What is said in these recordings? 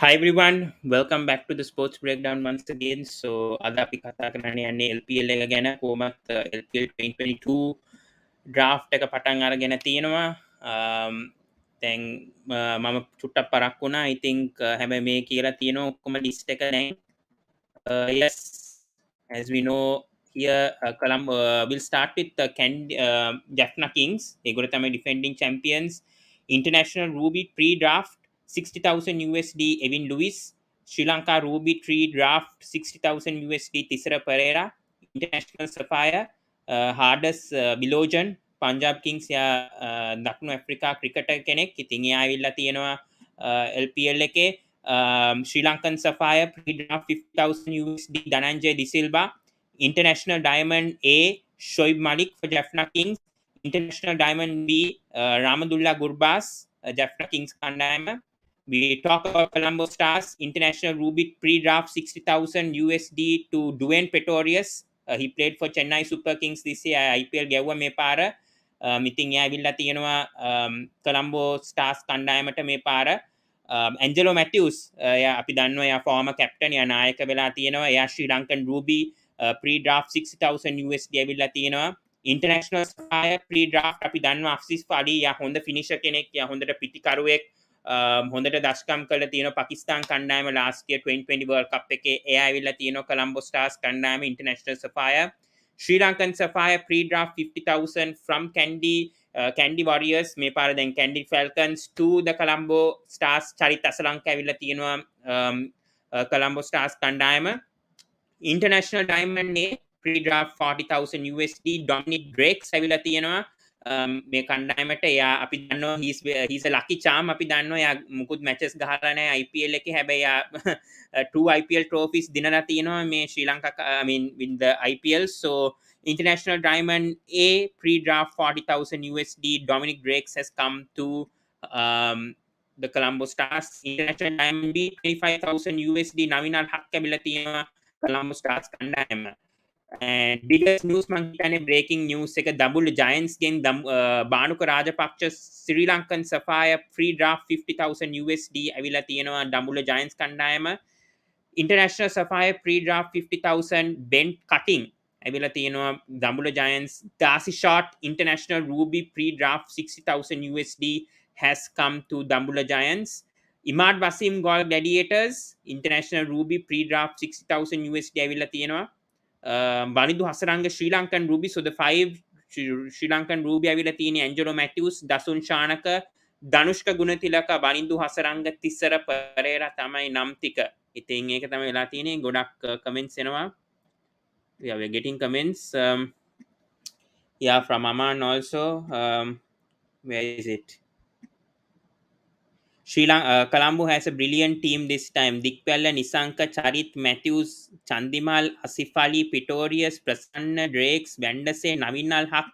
Hi everyone, welcome back to the Sports Breakdown once again. So අද අපි කතා කරන්න යන්නේ LPL එක ගැන කොහොමත් LPL 2022 draft එක පටන් අරගෙන තියෙනවා. දැන් මම චුට්ටක් පරක් වුණා. I think හැබැයි මේ කියලා තියෙනවා ඔක්කොම list එක දැන්. Yes, as we know here Colombo will start with the Jaffna Kings. ඒගොල්ලෝ තමයි defending champions. International Ruby pre-draft 60,000 USD Evin Lewis, Sri Lanka Ruby Tree Draft 60,000 USD Tisara Pereira, International Sapphire, Hardest Bilojan, Punjab Kings ya දකුණු Africa cricketer කෙනෙක්. ඉතින් එයා ඇවිල්ලා තියෙනවා LPL එකේ. Sri Lankan Sapphire pre-draft 50,000 USD Dhananjay De Silva, International Diamond A Shoaib Malik for Jaffna Kings, International Diamond B Ramadulla Gurbas Jaffna Kings කණ්ඩායම. We talk about Colombo Stars, International Ruby pre-draft 60,000 USD to Dwayne Pretorius. He played for Chennai Super Kings this year. IPL ගැව්වා මේ පාර. ඉතින් එයා ඇවිල්ලා තියෙනවා Colombo Stars කණ්ඩායමට මේ පාර. ඇන්ජලෝ මැටියුස් අපි දන්නවා එයා ෆෝමර් කැප්ටන්, එයා නායක වෙලා තියෙනවා. එයා ශ්‍රී ලංකන් රූබි pre-draft 60,000 USD ඇවිල්ලා තියෙනවා. International Sapphire pre-draft අපි දන්නවා අෆ්සිස් ෆාඩි එයා හොඳ ෆිනිෂර් කෙනෙක්, එයා හොඳට පිටිකරුවෙක්, හොඳට දශකම් කරලා තියෙනවා පාකිස්තාන් කණ්ඩායම last year 2020 World Cup එකේ. එයා ඇවිල්ලා තියෙනවා Colombo Stars කණ්ඩායම International Sapphire. Sri Lankan Sapphire pre-draft 50,000 from Kandy Warriors. මේ පාර දැන් Kandy Falcons to the Colombo Stars. චරිත අසලංක ඇවිල්ලා තියෙනවා Colombo Stars කණ්ඩායම. International Diamond A pre-draft 40,000 USD Dominic Drakes ඇවිල්ලා තියෙනවා මේ කණ්ඩායමට. එයා අපි දන්නවා he's a lucky charm. අපි දන්නවා එයා මුකුත් matches ගහලා නැහැ IPL එකේ. හැබැයි එයා 2 IPL trophies දිනලා තියෙනවා මේ ශ්‍රී Lanka with the IPL. So International Diamond A pre-draft 40,000 USD Dominic Drakes has come to the Colombo Stars. International Diamond B 25,000 USD Navinal Haq ඇවිල්ලා තියෙනවා Colombo Stars කණ්ඩායම. And biggest news මං හිතන්නේ breaking news එක Dambulla Giants ගෙන් Bhanuka Rajapaksa Sri Lankan Sapphire free draft 50,000 USD ඇවිල්ලා තියෙනවා Dambulla Giants කණ්ඩායම. International Sapphire free draft 50,000 bent cutting ඇවිල්ලා තියෙනවා Dambulla Giants. Darcy Short International Ruby free draft 60,000 USD has come to Dambulla Giants. Imad Wasim Galle Gladiators International Ruby pre-draft 60,000 USD ඇවිල්ලා තියෙනවා. waninduhasaranga Sri Lankan Ruby. So the 5 Sri Lankan Ruby ඇවිල්ලා තියෙන්නේ Angelo මැටියුස්, දසුන් Shanaka, Dhanushka Gunathilaka, waninduhasaranga Thisara Perera තමයි නම් ටික. ඉතින් ඒක තමයි වෙලා තියෙන්නේ. ගොඩක් කමෙන්ට්ස් එනවා. Yeah, we're getting comments. Yeah, from Aman also. Where is it? Colombo has a brilliant team this time. Dikwella, Nisanka, Charit, Matthews, Chandimal, Asif Ali, Pretorius, Prasanna, Drakes, Vandase, Navinal Haq.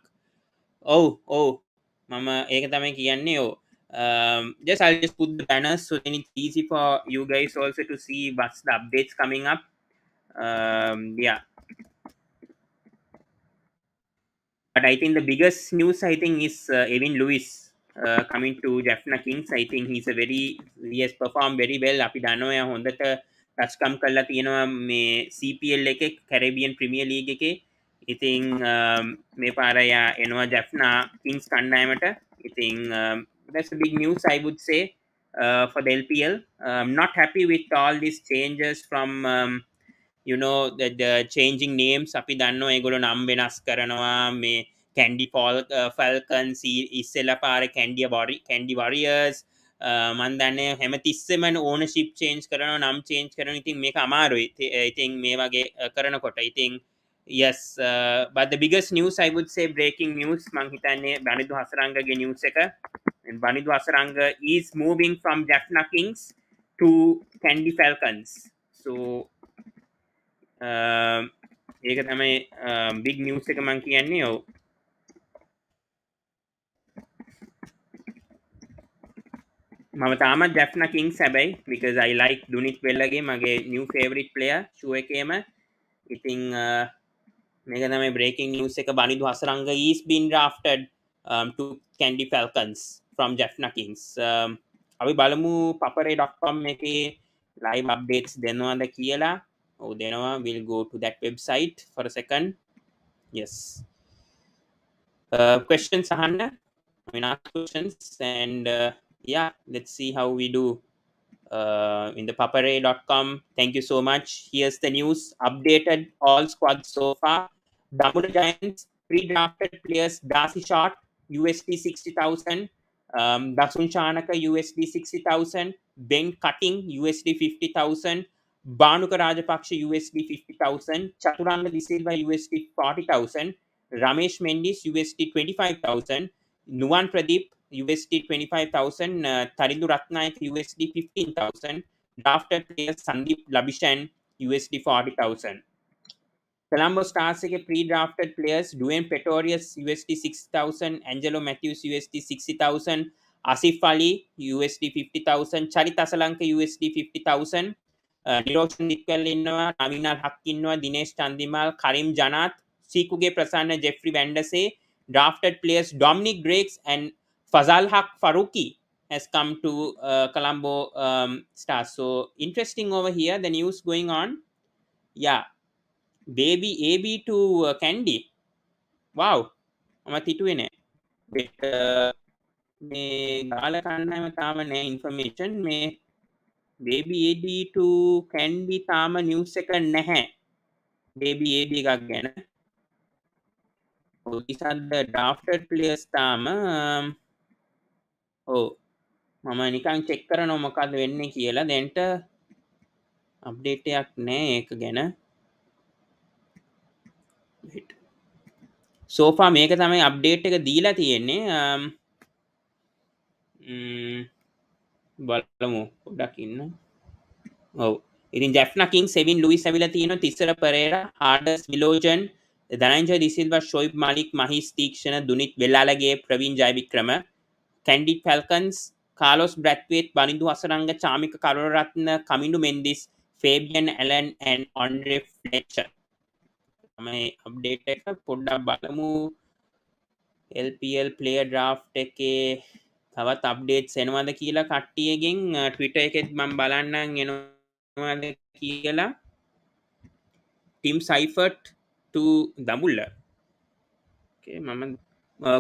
Oh, Mama, ඒක තමයි කියන්නේ. Just I'll just put the banners so then it's easy for you guys also to see what's the updates coming up. Yeah. But I think the biggest news I think is Evin Lewis coming to Jaffna Kings. I think he has performed very well. අපි දන්නවා එයා හොඳට ටච්කම් කරලා තියෙනවා මේ CPL එකේ, Caribbean Premier League එකේ. ඉතින් මේ පාර එයා එනවා Jaffna Kings කණ්ඩායමට. ඉතින් that's a big news I would say for the LPL. I'm not happy with all these changes from you know the changing names. අපි දන්නවා ඒගොල්ලෝ නම් වෙනස් කරනවා. මේ Kandy Falcons ඉස්සෙල්ලා පාර Kandy Warriors මන් දන්නේ හැමතිස්සෙම ownership change කරනවා, නම් change කරනවා. ඉතින් මේක අමාරුයි. ඉතින් මේ වගේ කරනකොට ඉතින් yes, but the biggest news I would say breaking news මං හිතන්නේ waninduhasaranga ගේ news එක. And waninduhasaranga is moving from Jaffna Kings to Kandy Falcons. So ඒක තමයි big news එක මං කියන්නේ. මම තාමත් Jaffna Kings හැබැයි because I like Dunith Wellalage, මගේ new favorite player show එකේම. ඉතින් මේක තමයි breaking news එක. waninduhasaranga is been drafted to Kandy Falcons from Jaffna Kings. අපි බලමු papare.com එකේ live updates දෙනවද කියලා. ඔව් දෙනවා. We'll go to that website for a second. Yes. Questions අහන්න. I mean, ask questions and yeah, let's see how we do. In the papare.com. Thank you so much. Here's the news. Updated all squads so far. Dambulla Giants, pre-drafted players, Darcy Short, USD 60,000. Dasun Chanaka, USD 60,000. Ben Cutting, USD 50,000. Bhanuka Rajapaksa, USD 50,000. Chaturanga Disilva, USD 40,000. Ramesh Mendis, USD 25,000. Nuwan Pradeep, USD 25,000, Tarindu Ratnaik USD 15,000, drafted players Sandeep Labishan USD 40,000. Colombo Stars pre-drafted players Dwayne Pretorius USD 6,000, Angelo Matthews USD 60,000, Asif Ali USD 50,000, Charit Asalanka USD 50,000, Niroshan Nitkal inනවා, Navinal Haq inනවා, Dinesh Chandimal, Karim Janath, Sikuge Prasanna, Jeffrey Vandase. Drafted players Dominic Drakes and Fazal Haq Faruqi has come to Colombo Stars. So interesting over here, the news going on. Yeah, baby AB to Kandy. Wow, මම හිතුවේ නෑ. But මේ ගාල කන්නම තාම නෑ information. මේ baby AB to Kandy තාම news එක නැහැ. baby AB එකක් ගැන. These are the drafted players තාම ඔව් මම නිකන් චෙක් කරනවා මොකක්ද වෙන්නේ කියලා. දැන්ට අප්ඩේට් එකක් නෑ ඒක ගැන. so far මේක තමයි අප්ඩේට් එක දීලා තියෙන්නේ. බලමු පොඩ්ඩක් ඉන්න. ඔව් ඉතින් Jaffna Kings Sevin Lewis ඇවිල්ලා තියෙනවා. තිස්සර පෙරේරා, හාඩර්ස් විලෝචන්, ධනංජය දිසිල්වා, ෂොයිබ් මලික්, මහිස් තීක්ෂණ, දුනිත් වෙල්ලාලගේ, Praveen Jayawickrama. Kandy Falcons, Carlos Brathwaite, Wanindu Hasaranga, Chamika Karuratna, Kamindu Mendis, Fabian Allen and Andre Fletcher. මේ අප්ඩේට් එක පොඩ්ඩක් බලමු. LPL player draft එකේ තවත් අප්ඩේට්ස් එනවද කියලා කට්ටියගෙන් Twitter එකෙත් මම බලන්නම් එනවද කියලා. Team Seifert to Dambulla. Okay, මම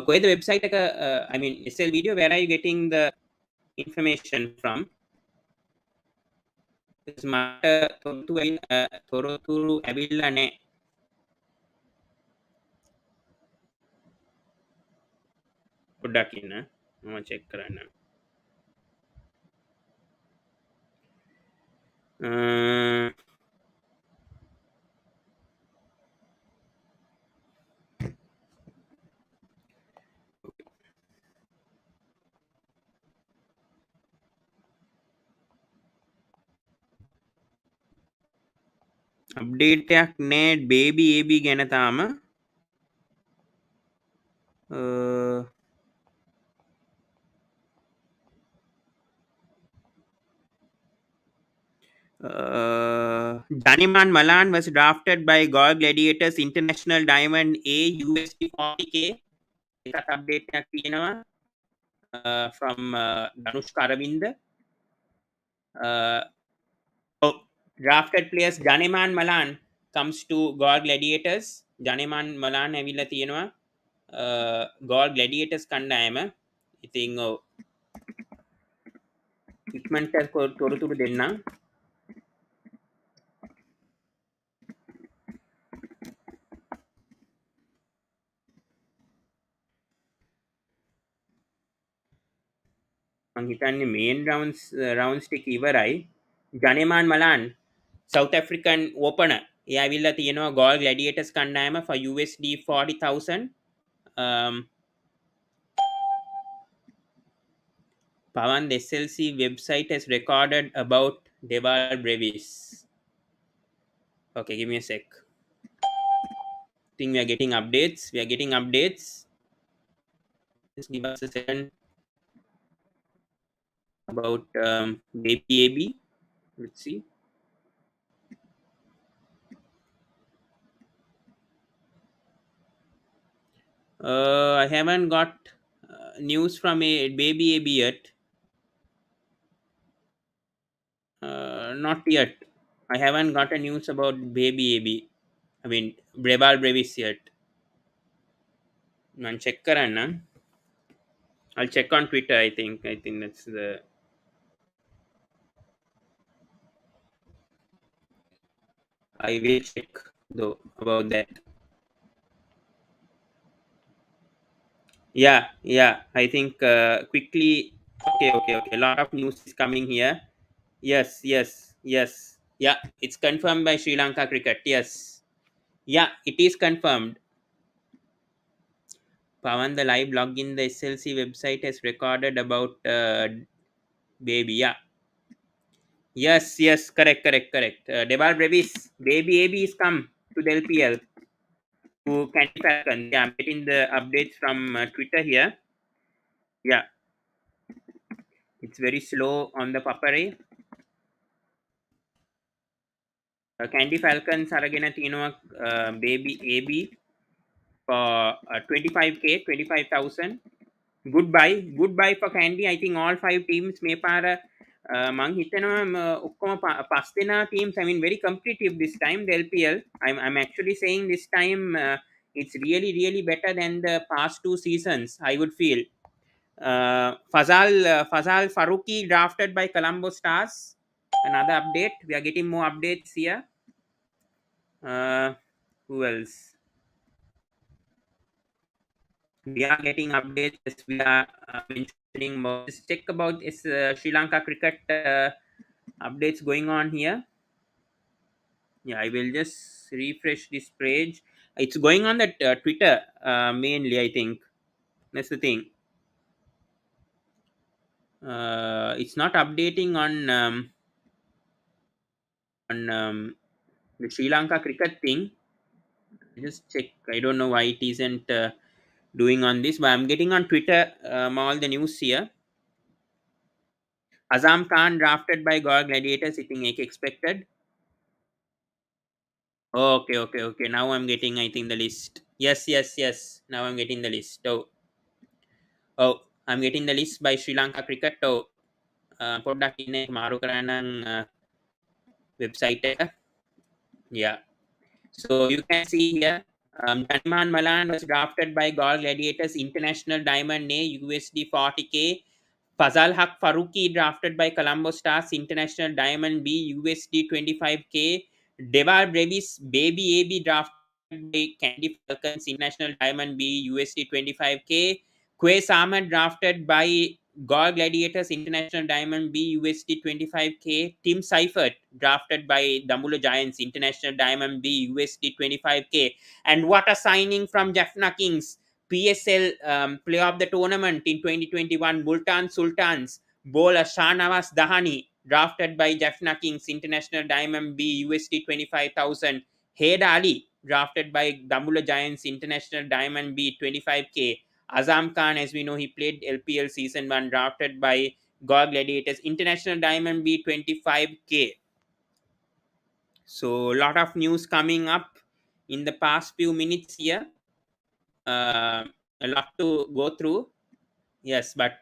කොහෙද website එක I mean SL video, where are you getting the information from? මට තොරතුරු ඇවිල්ලා නැහැ. පොඩ්ඩක් ඉන්න මම චෙක් කරන්න. අප්ඩේට් එකක් නෑ බේබි AB ගැන තාම. Janiman Malan was drafted by Galle Gladiators International Diamond A USD 40k. එකක් අප්ඩේට් එකක් තියෙනවා from Danush Karavinda. Drafted players Janiman Malan comes to Galle Gladiators. Janiman Malan ඇවිල්ලා තියෙනවා Galle Gladiators කණ්ඩායම. ඉතින් ඉක්මනට තොරතුරු දෙන්නම්. මං හිතන්නේ මේන් රවුන්ඩ්ස් ටික ඉවරයි. ජනෙමාන් මලාන් South African opener. එයා ඇවිල්ලා තියෙනවා Galle Gladiators කණ්ඩායම for USD 40,000. Pawan, the SLC website has recorded about Deval Brevis. Okay, give me a sec. I think we are getting updates. Just give us a second about baby AB. Let's see. I haven't got news from a baby AB yet. Not yet. I haven't got a news about baby ab. I mean Brebal Brevis yet. Man check karanna. I'll check on Twitter. I think that's the. I will check though about that. Yeah. I think quickly. Okay. A lot of news is coming here. Yes. Yeah, it's confirmed by Sri Lanka Cricket. Yes. Yeah, it is confirmed. Pawan, the live log in the SLC website has recorded about baby. Yeah. Yes. Correct. Deval Brevis, baby AB is come to the LPL to Kandy Falcons. Yeah, I'm getting the updates from Twitter here. Yeah, it's very slow on the papare. Kandy Falcons අරගෙන තියෙනවා baby AB for 25k 25,000. Goodbye for Kandy. I think all 5 teams මේ පාර මං හිතනවා ඔක්කොම පස් දෙනා teams, I mean very competitive this time the LPL. I'm actually saying this time it's really better than the past 2 seasons, I would feel. Fazal Faruqi drafted by Colombo Stars. Another update. We are getting more updates here. Who else? We are getting updates as we are mentioning more. Let's check about this Sri Lanka cricket updates going on here. Yeah, I will just refresh this page. It's going on the Twitter mainly, I think. That's the thing. It's not updating on the Sri Lanka cricket thing. Just check. I don't know why it isn't doing on this, but I'm getting on Twitter all the news here. Azam Khan drafted by Galle Gladiators, sitting expected. Okay. Now I'm getting, I think, the list. Yes. Now I'm getting the list. Oh, I'm getting the list by Sri Lanka Cricket. පොඩ්ඩක් ඉන්න මාරු කරන්න website එක. Yeah. So you can see here, Daniman Malan was drafted by Galle Gladiators, International Diamond A, USD 40k. Fazal Haq Faruqi drafted by Colombo Stars, International Diamond B, USD 25k. Devar Brevis Baby AB drafted by Kandy Falcons, International Diamond B, USD 25k. Quays Ahmed drafted by Galle Gladiators, International Diamond B, USD 25k. Tim Seifert drafted by Dambulla Giants, International Diamond B, USD 25k. And what a signing from Jaffna Kings, PSL player of the tournament in 2021, Multan Sultans bowler Shahnawaz Dahani drafted by Jaffna Kings, International Diamond B, USD 25,000. Haida Ali drafted by Dambulla Giants, International Diamond B, 25k. Azam Khan, as we know, he played LPL season 1, drafted by Galle Gladiators, International Diamond B, 25k. So a lot of news coming up in the past few minutes here. A lot to go through. Yes, but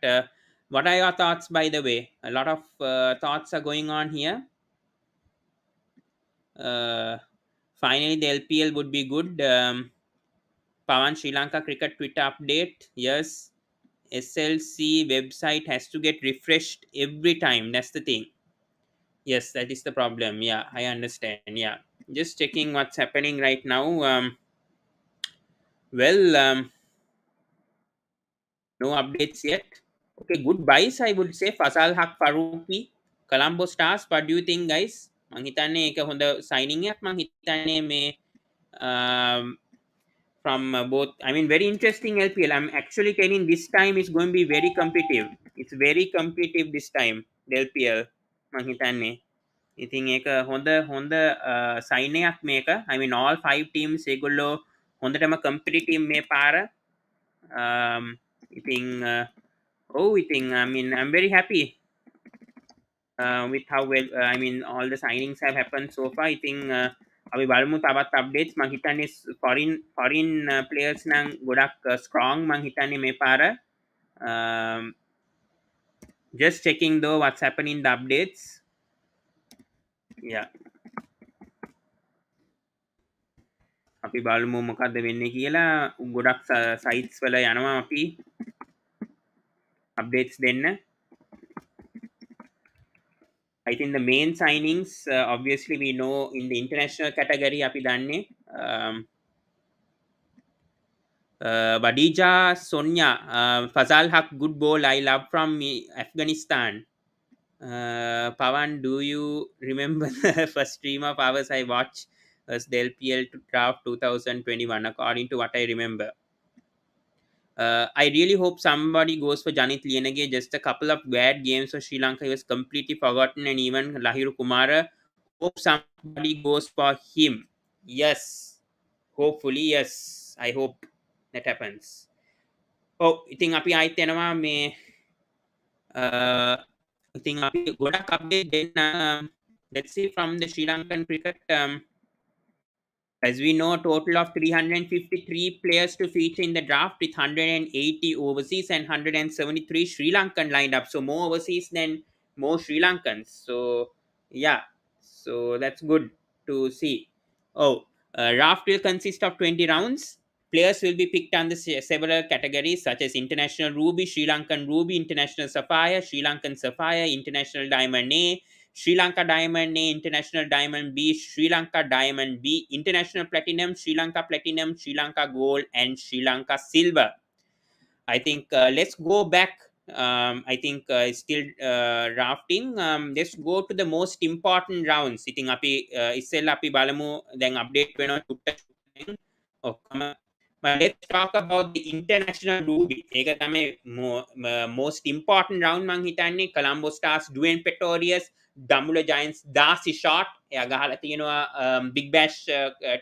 what are your thoughts, by the way? A lot of thoughts are going on here. Finally, the LPL would be good. Pawan, Sri Lanka Cricket Twitter update. Yes, SLC website has to get refreshed every time. That's the thing. Yes, that is the problem. Yeah, I understand. Yeah, just checking what's happening right now. No updates yet. Okay, goodbyes, I would say. Fazal Haq Faruqi, Colombo Stars. What do you think, guys? මං හිතන්නේ ඒක හොඳ signing එකක්. මං හිතන්නේ මේ from both, I mean very interesting LPL. I'm actually telling this time is going to be very competitive. It's very competitive this time, the LPL. මං හිතන්නේ ඉතින් ඒක හොඳ sign එකක් මේක. I mean all 5 teams ඒගොල්ලෝ හොඳටම competitive මේ පාර. ඉතින් I mean I'm very happy with how well I mean all the signings have happened so far. I think අපි බලමු තවත් updates. මං හිතන්නේ foreign players නම් ගොඩක් strong මං හිතන්නේ මේ පාර. Just checking though what's happening in the updates. yeah. අපි බලමු මොකක්ද වෙන්නේ කියලා ගොඩක් සයිට්ස් වල යනවා අපි අප්ඩේට්ස් දෙන්න. I think the main signings, obviously we know in the international category api danne Badija Sonia, Fazal Haq, good ball I love from Afghanistan. Pawan, do you remember the first stream of ours I watched was the LPL to draft 2021 according to what I remember. I really hope somebody goes for Janith Lienage. Just a couple of bad games for Sri Lanka, he was completely forgotten, and even Lahiru Kumara. Hope somebody goes for him. Yes, hopefully, yes. I hope that happens. Oh, ඉතින් අපි ආයිත් එනවා මේ ඉතින් අපි ගොඩක් update දෙන්න. Let's see from the Sri Lankan cricket. As we know, a total of 353 players to feature in the draft with 180 overseas and 173 Sri Lankan lined up. So more overseas than more Sri Lankans. So yeah, so that's good to see. Oh, draft will consist of 20 rounds. Players will be picked under several categories such as International Ruby, Sri Lankan Ruby, International Sapphire, Sri Lankan Sapphire, International Diamond A, Sri Lanka Diamond A, International Diamond B, Sri Lanka Diamond B, International Platinum, Sri Lanka Platinum, Sri Lanka Gold, and Sri Lanka Silver. I think let's go back. I think still drafting. Let's go to the most important rounds. Sitting api isella api balamu then update වෙනවා චුට්ට ඔක්කොම. But let's talk about the international ruby. ඒක තමයි most important round මං හිතන්නේ. Colombo Stars, Dwayne Pretorius, Dambulla Giants, Darcy Short. එයා ගහලා තියෙනවා Big Bash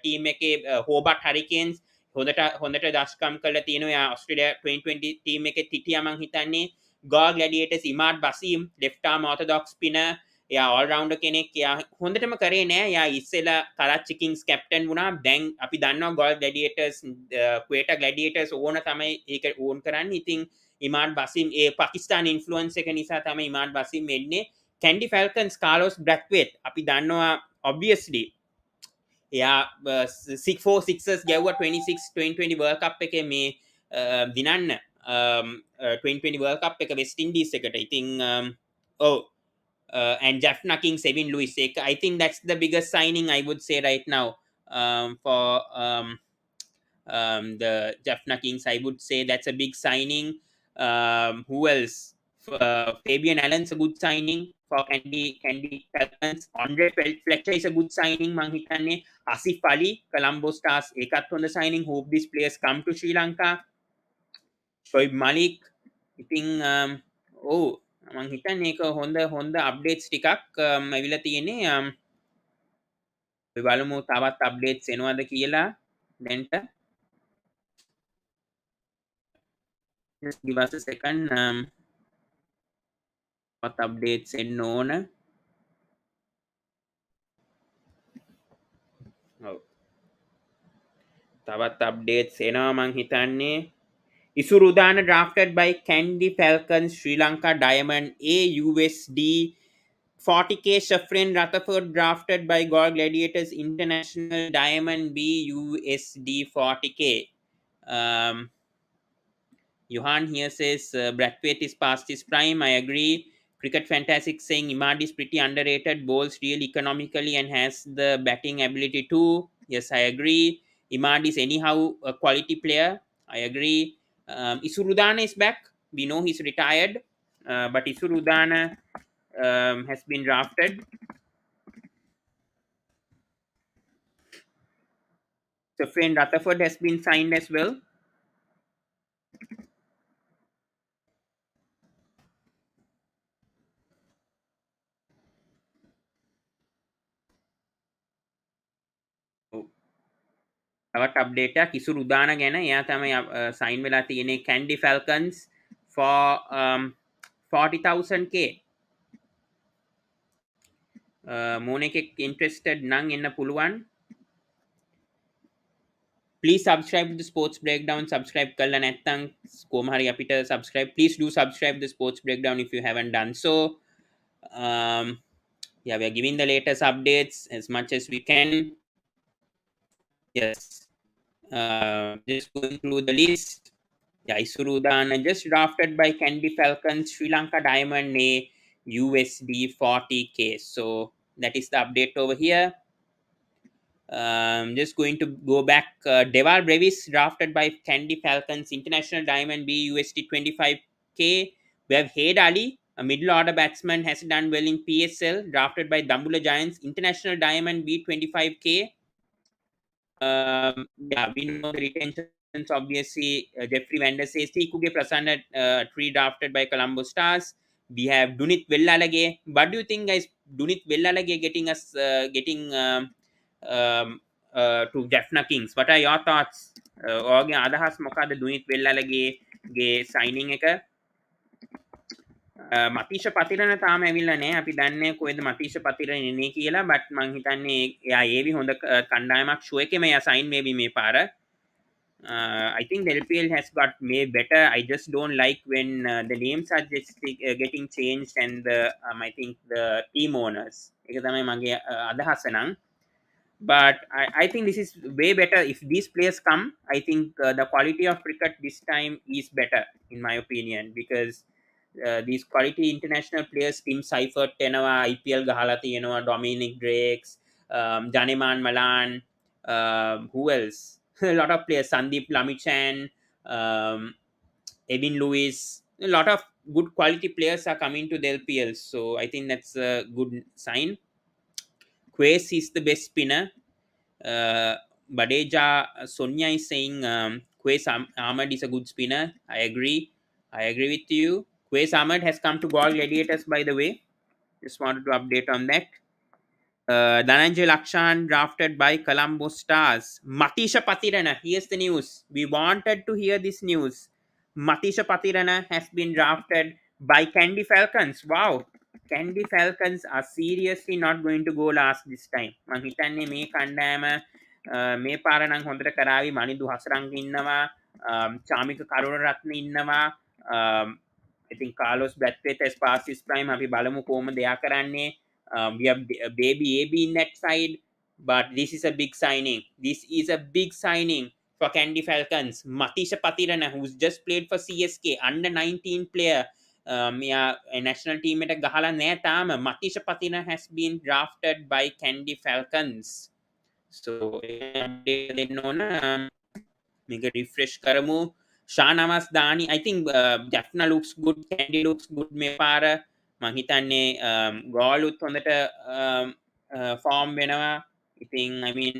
team එකේ Hobart Hurricanes. හොඳට දස්කම් කළා තියෙනවා. යා ඔස්ට්‍රේලියා 2020 team එකේ හිටියා මං හිතන්නේ. Galle Gladiators, Imad Basim, left arm orthodox spinner. එයා all rounder කෙනෙක්. එයා හොඳටම කරේ නෑ. එයා ඉස්සෙල්ලා Karachi Kings captain වුණා. දැන් අපි දන්නවා Galle Gladiators, Quetta Gladiators ඕන තමයි ඒක ඕන් කරන්නේ. ඉතින් Imad Basim ඒ පාකිස්තාන influence එක නිසා තමයි Imad Basim එන්නේ. Kandy Falcons, Carlos Brathwaite අපි දන්නවා obviously. එයා 4 sixes ගැව්වා 2020 World Cup එකේ මේ දිනන්න 2020 World Cup එක West Indies එකට. ඉතින් and Jaffna Kings, Sevin Lewis. I think that's the biggest signing I would say right now for the Jaffna Kings. I would say that's a big signing. Who else? Fabian Allen's a good signing for Kandy Falcons. Andre Fletcher is a good signing. මං හිතන්නේ Asif Ali, Colombo Stars ඒකත් හොඳ signing. Hope these players come to Sri Lanka. Shoaib Malik. ඉතින් මං හිතන්නේ ඒක හොඳ updates ටිකක් ඇවිල්ලා තියෙන්නේ. අපි බලමු තවත් අප්ඩේට්ස් එනවද කියලා දැන්ට. Just give us a second. What updates එන්න ඕන. තවත් අප්ඩේට්ස් එනවා මං හිතන්නේ. Isurudana drafted by Kandy Falcons, Sri Lanka Diamond A, USD 40k. Shafrin Rutherford drafted by Galle Gladiators, International Diamond B, USD 40k. Johan here says Brathwaite is past his prime. I agree. Cricket Fantastic saying Imad is pretty underrated, bowls really economically and has the batting ability too. Yes, I agree. Imad is anyhow a quality player. I agree. Isurudana is back. We know he's retired, but Isurudana has been drafted. Shafrin Rutherford has been signed as well. තවත් update එකක් ඉසුරුදාන ගැන. එයා තමයි sign වෙලා තියෙන්නේ Kandy Falcons for 40,000k. මොන එකෙක් interested නම් එන්න පුළුවන්. Please subscribe to the Sports Breakdown. Subscribe කරලා නැත්නම් කොහොම හරි අපිට subscribe. Please do subscribe to the Sports Breakdown if you haven't done so. Yeah, we are giving the latest updates as much as we can. Yes. Just going through the list. Yeah, Isurudana just drafted by Kandy Falcons, Sri Lanka Diamond A, USD 40K. So that is the update over here. Just going to go back. Deval Brevis drafted by Kandy Falcons, International Diamond B, USD 25K. We have Haid Ali, a middle order batsman, has done well in PSL, drafted by Dambulla Giants, International Diamond B, 25K. Yeah, we know the retentions. Obviously, Jeffrey Vander Kuge Prasanna, tree drafted by Colombo Stars. We have Dunith Wellalage. What do you think, guys? Dunith Wellalage getting us getting um, to Jaffna Kings. What are your thoughts? ඔයාගේ අදහස් මොකක්ද දුනිත් වෙල්ලාලගේ ගේ signing එක? මතීෂ පතිරණ තාම ඇවිල්ලා නැහැ. අපි දන්නේ කොහෙද මතීෂ පතිරණ ඉන්නේ කියලා. බට් මං හිතන්නේ එයා ඒවි හොඳ කණ්ඩායමක් ෂෝ එකේම එයා සයින් මේබි මේ පාර. I think the LPL has got made better. I just don't like when the names are just getting changed and I think the team owners. ඒක තමයි මගේ අදහස නම්. But I think this is way better. If these players come, I think the quality of cricket this time is better, in my opinion, because these quality international players, Tim Seifert, Tenava, IPL ගහලා තියෙනවා, Dominic Drakes, Janeman Malan, who else? A lot of players, Sandeep Lamichan, Evin Lewis, a lot of good quality players are coming to the LPL. So I think that's a good sign. Quays is the best spinner. Badeja Sonia is saying Quays Ahmed is a good spinner. I agree. I agree with you. Quays Ahmed has come to Galle Gladiators, by the way. Just wanted to update on that. Dhananjay Lakshan drafted by Colombo Stars. Matisha Patirana. Here's the news. We wanted to hear this news. Matisha Patirana has been drafted by Kandy Falcons. Wow. Kandy Falcons are seriously not going to go last this time. මං හිතන්නේ මේ කණ්ඩායම මේ පාර නම් හොඳට කරાવી. waninduhasaranga ඉන්නවා, චාමික කරුණරත්න ඉන්නවා, I think Carlos Brathwaite has passed his prime. අපි බලමු කොහොමද එයා කරන්නේ. We have baby AB in that side, but this is a big signing. This is a big signing for Kandy Falcons. Matisha Patirana, who's just played for CSK, under 19 player. National team එකට ගහලා නැහැ තාම. Matisha Patirana has been drafted by Kandy Falcons. So දෙන්න ඕන. මේක refresh කරමු. Shanamas Dani, I think Jaffna looks good, Kandy looks good මේ පාර. මං හිතන්නේ ගෝලුත් හොඳට ෆෝම් වෙනවා. ඉතින් I mean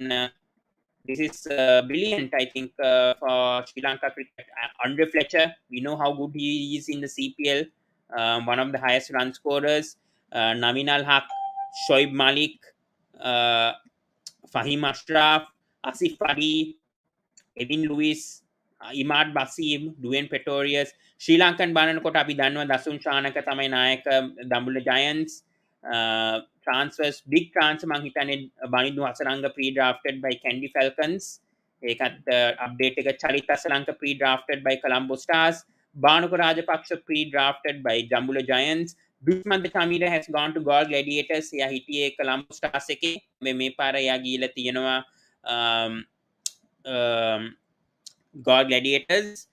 this is brilliant, I think, for Sri Lanka cricket. Andre Fletcher, we know how good he is in the CPL, one of the highest run scorers. Naveen Al Haq, Shoaib Malik, Fahim Ashraf, Asif Ali, Evin Lewis, Imad Basim, Dwayne Pretorius, Sri Lankan බලනකොට අපි දන්නවා දසුන් ශානක තමයි නායක Dambulla Giants. Transfers, big transfer මං හිතන්නේ waninduhasaranga pre-drafted by Kandy Falcons. ඒකත් update එක චලිත Asalanka pre-drafted by Colombo Stars. Bhanuka Rajapaksa pre-drafted by Dambulla Giants. Dushman Chamira has gone to Galle Gladiators. එයා හිටියේ Colombo Stars එකේ. මේ පාර එයා ගිහිල්ලා තියෙනවා Galle Gladiators.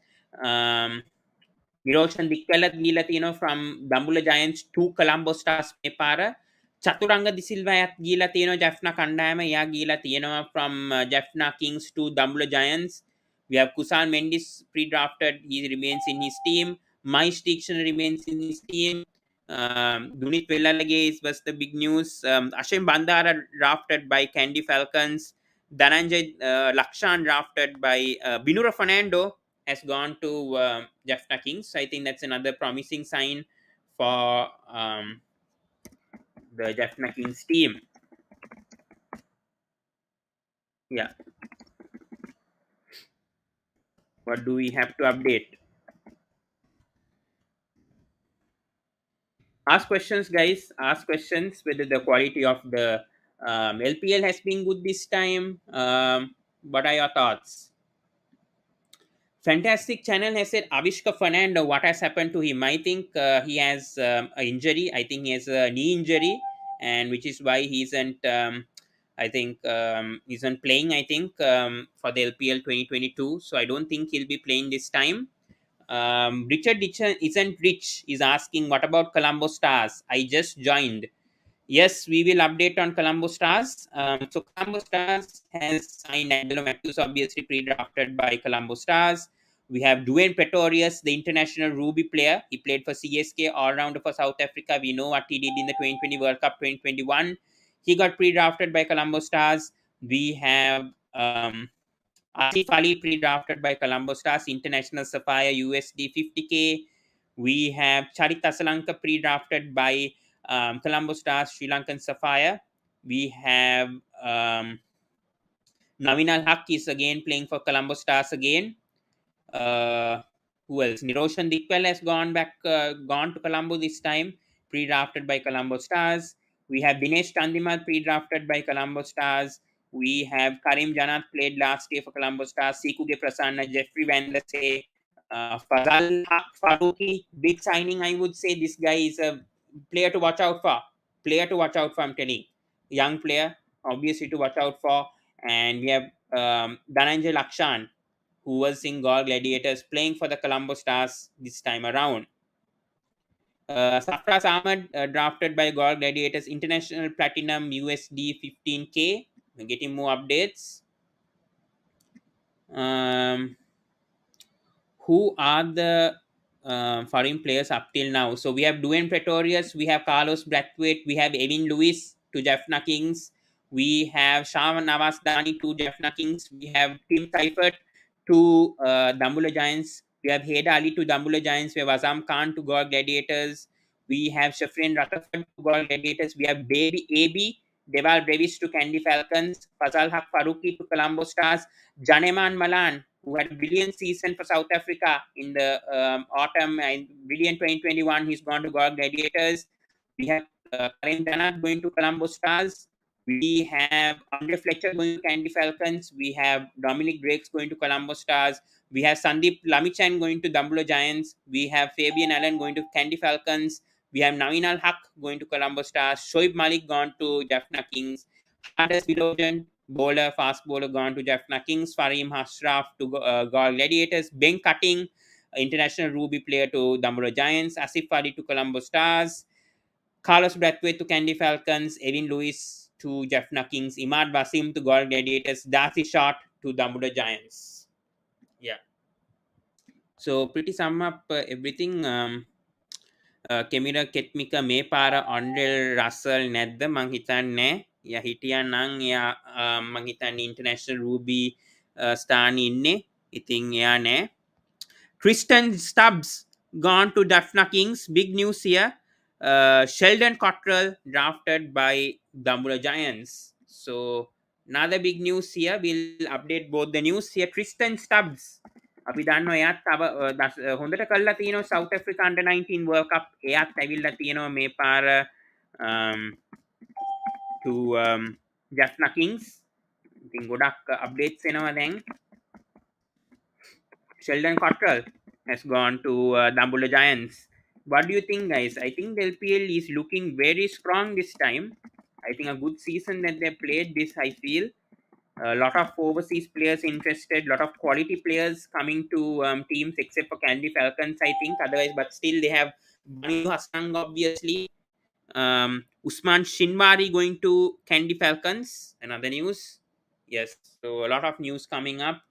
Viroshan Dikkala ගිහිල්ලා තියෙනවා from Dambulla Giants to Colombo Stars මේ පාර. චතුරංග දිසිල්වායත් ගිහිල්ලා තියෙනවා Jaffna කණ්ඩායම. එයා ගිහිල්ලා තියෙනවා from Jaffna Kings to Dambulla Giants. We have Kusan Mendis pre-drafted. He remains in his team. Miles Dixon remains in his team. Dunith Wellalage was the big news. Ashim Bandara drafted by Kandy Falcons. Dhananjay Lakshan drafted by Binura Fernando has gone to Jaffna Kings. So I think that's another promising sign for the Jaffna Kings team. Yeah. What do we have to update? Ask questions, guys. Ask questions whether the quality of the LPL has been good this time. What are your thoughts? Fantastic Channel has said Avishka Fernando, what has happened to him? I think he has an injury. I think he has a knee injury, and which is why he isn't. I think isn't playing. I think for the LPL 2022. So I don't think he'll be playing this time. Richard isn't rich is asking, what about Colombo Stars? I just joined. Yes, we will update on Colombo Stars. So Colombo Stars has signed Angelo Matthews, obviously pre-drafted by Colombo Stars. We have Dwayne Pretorius, the international Ruby player. He played for CSK, all-rounder for South Africa. We know what he did in the 2020 World Cup 2021. He got pre-drafted by Colombo Stars. We have Asif Ali pre-drafted by Colombo Stars, International Sapphire USD 50k. We have Charit Asalanka pre-drafted by Colombo Stars, Sri Lankan Sapphire. We have Navinal Haq is again playing for Colombo Stars again. Uh, who else? Niroshan Dikwal has gone to Colombo this time, pre-drafted by Colombo Stars. We have Dinesh Chandimal pre-drafted by Colombo Stars. We have Karim Janat played last year for Colombo Stars. Sikuge Prasanna, Jeffrey Van Der Say, Fazal Haq Faruqi, big signing. I would say this guy is a player to watch out for. Player to watch out for. I'm telling, young player, obviously to watch out for. And we have Dhananjay Lakshan, who was in Galle Gladiators, playing for the Colombo Stars this time around. Safras Ahmed, drafted by Galle Gladiators, International Platinum USD 15k. We're getting more updates. Who are the foreign players up till now? So we have Dwayne Pretorius, we have Carlos Brathwaite, we have Evan Lewis to Jaffna Kings, we have Shah Nawaz Dani to Jaffna Kings, we have Tim Seifert to Dambulla Giants, we have Heda Ali to Dambulla Giants, we have Azam Khan to Galle Gladiators, we have Shafrin Rutherford to Galle Gladiators, we have Baby AB, Deval Brevis to Kandy Falcons, Fazal Haq Faruqi to Colombo Stars, Janeman Malan, who had a brilliant season for South Africa in the autumn and brilliant 2021. He's gone to Galle Gladiators. We have Karim Janat going to Colombo Stars. We have Andre Fletcher going to Kandy Falcons. We have Dominic Drakes going to Colombo Stars. We have Sandeep Lamichan going to Dambulla Giants. We have Fabian Allen going to Kandy Falcons. We have Navinal Haq going to Colombo Stars. Shoaib Malik gone to Jaffna Kings. Hades Vilojan, bowler, fast bowler, gone to Jaffna Kings. Farim Hasraf to Galle Gladiators. Ben Cutting, international Ruby player to Dambulla Giants. Asif Ali to Colombo Stars. Carlos Brathwaite to Kandy Falcons. Evan Lewis to Jaffna Kings. Imad Wasim to Galle Gladiators. Darcy Short to Dambulla Giants. Yeah. So pretty sum up everything. කෙමිර කෙත්මික මේ පාර ඔන්ඩෙල් රස්සල් නැද්ද මං හිතන්නේ ය හිටියන් නං එයා මං හිතන්නේ ඉන්ටර්නැෂනල් රූබී ස්ථාන ඉන්නේ ඉතින් එයා නෑ. Tristan Stubbs gone to Jaffna Kings. Big news here. Sheldon Cottrell drafted by Dambulla Giants. So another big news here. We'll update both the news here. Tristan Stubbs, අපි දන්නවා එයාත් තව හොඳට කළා තියෙනවා South Africa under 19 World Cup. එයාත් ඇවිල්ලා තියෙනවා මේ පාර to Jaffna Kings. ඉතින් ගොඩක් updates එනවා දැන්. Sheldon Cottrell has gone to Dambulla Giants. What do you think, guys? I think the LPL is looking very strong this time. I think a good season that they played this, I feel. A lot of overseas players interested, lot of quality players coming to teams except for Kandy Falcons, I think. Otherwise, but still they have Hasaranga, obviously. Usman Shinwari going to Kandy Falcons. Another news. Yes, so a lot of news coming up.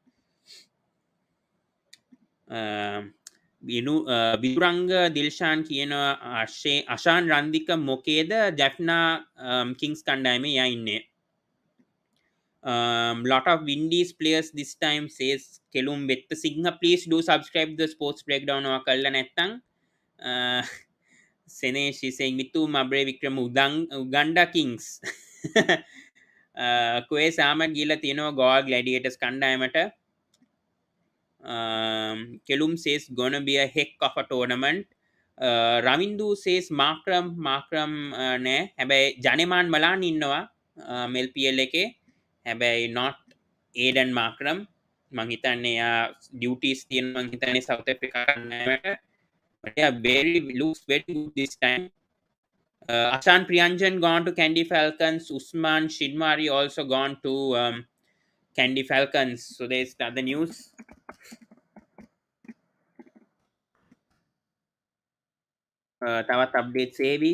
විදුරංග Dilshan කියනවා අශාන් රන්දික මොකේද Jaffna kings කණ්ඩායමේ යා ඉන්නේ. Lot of Windies players this time, says Kelum Betta Singha. Please do subscribe the sports breakdown or kalla නැත්තං. Senesh is saying Mitu Mabre Vikram Uganda Kings. Kwe Samad ගිහලා තියෙනවා Galle Gladiators කණ්ඩායමට. Kelum says gonna be a heck of a tournament. Ravindu says Makram නෑ හැබැයි ජනෙමාන් මලාන් ඉන්නවා LPL එකේ. හැබැයි not Aiden Markram. මං හිතන්නේ යා duties තියෙන මං හිතන්නේ South Africa කණ්ඩායමට. But yeah, looks very good this time. Ashan Priyanjan gone to Kandy Falcons. Usman Shinwari also gone to Kandy Falcons. So there's the other news. තවත් update සේවි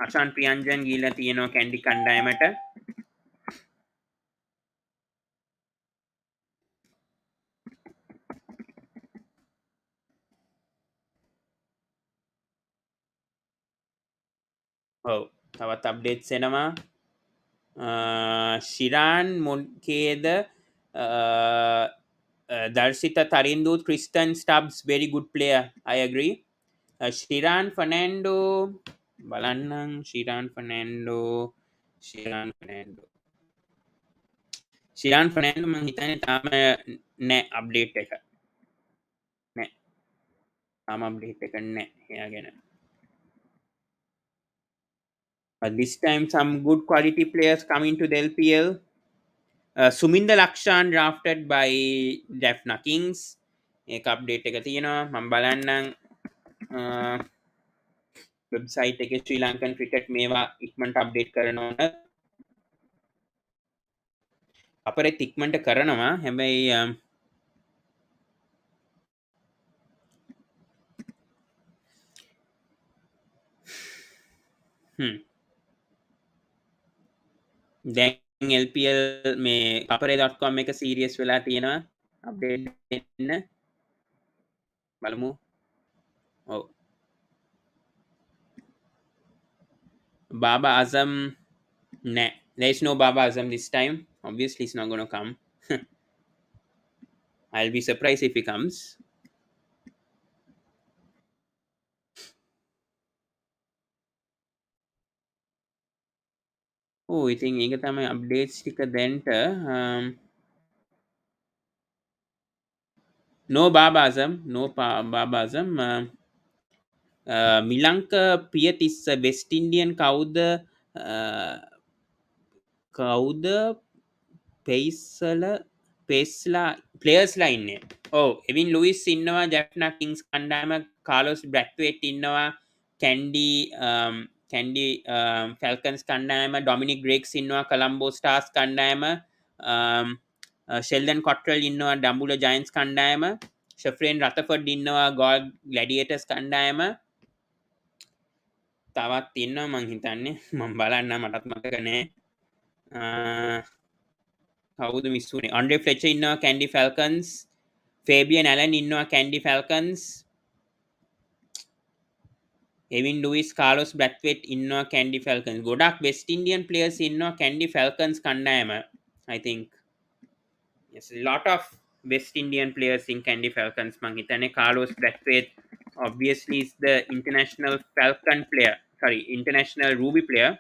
Ashan ප්‍රියන්ජන් ගීලා තියෙනවා කැන්ඩි කණ්ඩායමට ඔව් තවත් අප්ඩේට්ස් එනවා Shiran මොන්කේද දර්ශිත තරින්දූත් ක්‍රිස්ටන් ස්ටබ්ස් very good player I agree Shiran Fernando බලන්නම් Shiran Fernando මං හිතන්නේ තාම නෑ අප්ඩේට් එක නෑ තාම අප්ඩේට් එක නෑ එයා ගැන this time some good quality players coming to the LPL. Suminda Lakshan drafted by Jaffna Kings. ඒක අප්ඩේට් එක තියෙනවා මම බලන්නම් වෙබ්සයිට් එකේ ශ්‍රී ලංකන් ක්‍රිකට් මේවා ඉක්මනට අප්ඩේට් කරනවා අපරෙත් ඉක්මනට කරනවා හැබැයි දැන් LPL මේ අපරේ.com එක සීරියස් වෙලා තියෙනවා අප්ඩේට් දෙන්න බලමු ඔව් Baba Azam nah there is no Baba Azam this time obviously he's not going to come I'll be surprised if he comes oh ඉතින් ඒක තමයි අප්ඩේට්ස් ටික දැන්ට no Baba Azam no Baba Azam Milanka Piyatissa West Indian කවුද පේස්ලා ප්ලේයර්ස්ලා ඉන්නේ ඔව් එවින් Lewis ඉන්නවා ජැෆ්නා කිංස් කණ්ඩායම කාලොස් බ්‍රැත්වේට් ඉන්නවා කැන්ඩි ෆැල්කන්ස් කණ්ඩායම ඩොමිනික් ග්‍රේක්ස් ඉන්නවා කොලම්බෝ ස්ටාර්ස් කණ්ඩායම ෂෙල්ඩන් කොට්රල් ඉන්නවා ඩම්බුල ජයන්ස් කණ්ඩායම ෂෙෆ්‍රේන් රතෆර්ඩ් ඉන්නවා ගෝල් ග්ලැඩියේටර්ස් කණ්ඩායම තවත් ඉන්නවා මං හිතන්නේ මම බලන්න මටත් මතක නෑ කවුද මිස් වුනේ අන්ඩ්‍රේ ෆ්ලෙචර් ඉන්නවා කැන්ඩි ෆැල්කන්ස් ෆේබියන් ඇලන් ඉන්නවා කැන්ඩි ෆැල්කන්ස් එවින් ලුයිස් කාලොස් බ්‍රැත්වේට් ඉන්නවා කැන්ඩි ෆැල්කන්ස් ගොඩක් වෙස්ට් ඉන්ඩියන් ප්ලේයර්ස් ඉන්නවා කැන්ඩි ෆැල්කන්ස් කණ්ඩායම I think yes a lot of West Indian players in Kandy Falcons මං හිතන්නේ කාලොස් බ්‍රැත්වේට් obviously is the international Falcon player sorry international Ruby player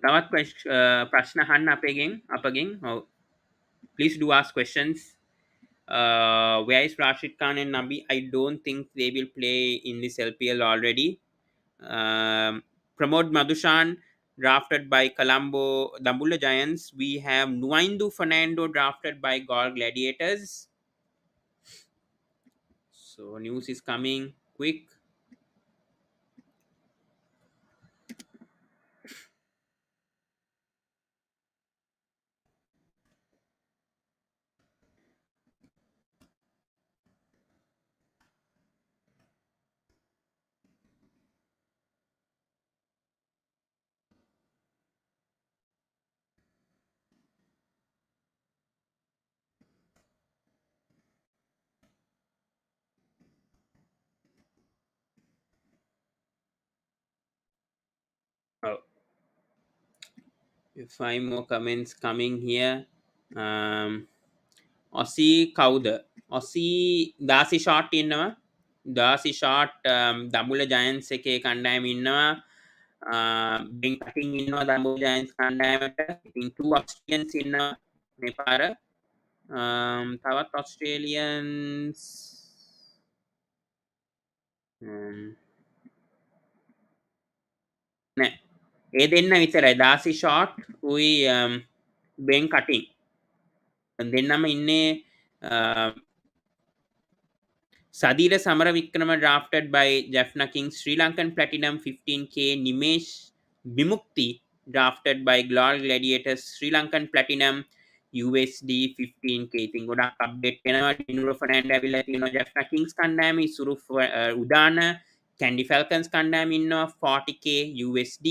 තවත් ප්‍රශ්න අහන්න අපගෙන් please do ask questions where is Rashid Khan and Nabi I don't think they will play in this LPL already Pramod Madushan drafted by Colombo Dambulla Giants we have Nuaindu Fernando drafted by Galle Gladiators so news is coming quick oh. 5 more comments coming here Aussie කවුද Aussie දාසි shot ඉන්නවා දාසි shot Dambulla giants එකේ කණ්ඩායම ඉන්නවා බින් කටින් ඉන්නවා Dambulla giants කණ්ඩායමට ඉතින් 2 ඔස්ට්‍රේලියන්ස් ඉන්නවා මේ පාර තවත් ඔස්ට්‍රේලියන්ස් නෑ. ඒ දෙන්න විතරයි. දාසි ෂෝට් උයි බෙන් කටින්. දෙන්නම ඉන්නේ Sadira Samaravikrama drafted by Jaffna Kings, Sri Lankan Platinum 15k, Nimesh Bimukti drafted by Galle Gladiators, Sri Lankan Platinum USD 15k. ඉතින් ගොඩක් අප්ඩේට් වෙනවා. ඩිනුරෝ ෆර්නෑන්ඩ් ඇවිල්ලා තියෙනවා Jaffna Kings කණ්ඩායමේ. ඉසුරු උදාන Kandy Falcons කණ්ඩායම ඉන්නවා 40k USD.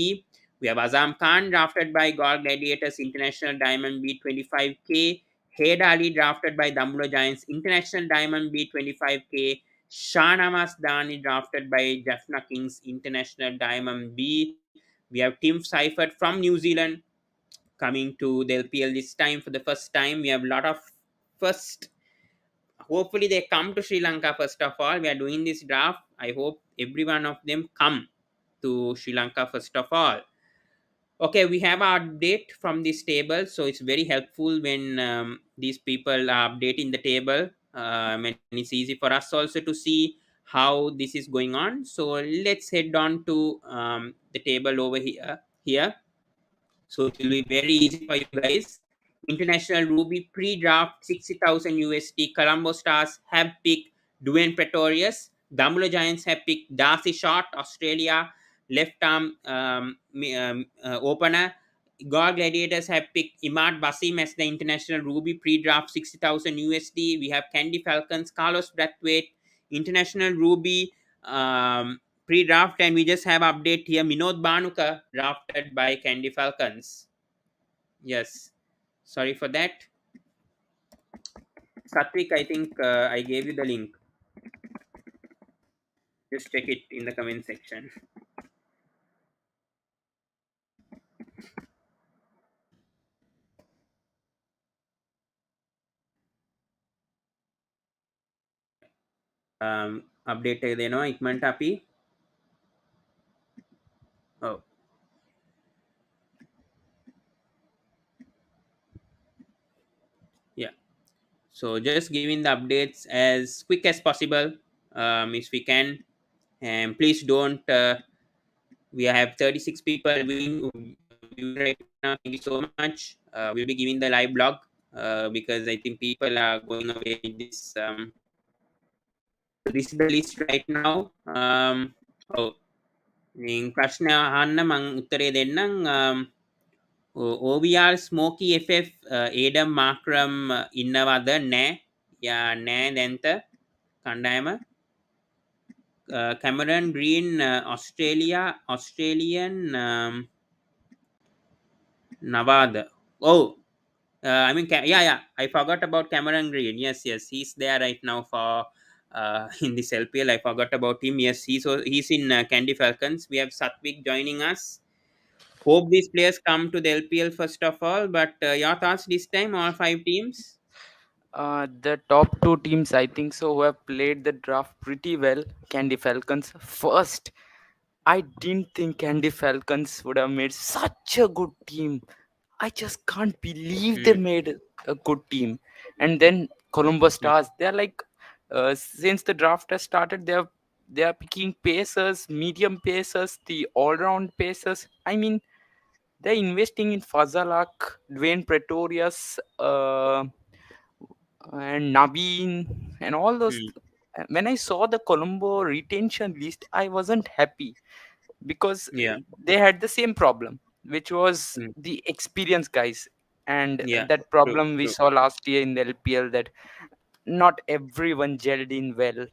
We have Azam Khan drafted by Galle Gladiators International Diamond B 25k. Hader Ali drafted by Dambulla Giants International Diamond B 25k. Shanamas Dani drafted by Jaffna Kings International Diamond B. We have Tim Seifert from New Zealand coming to the LPL this time for the first time. We have a lot of first. Hopefully they come to Sri Lanka first of all. We are doing this draft. I hope every one of them come to Sri Lanka first of all. Okay, we have our update from this table, so it's very helpful when these people are updating the table, and it's easy for us also to see how this is going on. So let's head on to the table over here. So it will be very easy for you guys. International Ruby pre-draft 60,000 USD. Colombo Stars have picked Dwayne Pretorius. Dambulla Giants have picked Darcy Short, Australia, left arm opener. Galle Gladiators have picked Imad Basim as the International Ruby pre-draft 60,000 USD. We have Kandy Falcons, Carlos Brathwaite, International Ruby pre-draft, and we just have update here. Minod Bhanuka drafted by Kandy Falcons. Yes, sorry for that. Satvik, I think I gave you the link. Just check it in the comment section. Update එක දෙනවා ඉක්මනට අපි. Oh. Yeah. So just giving the updates as quick as possible, if we can. And please don't. We have 36 people viewing right now. Thank you so much. We'll be giving the live blog because I think people are going away in this. This is the list right now. Oh, ප්‍රශ්න අහන්න මං උත්තරේ දෙන්නම්. OVR Smoky FF Adam Markram ඉන්නවද? නෑ. යා නෑ දැන්ත කණ්ඩායම. Cameron Green Australian Navada. Oh, I mean, yeah. I forgot about Cameron Green. Yes, he's there right now for in this LPL. I forgot about him. Yes, he's in Kandy Falcons. We have Satvik joining us. Hope these players come to the LPL first of all. But your thoughts this time? All 5 teams. The top 2 teams, I think so, who have played the draft pretty well. Kandy Falcons first. I didn't think Kandy Falcons would have made such a good team. I just can't believe they made a good team. And then Colombo Stars, they're like, since the draft has started, they are picking pacers, medium pacers, the all-round pacers. I mean, they're investing in Fazalak, Dwayne Pretorius, and Naveen, and all those. When I saw the Colombo retention list, I wasn't happy because Yeah. they had the same problem, which was the experienced guys. And Yeah. that problem we True. saw last year in the LPL, that not everyone gelled in well.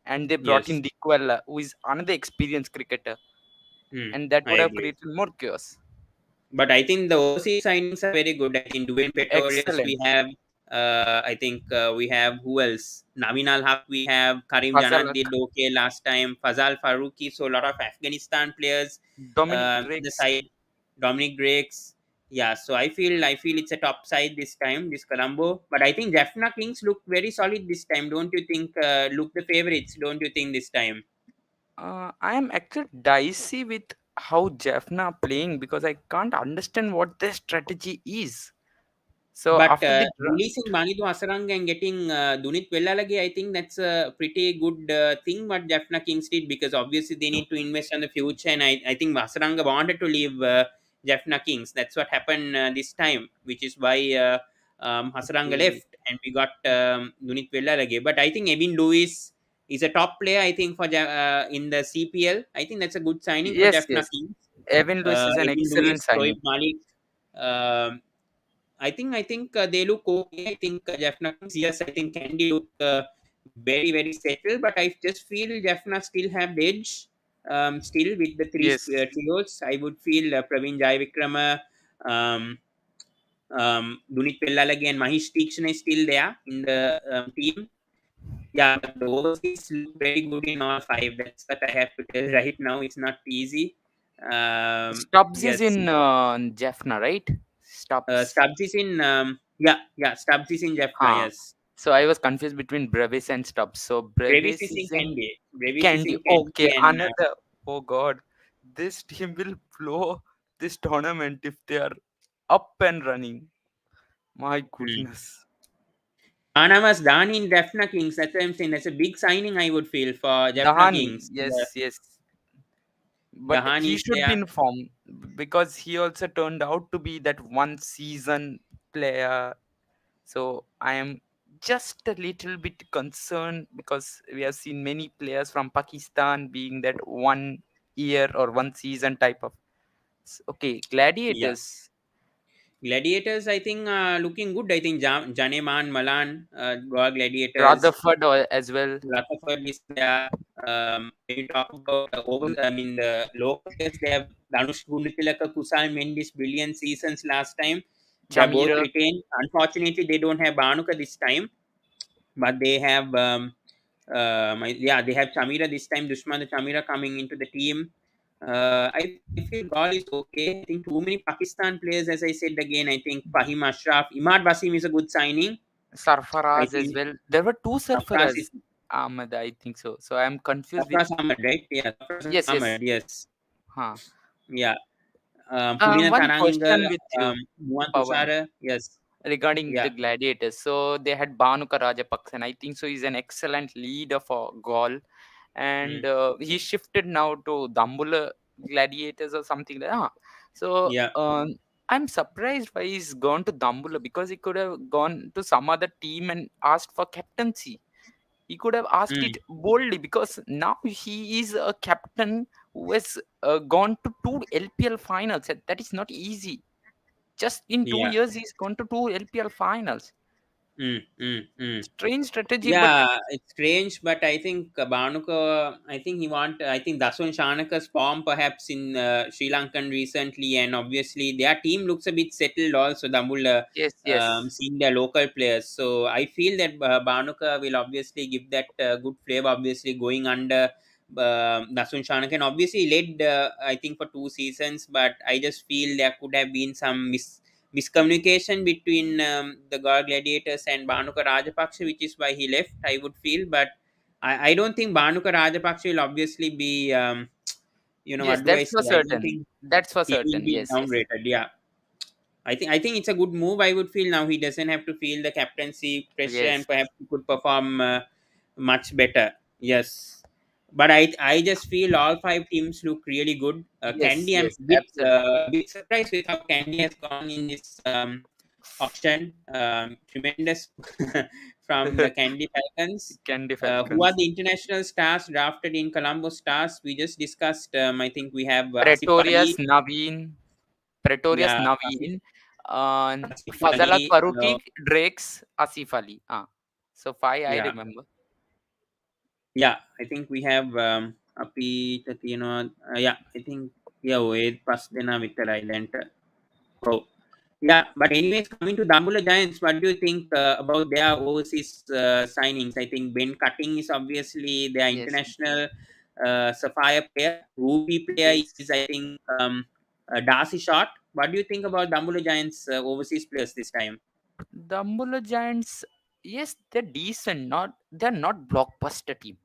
And they brought Yes. in Dick Wella, who is another experienced cricketer. And that I would have agree. created more chaos. But I think the overseas signings are very good. I think Dwayne Pretorius, Excellent. we have, I think we have who else? Naveen Al Haq, we have Karim Janat Fazalak, did okay last time. Fazal Faruqi, so a lot of Afghanistan players. Dominic The Drakes. side, Dominic Drakes. Yeah, so I feel it's a top side this time, this Colombo. But I think Jaffna Kings look very solid this time. Don't you think? Look the favorites. Don't you think this time? I am actually dicey with how Jaffna are playing because I can't understand what their strategy is. So But after the releasing Manidu Hasaranga and getting Dunith Wellalage, I think that's a pretty good thing what Jaffna Kings did, because obviously they need to invest on the future. And I think Hasaranga wanted to leave Jaffna Kings. That's what happened this time, which is why Hasaranga okay. left and we got Dunith Wellalage. But I think Evin Lewis is a top player, I think, for in the CPL. I think that's a good signing for Yes, Jaffna yes. Kings. Evan Lewis is an Evin Lewis, excellent Shoaib signing. Malik. Um I think they look okay. I think Jaffna Kings, yes, I think Kandy look very settled, but I just feel Jaffna still have the edge. Still with the three Yes. trios, I would feel Praveen Jayavikrama, Dunith Wellalage and Mahish Tikshana is still there in the team. Yeah, but the overseas look very good in all five. That's what I have to tell right now. It's not easy. Stubbs is Yes, in Jaffna, right? Stubbs. Stubbs is in yeah, Stubbs is in Jaffna. Huh. Yes, So I was confused between Brevis and Stubbs. So Brevis Brevis is in is in Kandy. Brevis is Candy. in Okay, Kandy, and another. Oh God, this team will blow this tournament if they are up and running. My hmm. goodness. Anavas Dani in Jaffna Kings. That's what I'm saying. That's a big signing, I would feel, for Jaffna Dahani, Kings. yes, yes. But Dahan he is should be there. in form because he also turned out to be that one season player. So I am just a little bit concerned because we have seen many players from Pakistan being that 1 year or one season type of. Okay, Yeah. Gladiators. Gladiators, I think, looking good. I think Janeman, Malan, Goa Gladiators. Rutherford as well. Rutherford is there. When you talk about I mean, the local players, they have Danush Gunutilaka, Kusal Mendis, brilliant seasons last time. They are both Chamira. retained. Unfortunately, they don't have Bhanuka this time, but they have, yeah, they have Chamira this time. Dushman Chamira coming into the team. I feel Gaul is okay. I think too many Pakistan players, as I said again. I think Fahim Ashraf, Imad Wasim is a good signing. I Sarfaraz as think well. There were two Safras Sarfaraz. is Ahmed, I think so. So I'm confused with. Safras Ahmad, right? Yeah, Safras Yes, yes. Ahmad, yes. Huh. Yeah. Pulina One Taranga, question with you, Muan Pawan, Tushara, yes. regarding the Yeah. gladiators. So they had Bhanuka Rajapaksa, and I think so he's an excellent leader for Gaul. And Mm, he shifted now to Dambulla Gladiators or something like that. So yeah. I'm surprised why he's gone to Dambulla because he could have gone to some other team and asked for captaincy. He could have asked Mm, it boldly because now he is a captain who has gone to two LPL finals. And that is not easy. Just in two yeah. years, he's gone to two LPL finals. Mm, mm, mm. Strange strategy, but Yeah, it's strange, but I think Bhanuka, I think I think Dasun Shanaka's form perhaps in Sri Lankan recently, and obviously their team looks a bit settled also, Dambulla, yes, yes, seeing their local players. So I feel that Bhanuka will obviously give that good flavor, obviously going under Dasun Shanaka, and obviously led, I think, for 2 seasons, but I just feel there could have been some miscommunication between the Galle Gladiators and Bhanuka Rajapaksa, which is why he left, I would feel. But I don't think Bhanuka Rajapaksa will obviously be, yes. what do I That's for say? I don't certain. think That's for he will certain. be Yes, yes, downgraded. Yeah. I think it's a good move. I would feel now he doesn't have to feel the captaincy pressure, yes, and perhaps he could perform much better. Yes, but I just feel all five teams look really good. yes, Candy, I'm yes. Absolutely. a bit surprised with how Candy has gone in this auction. Tremendous from the Candy Falcons. Candy Who are Falcons. the international stars drafted in Colombo Stars? We just discussed. I think we have Asif Pretorius Ali. Naveen. Pretorius Yeah, Naveen. Asif Fazala Ali. Faruqi, Drakes, Asif Ali. So five I Yeah, remember. yeah. I think we have Api Tatino. Yeah, I think yeah. Wait, Pasdena Victor Island. Oh, yeah. But anyways, coming to Dambulla Giants, what do you think about their overseas signings? I think Ben Cutting is obviously their Yes, international Sapphire player. Ruby player is, yes. I think, Darcy Short. What do you think about Dambulla Giants overseas players this time? The Dambulla Giants, yes, they're decent. They're not blockbuster team.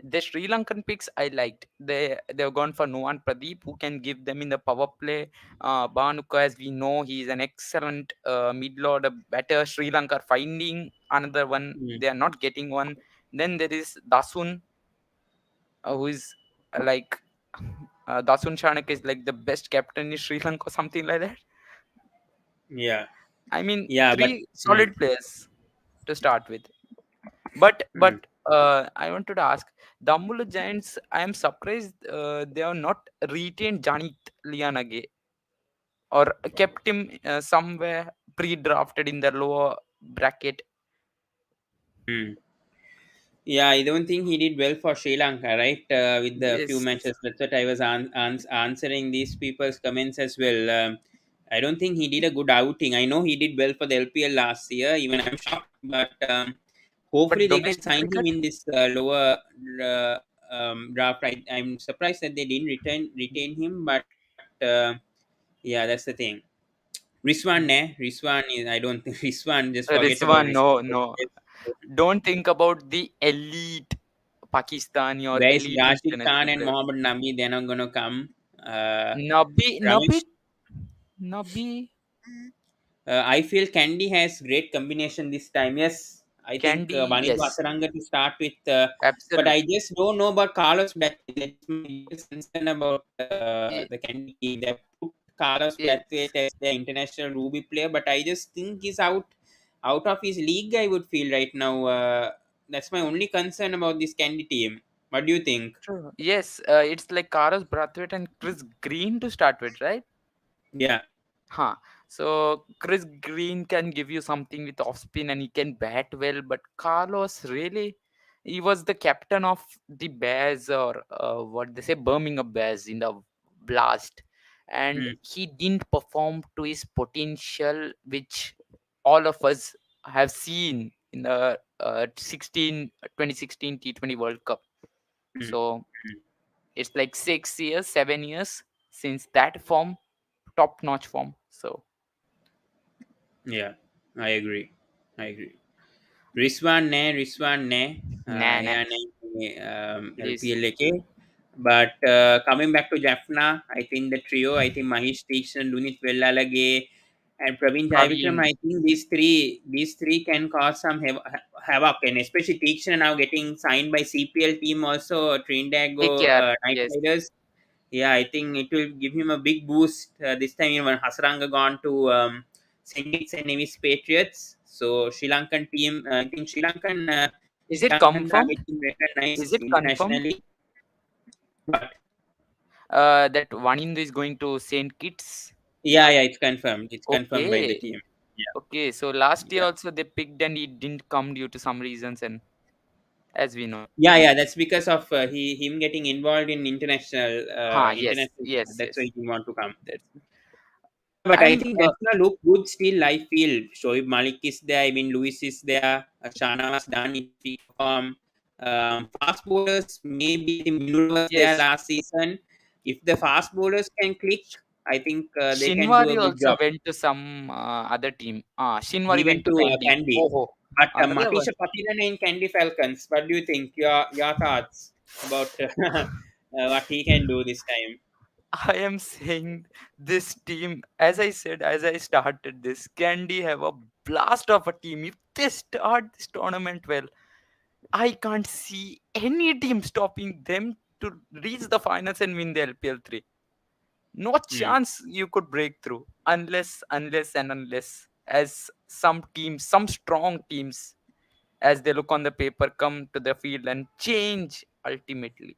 The Sri Lankan picks I liked. They've gone for Nuwan Pradeep, who can give them in the power play. Bhanuka, as we know, he's an excellent middle order batter. Sri Lanka are finding another one. Mm. They are not getting one. Then there is Dasun, who is like Dasun Chanak is like the best captain in Sri Lanka or something like that. Yeah, I mean, yeah, but three solid players to start with. But mm, but I wanted to ask, Dambulla Giants. I am surprised they have not retained Janith Lianage or kept him somewhere pre-drafted in the lower bracket. mm. Yeah, I don't think he did well for Sri Lanka, right? With the few Yes, matches. That's what I was answering these people's comments as well. I don't think he did a good outing. I know he did well for the LPL last year. Even I'm shocked, but hopefully but they can domestic sign him cricket. in this lower uh, draft. I'm surprised that they didn't retain him, but yeah, that's the thing. Riswan, ne? Riswan is. I don't think Riswan. Just forget about Rizwan, no, Riswan. no. Don't think about the elite Pakistani or Where is elite Rashid international Khan and players. Mohammad Nabi? They're not gonna come. Nabi, Ramesh, Nabi, I feel Kandy has great combination this time. Yes, I think Candy, Wanindu yes, Hasaranga to start with, but I absolutely. just don't know about Carlos Brathwaite. That's my biggest concern about Ye- the Kandy team. They put Carlos Yes, Brathwaite as their international Ruby player, but I just think he's out of his league. I would feel right now. That's my only concern about this Kandy team. What do you think? true. Yes, it's like Karas Brathwaite and Chris Green to start with, right? Yeah. Huh. So Chris Green can give you something with off spin and he can bat well, but Carlos really, he was the captain of the Bears or what they say Birmingham Bears in the blast, and Mm, he didn't perform to his potential, which all of us have seen in the 2016 T20 World Cup. mm, So mm. it's like 6 years, 7 years since that form, top notch form. So Yeah, I agree. I agree. Rizwan ne, nah, nah. yeah, Please. LPL ke. But coming back to Jaffna, I think the trio, I think Mahesh Dixon, Dunith Wellalage, and Praveen Jaivikram, Praveen, I think these three can cause some havoc, and especially Dixon now getting signed by CPL team also, take Trindago care. Knight Yes. Riders. Yeah, I think it will give him a big boost this time. When Hasaranga gone to St. Kitts and Nevis Patriots, so Sri Lankan team, I think Is Sri it Lankans are confirmed? getting Is recognized it confirmed? internationally. But That Wanindu is going to Saint Kitts. yeah, yeah, it's confirmed. It's confirmed by the Okay. team. Yeah, Okay. So last year yeah, also they picked and it didn't come due to some reasons, and as we know. yeah, yeah. That's because of him getting involved in Yes, international. yes, That's why yes. he didn't want to come. That's. Yeah, but I I'm. think Jaffna look good still. I feel Shoaib Malik is there. I mean, Lewis is there. Shana was done if he perform. Fast bowlers, maybe the Minur was there Yes. last season. If the fast bowlers can click, I think they can do a Shinwari good also job. went to some other team. He Shinwari went went to to Kandy. Kandy. Oh, oh. But There was. Matisha Patirana in Kandy Falcons. What do you think? Your thoughts about what he can do this time? I am saying this team, as I said, as I started this, Candy have a blast of a team. If they start this tournament well, I can't see any team stopping them to reach the finals and win the LPL 3. No Hmm. chance you could break through unless, as some teams, some strong teams, as they look on the paper, come to the field and change ultimately.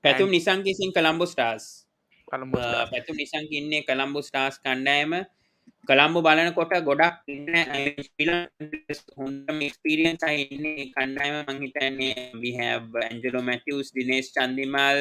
Pathum And Nissank is in Colombo Stars. Colombo Stars. පැතුම් නිසං ඉන්නේ කළම්බු stars කණ්ඩායම කළම්බු බලනකොට ගොඩක් ඉන්න හොඳම experience අය ඉන්නේ ඒ කණ්ඩායම මං හිතන්නේ we have Angelo Matthews, Dinesh Chandimal,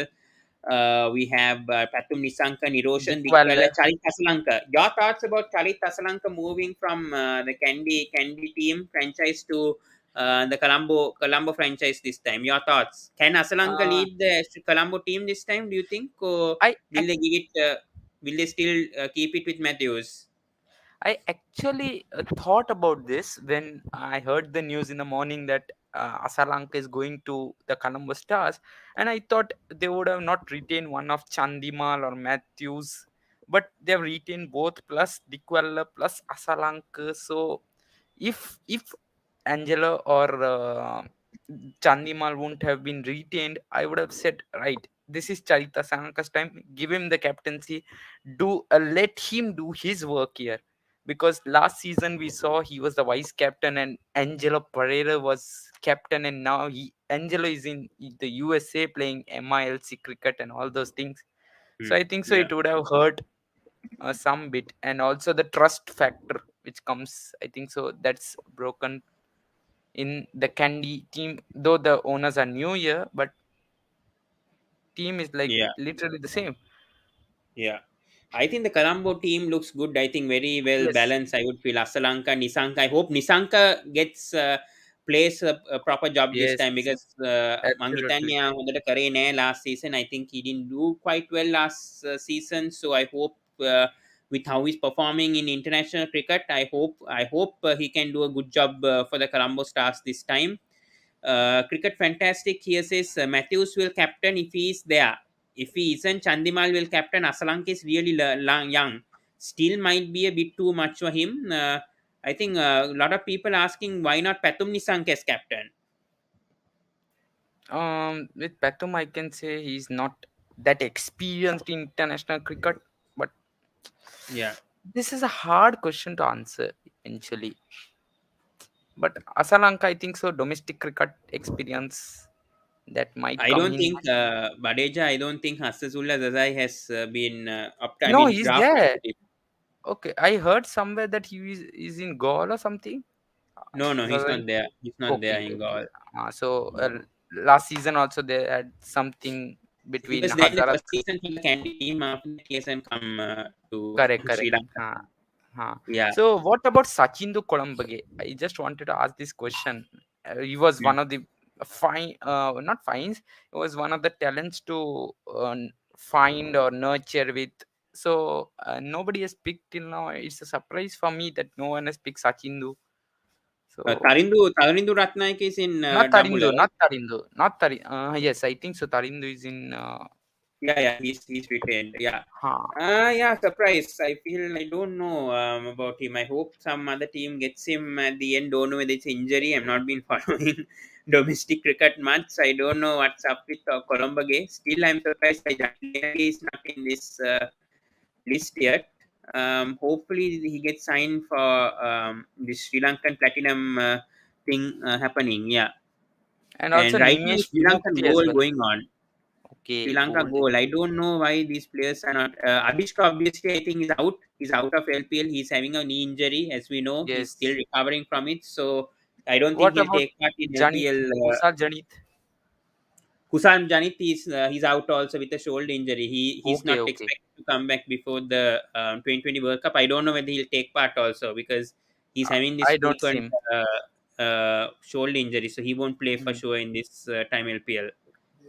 we have Pathum Nisanka, Niroshan Dikwella, Dikwal. Chalit Asalanka. Your thoughts about Chalit Asalanka moving from the Kandy team franchise to the Colombo franchise this time? Your thoughts? Can Asalanka Uh, lead the Colombo team this time? Do you think, or I will they give it? Will they still keep it with Matthews? I actually thought about this when I heard the news in the morning that Asalanka is going to the Colombo Stars, and I thought they would have not retained one of Chandimal or Matthews, but they've retained both plus Dikwella plus Asalanka. So if Angela or Chandimal wouldn't have been retained, I would have said, right, this is Charita Sanaka's time. Give him the captaincy. Let him do his work here. Because last season we saw he was the vice captain and Angelo Pereira was captain, and now Angelo is in the USA playing MILC cricket and all those things. So I think so Yeah. it would have hurt some bit, and also the trust factor which comes. I think so that's broken in the Kandy team, though the owners are new here, but team is like Yeah. literally the same. Yeah. I think the Colombo team looks good. I think very well Yes, balanced. I would feel Asalanka, Nisanka. I hope Nisanka gets plays a proper job this yes, time because absolutely. Manghitanya hondata kare naha last season. I think he didn't do quite well last season. So I hope with how he's performing in international cricket, I hope he can do a good job for the Colombo Stars this time. Cricket fantastic. Here says Matthews will captain if he is there. If he isn't, Chandimal will captain. Asalank is really young. Still might be a bit too much for him. I think a lot of people asking why not Pathum Nisank as captain. With Patum, I can say he's not that experienced in international cricket, but Yeah, this is a hard question to answer eventually. But Asalanka, I think so, domestic cricket experience that might I come don't in. think Badeja. I don't think Hassazullah Zazai has been I No, mean he's drafted. there. Okay, I heard somewhere that is in Gaul or something. No, no, he's Zazai. not there. He's not there Okay, in okay. Gaul. So last season also they had something He between was there in the Hazara. first season for the Candy team. After that, he hasn't come to Correct, correct. Sri Lanka. Yeah. So what about Sachindu Kolambage? I just wanted to ask this question. He was one of the not fines. He was one of the talents to find or nurture with. So nobody has picked till now. It's a surprise for me that no one has picked Sachindu. So Tarindu Ratnaik is in not Dambulla, Tarindu, right? not Tarindu, not Tarindu. Yes, I think so. Tarindu is in. Yeah, yeah, he's retained. Yeah. Huh. Yeah, surprise. I feel I don't know about him. I hope some other team gets him at the end. Don't know whether it's injury. I'm not been following domestic cricket much. I don't know what's up with Colombo Gay. Still, I'm surprised that Jaffna is not in this list yet. Hopefully, he gets signed for this Sri Lankan Platinum thing happening. Yeah. And also And right now, Nimesh Sri Lankan Vimukti as goal well. going on. Sri Okay, Lanka golden. goal. I don't know why these players are not. Abhishka obviously I think is out. He's out of LPL. He's having a knee injury, as we know. He's still Yes. recovering from it. So I don't think What he'll about take part in Janit? LPL. Kusal Janit? Kusam Janith is he's out also with a shoulder injury. He's Okay, not okay. expected to come back before the 2020 World Cup. I don't know whether he'll take part also because he's having this I don't see frequent him. shoulder injury, so he won't play for Hmm. sure in this time LPL.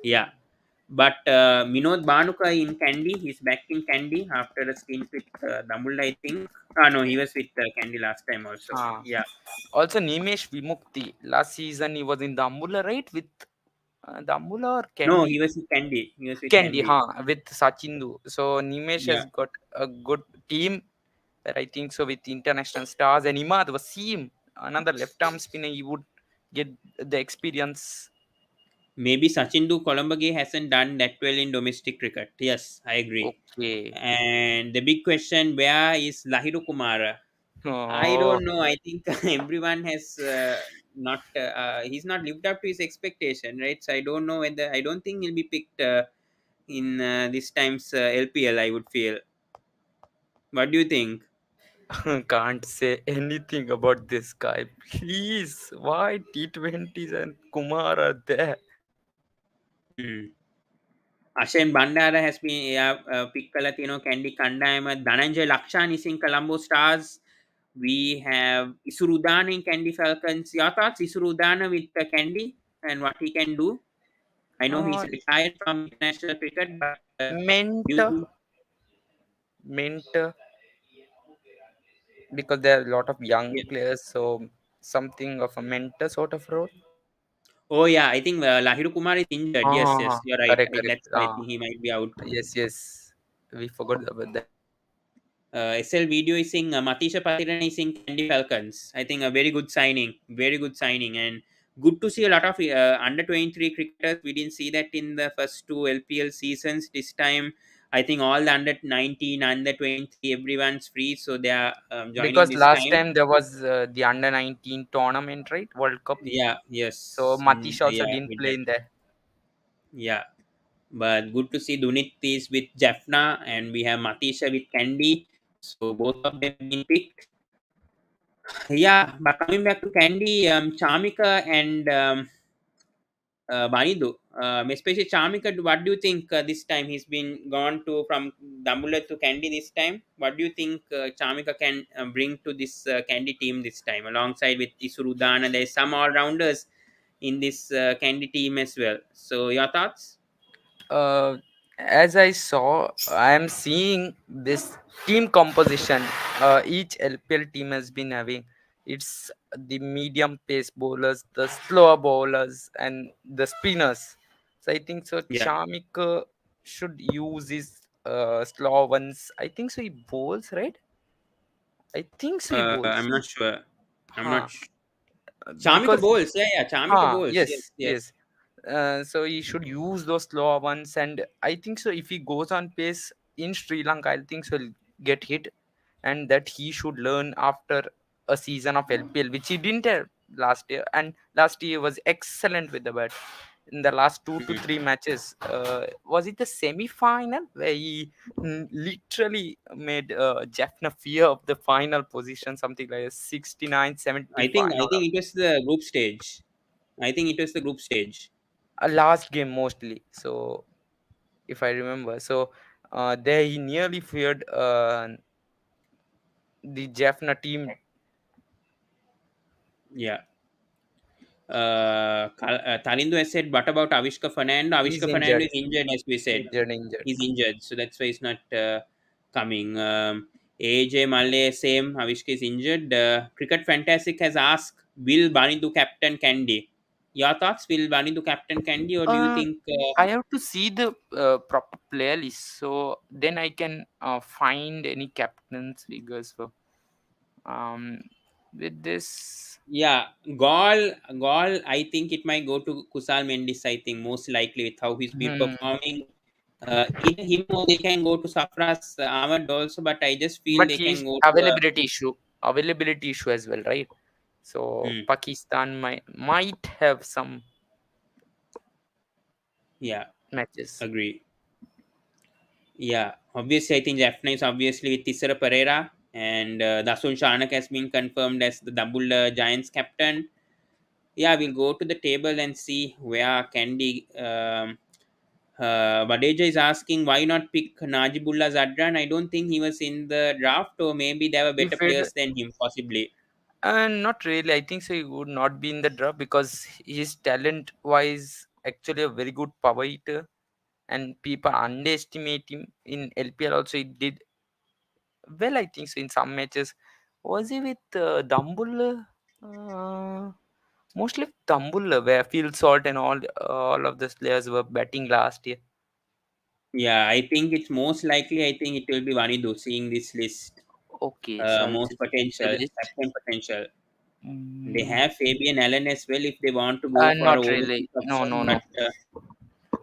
Yeah. But Minod Bhanuka in Kandy, he's back in Kandy after a stint with Dambulla, I think. Ah, no, he was with Kandy last time also. Huh. Yeah. Also, Nimesh Vimukti. Last season he was in Dambulla, right? With Dambulla or No, Kandy? he was with Kandy. He was with Kandy, Kandy. huh? With Sachindu. So Nimesh Yeah. has got a good team where I think so with international stars. And Imad was him. Another left arm spinner, he would get the experience. Maybe Sachindu Columbage hasn't done that well in domestic cricket. Yes, I agree. Okay. And the big question, where is Lahiru Kumara? I Oh. don't know. I think everyone has not, he's not lived up to his expectation, right? So I don't know whether, I don't think he'll be picked in this time's LPL, I would feel. What do you think? Can't say anything about this guy. Please, why T20s and Kumar are there? Hmm. Ashen Bandara has been picked Kalatino Candy Kandayama. Dhananjay Lakshan is in Colombo Stars. We have Isurudana in Candy Falcons. Your thoughts, Isurudana with Candy and what he can do? I know he's Uh, retired from international cricket, but do you mentor, think? mentor, because there are a lot of young Yeah. players, so something of a mentor sort of role. Oh yeah, I think Lahiru Kumar is injured. Yes, yes, you're right. Correct, I think correct. that's why I think he might be out. Yes, yes. We forgot about that. SL Video is saying Matisha Patiran is saying Kandy Falcons. I think a very good signing, very good signing, and good to see a lot of under 23 cricketers. We didn't see that in the first two LPL seasons. This time, I think all the under 19, under 23, everyone's free, so they are joining Because this last time. time there was the under 19 tournament, right? World Cup. Yeah, So yes, Matish also yeah, didn't with play that. in there. Yeah, but good to see Dunith is with Jaffna, and we have Matisha with Kandy. So both of them being picked. Yeah, but coming back to Kandy, Chamika and Banidu, especially Chamika, what do you think this time? He's been gone to from Dambulla to Kandy this time. What do you think Chamika can bring to this Kandy team this time, alongside with Isurudana? There's some all rounders in this Kandy team as well. So your thoughts? uh, as I saw, I am seeing this team composition. Each LPL team has been having it's the medium pace bowlers, the slower bowlers, and the spinners. So I think so. Yeah, Chamik should use his slow ones. I think so. He bowls, right? I think so. He I'm bowls. not sure. I'm not. Huh. Chamika Because bowls. Yeah, yeah. Chamika bowls. Yes, yes, yes. yes. So he should use those slower ones, and I think so. If he goes on pace in Sri Lanka, I think so he'll get hit, and that he should learn after a season of LPL, which he didn't have last year. And last year was excellent with the bat. In the last two to Mhm. three matches, was it the semi-final where he literally made Jaffna fear of the final position, something like a 69, I 75, think no, I think it was the group stage. I think it was the group stage. a last game mostly. So if I remember, so there he nearly feared the Jaffna team. Yeah. Talindo has said, what about Avishka Fernando? He's Avishka Fernando injured, is injured, as we said. injured. He's injured, so that's why he's not coming. AJ Male, same. Avishka is injured. Cricket Fantastic has asked, will Bani do captain Candy? Your thoughts? Will Bani do captain Candy, or do you Uh, think? I have to see the proper player list, so then I can find any captains figures for um with this. Yeah, Gall. I think it might go to Kusal Mendis. I think most likely with how he's been Hmm. performing. Either him or they can go to Safras Ahmad also, but I just feel But they can he's go to a. availability issue as well, right? So Hmm, Pakistan might have some yeah, matches. agree. Yeah, obviously, I think Jaffna is obviously with Tisara Pereira, and Dasun Shanak has been confirmed as the Dambulla Giants captain. Yeah, we'll go to the table and see where Candy. Badeja is asking why not pick Najibullah Zadran. I don't think he was in the draft, or maybe there were better If it players than him, possibly. Not really. I think so. He would not be in the draft because his talent wise actually a very good power hitter, and people underestimate him in LPL. Also, he did well. I think so in some matches. Was he with Dambulla? Mostly with Dambulla, where Field Salt and all of the players were batting last year. Yeah, I think it's most likely. I think it will be Vanidu seeing this list. Okay, so I'm Most checking the potential, list. captain potential. They Mm, have Fabian Allen as well if they want to go for a not really. overseas No, no, option, no. but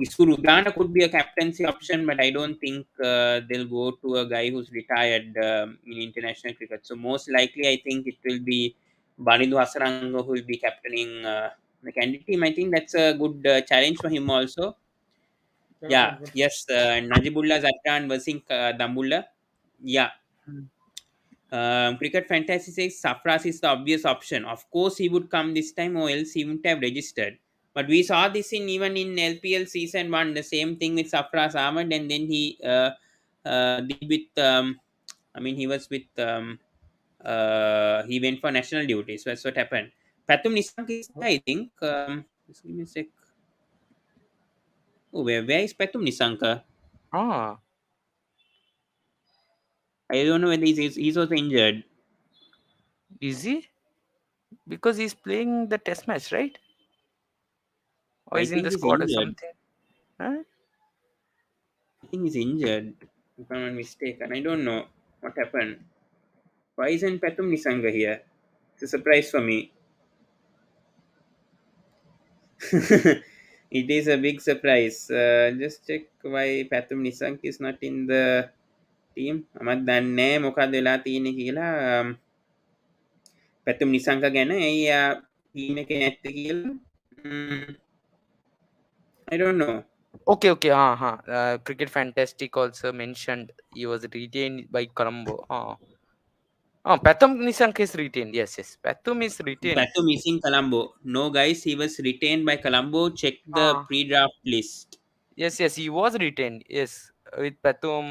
Isuru Udana could be a captaincy option, but I don't think they'll go to a guy who's retired in international cricket. So most likely, I think it will be Wanindu Hasaranga who will be captaining the Kandy team. I think that's a good challenge for him also. Yeah, yes, Najibullah Zatran versus Dambulla. Yeah, Mm. Cricket Fantasy says Safras is the obvious option. Of course, he would come this time, or else he wouldn't have registered. But we saw this in even in LPL season one, the same thing with Safras Ahmad, and then he did with. I mean, he was with. He went for national duties. So that's what happened. Patum Nisank is there, I think. Just give me a sec. Oh, where is Patum Nisanka? Ah, I don't know whether he's also injured. is he? Because he's playing the test match, right? Or I is in think the he's squad or injured. something? Huh? I think he's injured, if I'm not mistaken. I don't know what happened. Why isn't Patum Nisanga here? It's a surprise for me. It is a big surprise. Just check why Patum Nisank is not in the team. මමත් දන්නේ මොකක්ද වෙලා තියෙන්නේ කියලා. පැතුම් නිසංක ගැන ඇයි team එකේ නැත්තේ කියලා. I don't know. Okay, okay. Cricket Fantastic also mentioned he was retained by Colombo. Pathum Nisank is retained. Yes, yes. Pathum is retained. Patum is in Colombo. No, guys, he was retained by Colombo. Check the Ah, pre-draft list. yes, yes. He was retained. Yes, with Pathum,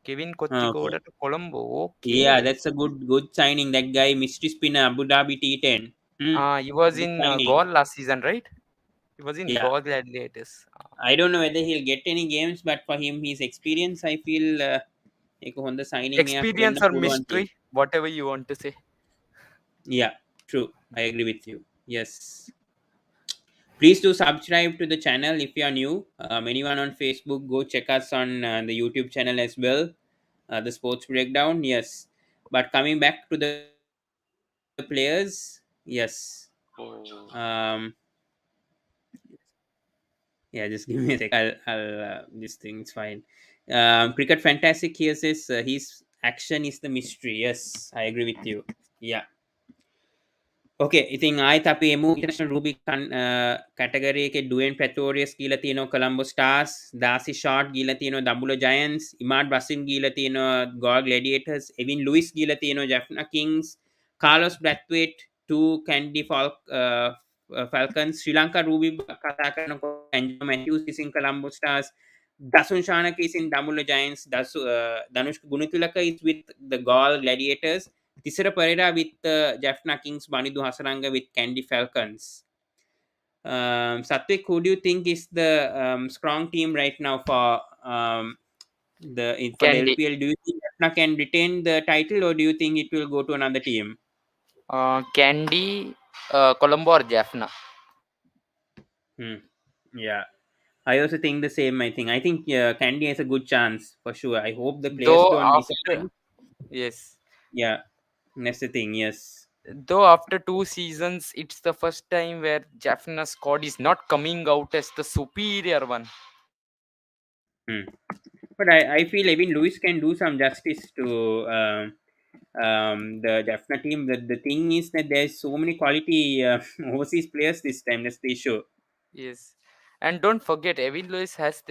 Kevin Okay. Kochikoda to Colombo. Yeah, Okay. that's a good signing. That guy, mystery spinner, Abu Dhabi T10. He was Good in signing. Galle last season, right? He was in Yeah. Galle Gladiators. I don't know whether he'll get any games, but for him, his experience, I feel එක හොඳ signing එකක් වෙන්න Experience or පුළුවන් තියෙනවා. mystery, whatever you want to say. Yeah, true. I agree with you. Yes. Please do subscribe to the channel if you are new. Anyone on Facebook, go check us on the YouTube channel as well. The sports breakdown, yes. But coming back to the players, yes. Oh. Yeah, just give me a sec. I'll this thing's fine. Cricket Fantastic here says his action is the mystery. Yes, I agree with you. Yeah. ඕකේ ඉතින් ආයිත් අපි එමු international Rubik category එකේ ඩුවෙන් ප්‍රෙටෝරියස් කියලා තියෙනවා කොලම්බෝ stars දාසි ෂාට් ගිහලා තියෙනවා දඹුල ජයන්ට්ස් ඉමාඩ් බසින් ගිහලා තියෙනවා ගෝල් ග්ලැඩියේටර්ස් එවින් ලුයිස් ගිහලා තියෙනවා Jaffna Kings Carlos Brathwaite to Kandy Falcons Sri Lanka රූබි කතා කරනකොට ඇන්ජෝ මැතිව්ස් ඉසින් කොලම්බෝ ස්ටාර්ස් දසුන් ශානක ඉසින් Dambulla Giants Dhanush Gunathilaka is with the Galle Gladiators. Tisara Pereira with Jaffna Kings, Banidu Hasaranga with Kandy Falcons. Satvik, who do you think is the strong team right now for the Candy. LPL? Do you think Jaffna can retain the title, or do you think it will go to another team? Candy, Colombo or Jaffna. Yeah, I also think the same. I think Kandy has a good chance for sure. I hope the players Though don't after disappoint. yes, Yeah, that's the thing. Yes. though after 2 seasons, it's the first time where Jaffna's squad is not coming out as the superior one. Hmm. But I feel even Lewis can do some justice to the Jaffna team. The thing is that there's so many quality overseas players this time. That's the issue. Yes, and don't forget, Evan Lewis has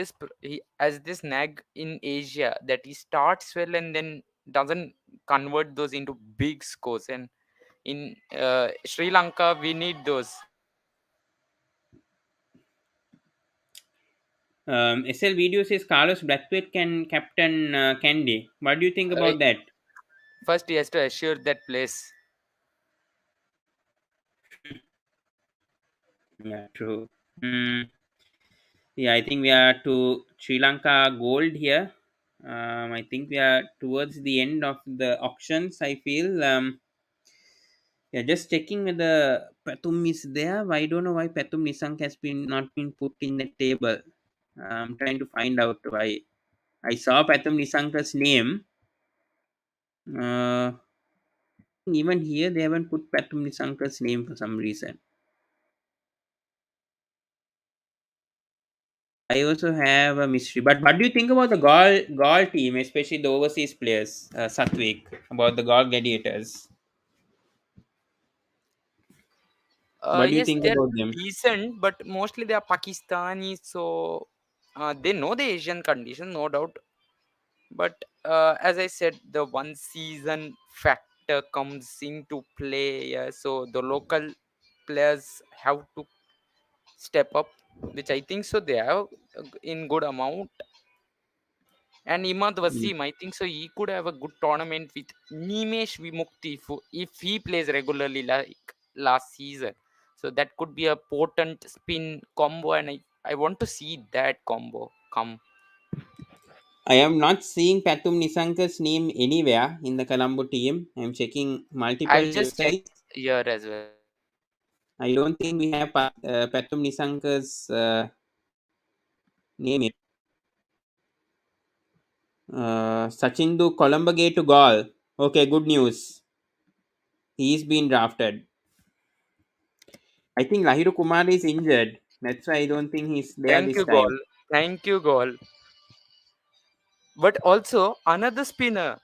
he has this nag in Asia that he starts well and then doesn't convert those into big scores. And in Sri Lanka, we need those. SL Video says Carlos Brathwaite can captain Candy. What do you think Uh, about that? First, he has to assure that place. Yeah, true. Yeah, I think we are to Sri Lanka gold here. I think we are towards the end of the auctions. I feel. Yeah, just checking whether Patum is there. I don't know why Patum Nisank has been not been put in the table. I'm trying to find out why. I saw Patum Nisanka's name. Uh, even here they haven't put Patum Nisanka's name for some reason. I also have a mystery. But what do you think about the Gaul team, especially the overseas players, Satvik, about the Gaul Gladiators? What do you Yes, think they're about them? decent, but mostly they are Pakistani, so they know the Asian condition, no doubt. But as I said, the one season factor comes into play. So the local players have to step up, which I think so they have in good amount. And Imad Mm. Wasim, I think so he could have a good tournament with Nimesh Vimukti if he plays regularly like last season. So that could be a potent spin combo, and I want to see that combo come. I am not seeing Patum Nisanka's name anywhere in the Colombo team. I'm checking multiple I'll just check websites. here as well. I don't think we have Pathum Nisanka's name it. Sachindu Colombo Gate to goal. Okay, good news. He's been drafted. I think Lahiru Kumar is injured. That's why I don't think he's there Thank this you, time. Gol. Thank you, Gol. But also another spinner.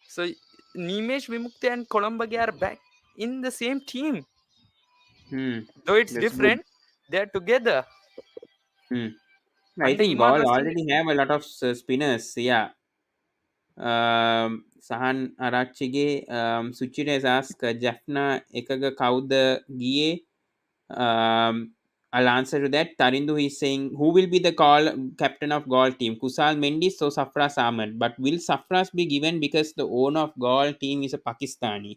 So Nimesh Vimukti and Columbage are back in the same team. Hmm. Though it's That's good. different, they're together. Hmm. I Under think Imad Gaul Wasim, already have a lot of spinners. Yeah. Sahan Arachige, Suchire has asked Jaffna Ekaga Kauda Gie. I'll answer to that. Tarindu is saying, who will be the captain of Gaul team? Kusal Mendis or Safras Ahmed? But will Safras be given because the owner of Gaul team is a Pakistani?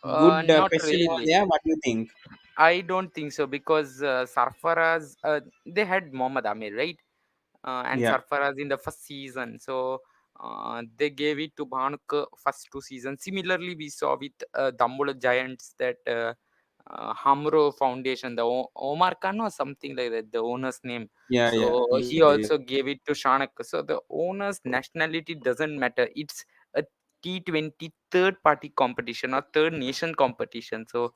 Good not question over really. there. What do you think? I don't think so because Sarfaraz, they had Mohammad Amir, right? And Yeah, Sarfaraz in the first season. So they gave it to Bhanuka first 2 seasons. Similarly, we saw with Dambulla Giants that Hamro Foundation, the Omar Khan or something like that, the owner's name. yeah, yeah. So Yes, he yes. also gave it to Shanak. So the owner's nationality doesn't matter. It's a T20 third party competition or third nation competition. So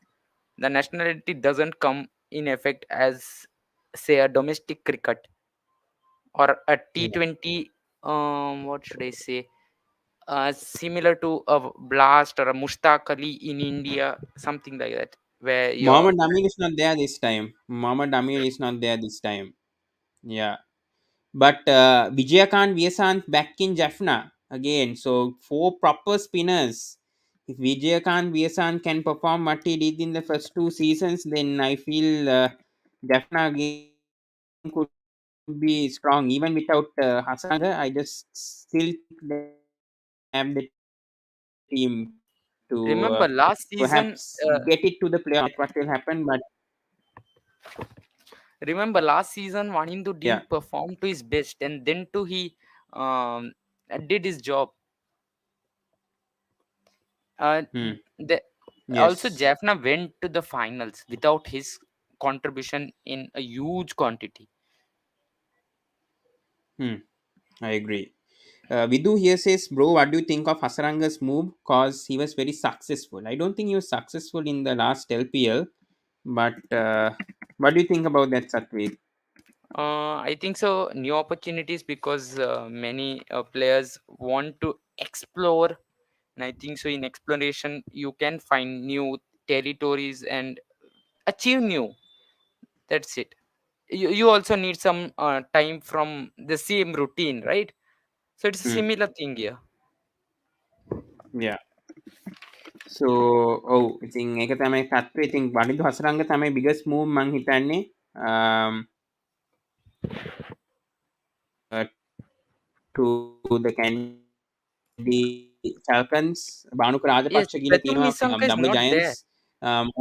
the nationality doesn't come in effect as say a domestic cricket or a Yeah. T20, what should I say, similar to a Blast or a Mushtaq Ali in India, something like that, where you're Mohammad Amir is not there this time. Mohammad Amir is not there this time. Yeah. But Vijayakanth Vyasant back in Jaffna again. So four proper spinners. If Vijayakanth Vyasant can perform what he did in the first 2 seasons, then I feel Jaffna again could be strong. Even without Hasaranga, I just still think they have the team to perhaps get it to the remember playoff. last I don't season. know yet what will happen, but Remember last season, Wanindu yeah. didn't perform to his best, and then too he um, did his job. Uh, Hmm. the, Also, Yes. Jaffna went to the finals without his contribution in a huge quantity. Hmm. I agree. Vidu here says, bro, what do you think of Hasaranga's move? Cause he was very successful. I don't think he was successful in the last LPL, but what do you think about that, Satwik? I think so. New opportunities because many players want to explore, and I think so. In exploration, you can find new territories and achieve new. That's it. You also need some time from the same routine, right? So it's a Hmm. similar thing here. Yeah. So, oh, ඉතින් ඒක තමයි තත්ත්වය. ඉතින් වනිදු හසරංග තමයි biggest move මං හිතන්නේ. To the Kandy Falcons. Bhanuka Yes, Rajapaksa ගිල Pratham තියෙනවා Nisanka is Dambulla not Giants. there.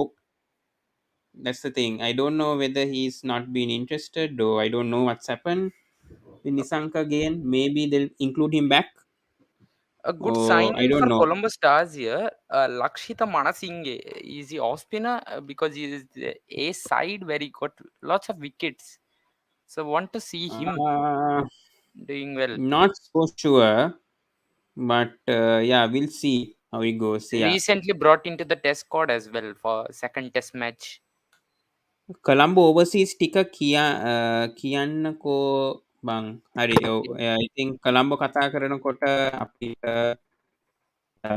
That's the thing. I don't know whether he's not been interested, though I don't know what's happened with Nisanka again. Maybe they'll include him back. A good Oh, I signing don't for know. Columbus Stars here. Lakshita Manasinghe is the off spinner because he is the A side where he got lots of wickets. So want to see him Uh, doing well. Not so sure, but yeah, we'll see how it goes. Yeah, Recently brought into the test squad as well for second test match. Colombo overseas ටික කියන්නකෝ බං හරි I think Colombo කතා කරනකොට අපිට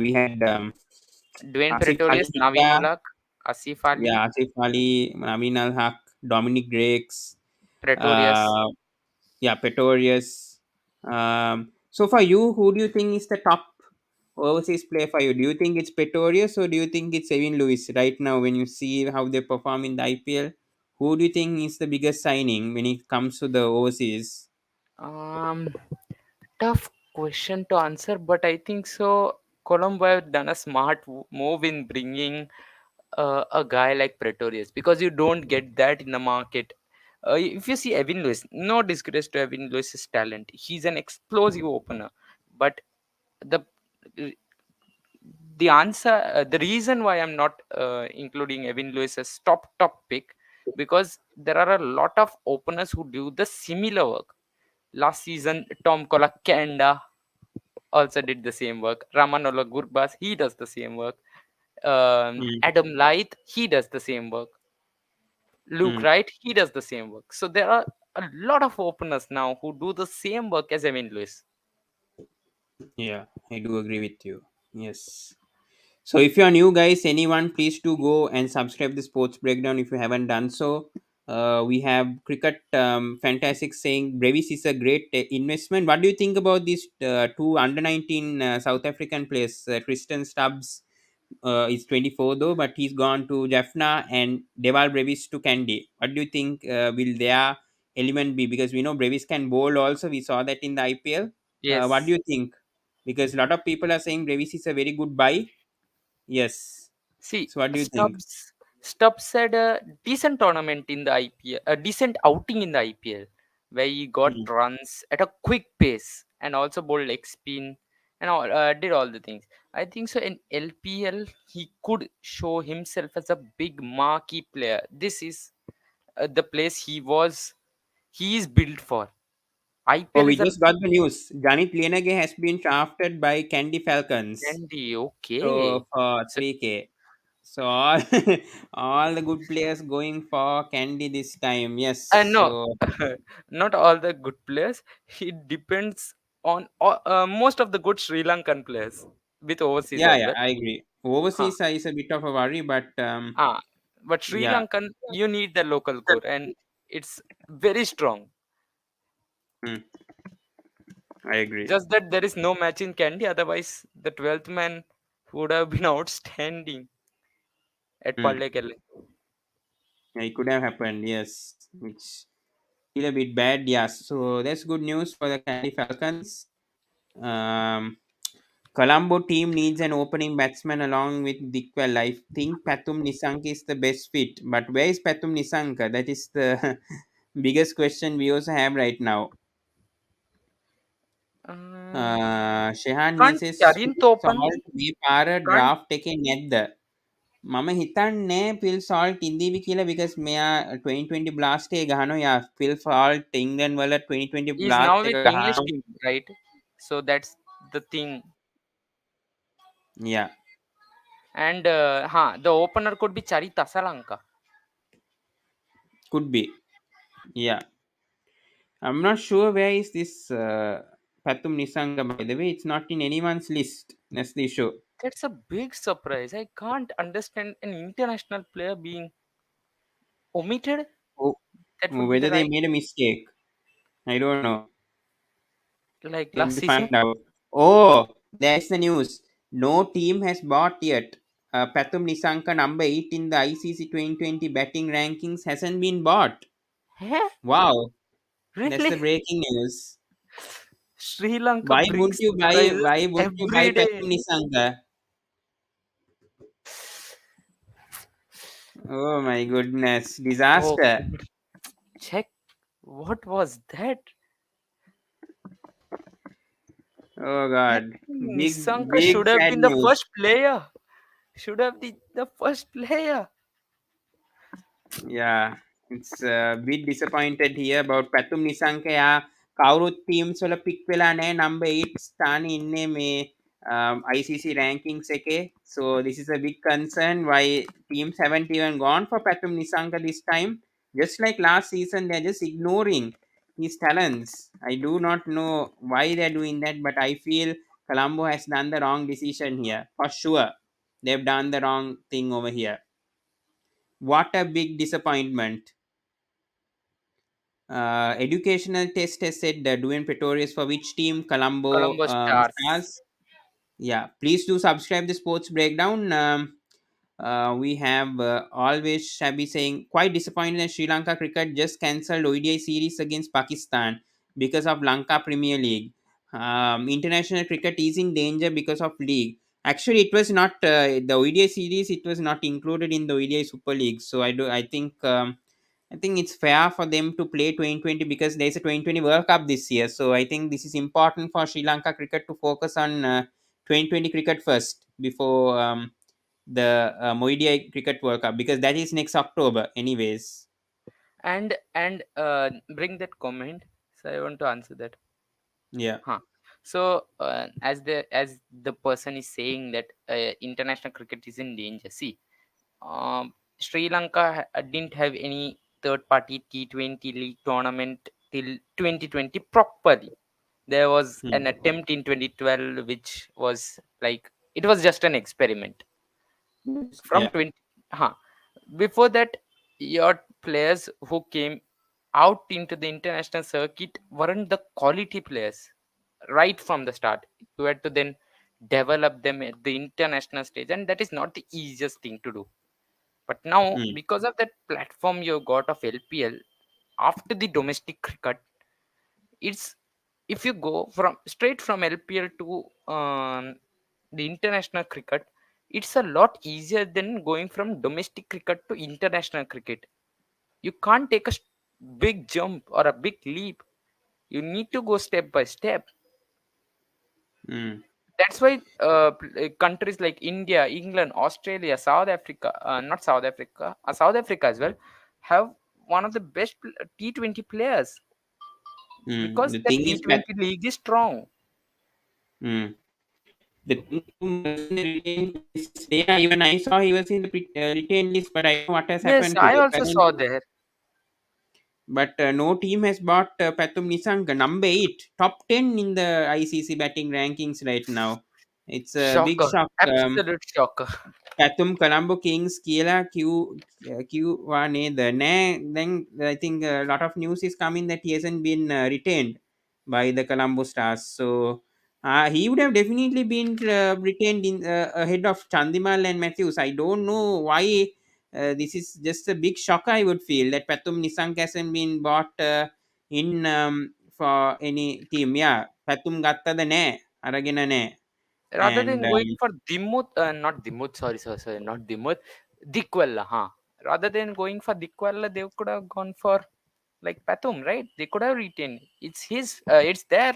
we had Dwayne Asif Ali Pretorius, Naveen Tika, Ulak, Asif Ali, yeah, Asif Ali, Naveen Al Haq, Dominic Drakes, Pretorius. uh, yeah, Pretorius. So for you, who do you think is the top overseas player for you? Do you think it's Pretorius or do you think it's Evan Lewis right now when you see how they perform in the IPL? Who do you think is the biggest signing when it comes to the overseas? Um, Tough question to answer, but I think so. Colombo have done a smart move in bringing a guy like Pretorius because you don't get that in the market. If you see Evan Lewis, no disgrace to Evan Lewis's talent, he's an explosive opener, but the the answer, the reason why I'm not including Evan Lewis as top pick, because there are a lot of openers who do the similar work. Last season, Tom Kolakenda also did the same work. Ramanola Gurbas, he does the same work. Mm, Adam Lyth, he does the same work. Luke mm. Wright, he does the same work. So there are a lot of openers now who do the same work as Evan Lewis. Yeah, I do agree with you. Yes. So if you are new guys, anyone, please do go and subscribe the Sports Breakdown if you haven't done so. We have cricket fantastic saying Brevis is a great investment. What do you think about these two under 19 South African players? Tristan Stubbs is 24 though, but he's gone to Jaffna, and Deval Brevis to Kandy. What do you think will their element be? Because we know Brevis can bowl also. We saw that in the IPL. What do Yes. you think? Because a lot of people are saying Brevis is a very good buy. Yes. See, So what do you think? Stubbs had a decent tournament in the IPL, a decent outing in the IPL, where he got Hmm. runs at a quick pace and also bowled leg spin and all, did all the things. I think so. In LPL, he could show himself as a big marquee player. This is the place he is built for. Oh, IPL we is a just got the news. Dunith Wellalage has been drafted by Kandy Falcons. handy. So Okay. for So 3K. So all all the good players going for Kandy this time. Yes. no, So not all the good players. It depends on most of the good Sri Lankan players with overseas yeah, as yeah, well. I agree. Huh. Overseas is a bit of a worry, but Ah, but Sri yeah, Lankan, you need the local core, and it's very strong. mm, I agree. Just that there is no match in Candy. Otherwise, the 12th man would have been outstanding at Mm. Pallekele. Yeah, it could have happened. Yes, it's still a bit bad. Yeah, so that's good news for the Kandy Falcons. Um, Colombo team needs an opening batsman along with Dickwell. I think Pathum Nisanka is the best fit. But where is Pathum Nisanka? That is the biggest question we also have right now. Shehan he Can't says Karin Phil Thopan, Salt මේ පාර can't draft එකේ නැද්ද? මම හිතන්නේ Phil Salt ඉඳීවි කියලා because මෙයා 2020 blast එක ගහනවා. යා Phil Salt England වල 2020 is blast now with එක English ගහනවා. team, right? So that's the thing. Yeah, And the opener could be Charith Asalanka. could be. Yeah. I'm not sure where is this Pathum Nisanga, by the way. It's not in anyone's list. That's the issue. That's a big surprise. I can't understand an international player being omitted. Oh, That would be the whether they right, made a mistake, I don't know. like We have last to season. find out. Oh, there's the news. No team has bought yet. Pathum Nisanka, number 8 in the ICC 2020 batting rankings, hasn't been bought. Huh? Wow, that's Really? the breaking news. Sri Lanka Why brings won't you buy? surprises Why won't you buy every Pathum day. Nisanga? Oh my goodness, Oh disaster. God. Check. What was that? Oh God, Nisanka big should have sad been the news. first player. Should have been the first player. Yeah, it's a bit disappointed here about Pathum Nisanka. Yeah, කවුරුත් teams වල pick වෙලා නැහැ number 8 ස්ථානයේ ඉන්නේ මේ ICC rankings එකේ. So this is a big concern why teams haven't even gone for Pathum Nisanka this time. Just like last season, they're just ignoring his talents. I do not know why they're doing that, but I feel Colombo has done the wrong decision here. For sure, they've done the wrong thing over here. What a big disappointment. Educational test has said Duane Pretorius for which team? Colombo Colombo Stars. Stars. Yeah, please do subscribe the Sports Breakdown. We have always Shabby saying quite disappointed that Sri Lanka cricket just cancelled ODI series against Pakistan because of Lanka Premier League. International cricket is in danger because of league. Actually, it was not the ODI series. It was not included in the ODI Super League. So I do. I think it's fair for them to play 2020 because there's a 2020 World Cup this year. So I think this is important for Sri Lanka cricket to focus on 2020 cricket first before the Moidia Cricket World Cup, because that is next October anyways. And bring that comment. So I want to answer that. Yeah. Huh. So as the person is saying that international cricket is in danger. See, Sri Lanka didn't have any third party T20 league tournament till 2020 properly. There was Hmm. an attempt in 2012 which was like it was just an experiment Yes. from Yeah. 20. Huh. Before that, your players who came out into the international circuit weren't the quality players right from the start. You had to then develop them at the international stage, and that is not the easiest thing to do. But now, Hmm. because of that platform you got of LPL, after the domestic cricket, it's if you go from straight from LPL to the international cricket, it's a lot easier than going from domestic cricket to international cricket. You can't take a big jump or a big leap. You need to go step by step. Hmm. That's why countries like India, England, Australia, South Africa, not South Africa, South Africa as well, have one of the best T20 players Hmm. because The the thing is that T20 league is strong. hmm. The thing to retain is yeah, even I saw he was in the retained list, but I don't know what has Yes, happened to I it. also saw there. But no team has bought Pathum Nissanka, number 8, top 10 in the ICC batting rankings right now. It's a big Shocker. shock. Absolute shocker. Pathum Colombo Kings කියලා කිව්වා නේද නෑ then I think a lot of news is coming that he hasn't been retained by the Colombo Stars, so he would have definitely been retained in ahead of Chandimal and Matthews. I don't know why this is just a big shock. I would feel that Pathum Nisank hasn't been bought in for any team. Yeah, Pathum ගත්තද නෑ අරගෙන නෑ Rather and than going for Dimuth, not Dimuth, sorry, not Dimuth, Dikwella, huh? Rather than going for Dikwella, they could have gone for like Pathum, right? They could have retained. It's their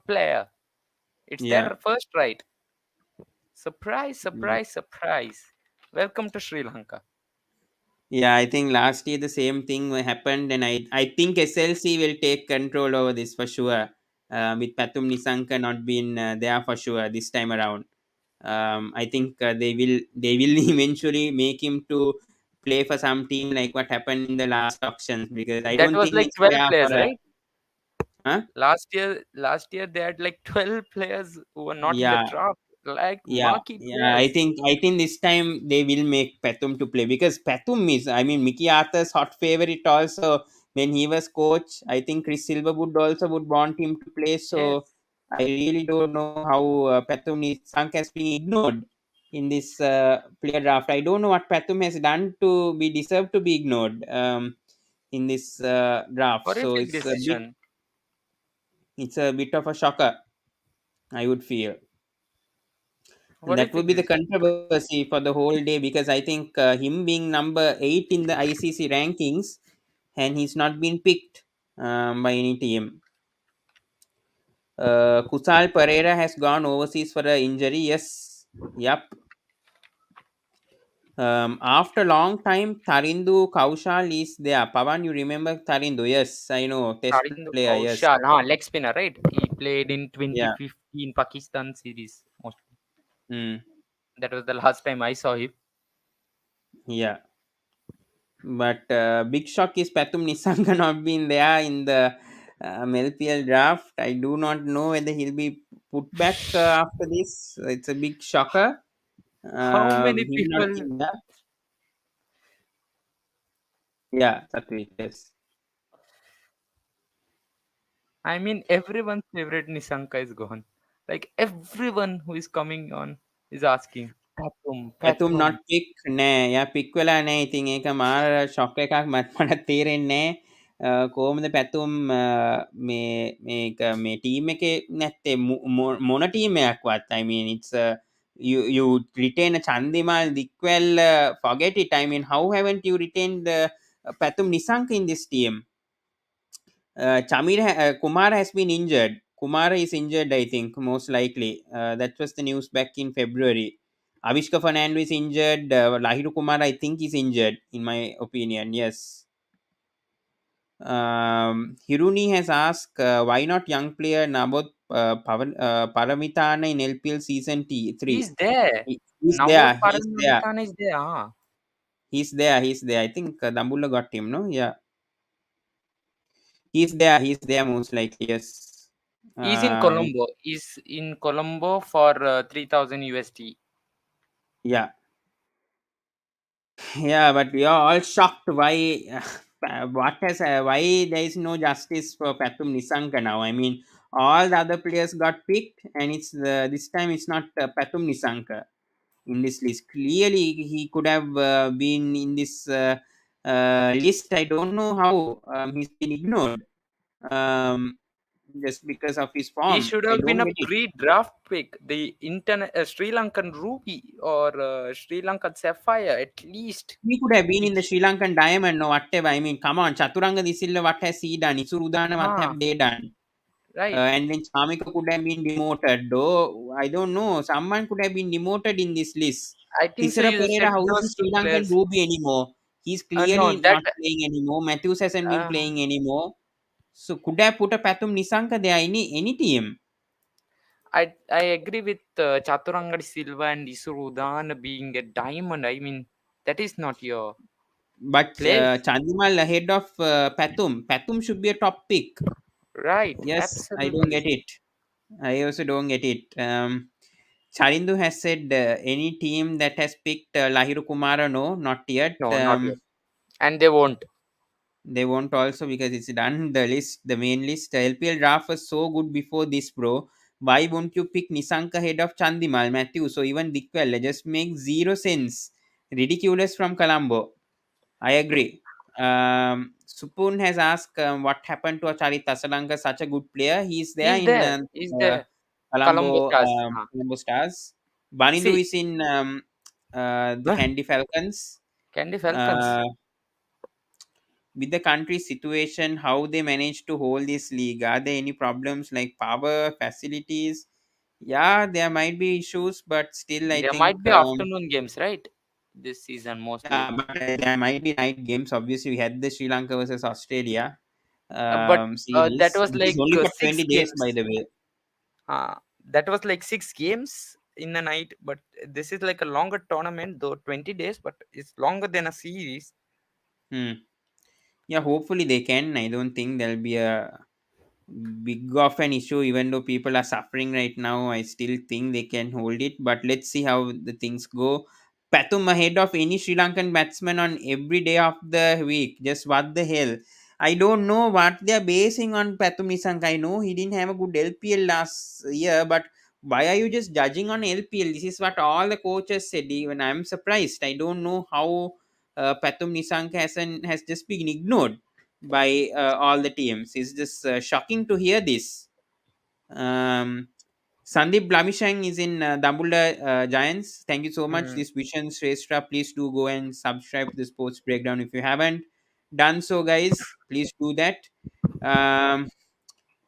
player. It's yeah. their first right. Surprise, surprise, surprise. Welcome to Sri Lanka. Yeah, I think last year the same thing happened, and I think SLC will take control over this for sure. With Pathum Nisanka not being there for sure this time around. I think they will eventually make him to play for some team like what happened in the last auctions, because I That don't was think like he's 12 there players, for a right? huh? Last year they had like 12 players who were not in the Yeah, draft, like yeah, marquee yeah. I players. think I think this time they will make Pathum to play, because Pathum is, I mean, Mickey Arthur's hot favorite also. When he was coach, I think Chris Silverwood also would want him to play. So Yes. I really don't know how Pathum Nisank has been ignored in this player draft. I don't know what Pathum has done to be deserved to be ignored in this draft. So Horrific decision. it's a bit of a shocker, I would feel. And that would Horrific be the decision. controversy for the whole day, because I think him being number 8 in the ICC rankings, and he's not been picked by any team. Kusal Pereira has gone overseas for an injury. Yes. Yep. After long time, Tarindu Kaushal is there. Pavan, you remember Tarindu? Yes, I know. Test Tarindo player. Yes. Kaushal, leg spinner, right? He played in Yeah. 2015 Pakistan series. Mostly. Mm, That was the last time I saw him. yeah. But big shock is Pathum Nisanga not being there in the LPL draft. I do not know whether he'll be put back after this. It's a big shocker. How many Him not people? being there. Yeah, Satwik, yes. I mean, everyone's favorite Nisanka is gone. Like everyone who is coming on is asking Patum, Pathum not Patum. pick නෑ යා pick වෙලා නෑ ඉතින් ඒක මාර shock එකක් මට තේරෙන්නේ නෑ කොහොමද පැතුම් මේ මේක මේ ටීම් එකේ නැත්තේ මොන ටීම් එකක්වත් I mean it's you retain a Chandimal Dikwell forget it. I mean, how haven't you retained Pathum Nisank in this team? Kumar has been injured. Kumara is injured, I think, most likely. That was the news back in February. Avishka Fernando is injured. Lahiru Kumara, I think, is injured, in my opinion. Yes. Hiruni has asked, why not young player Naboth Paramitana in LPL season 3? He's there. He's Navod there. He's there. Paramitana is there. Huh? He's there. He's there. I think Dambulla got him, no? Yeah. He's there. He's there most likely. Yes. He's in Um, Colombo. He's in Colombo for 3000 USD. yeah. Yeah, but we are all shocked why why there is no justice for Pathum Nisanka now. I mean, all the other players got picked, and it's this time it's not Pathum Nisanka in this list. Clearly, he could have been in this list. I don't know how he's been ignored just because of his He form. should I have been don't a get it. pre-draft pick. The Sri Lankan Ruby or Sri Lankan Sapphire at least. He could have been He, in the Sri Lankan Diamond or whatever. I mean, come on, Chaturanga Disilla, what has he done? Isurudana, what huh, have they done? right. And then Chamika could have been demoted, though. I don't know. Someone could have been demoted in this list. I think so. Tisara You Pereira, said how is the those two Sri Lankan players. Ruby anymore? He's No, clearly that not playing anymore. Matthews hasn't been uh, playing anymore. So could have put a Pathum Nisanka there, any team. I agree with Chaturanga Silva and Isurudan being a diamond. I mean, that is not your But place. Chandimal ahead of Pathum. Pathum should be a top pick. Right, Yes, I don't absolutely. get it. I also don't get it. Charindu has said any team that has picked Lahiru Kumara, no, not yet. No, not yet. And they won't. They won't also because it's done the list, the main list. LPL draft was so good before this, bro. Why won't you pick Nisanka ahead of Chandimal, Matthew? So even Dikwell just makes zero sense. Ridiculous from Colombo. I agree. Supun has asked what happened to Charit Hasaranga, such a good player. He's there He's in there. He's uh, there. Colombo Colombo, Stars. Colombo Stars. Banindu See, is in the Bah, Kandy Falcons. Candy Falcons. Uh, with the country's situation, how they managed to hold this league? Are there any problems like power, facilities? Yeah, there might be issues, but still, I There think might be afternoon games, right? This season mostly. yeah, but there might be night games. Obviously, we had the Sri Lanka versus Australia But that series, was which is like only for six 20 days, by games. the way. That was like 6 games in a night. But this is like a longer tournament, though 20 days, but it's longer than a series. Hmm. Yeah, hopefully they can. I don't think there'll be a big of an issue, even though people are suffering right now. I still think they can hold it, but let's see how the things go. Pathum ahead of any Sri Lankan batsman on every day of the week. Just what the hell? I don't know what they're basing on Pathum Nisanka. I know he didn't have a good LPL last year, but why are you just judging on LPL? This is what all the coaches said. Even I'm surprised. I don't know how Pathum Nisanka has just been ignored by all the teams. It's just shocking to hear this. Um, Sandeep Blamishang is in Dambulla Giants. Thank you so much. Hmm. This Vision Shrestha. Please do go and subscribe to the Sports Breakdown if you haven't done so, guys. Please do that. Um,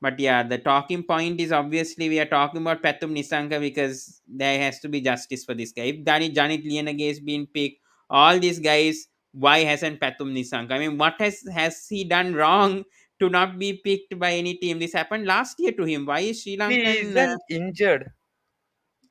but yeah, the talking point is obviously we are talking about Pathum Nisanka because there has to be justice for this guy. If Janit Lianage has been picked, all these guys, why hasn't Pathum Nisanka? I mean, what has he done wrong to not be picked by any team? This happened last year to him. Why is Sri He Lankan? isn't injured.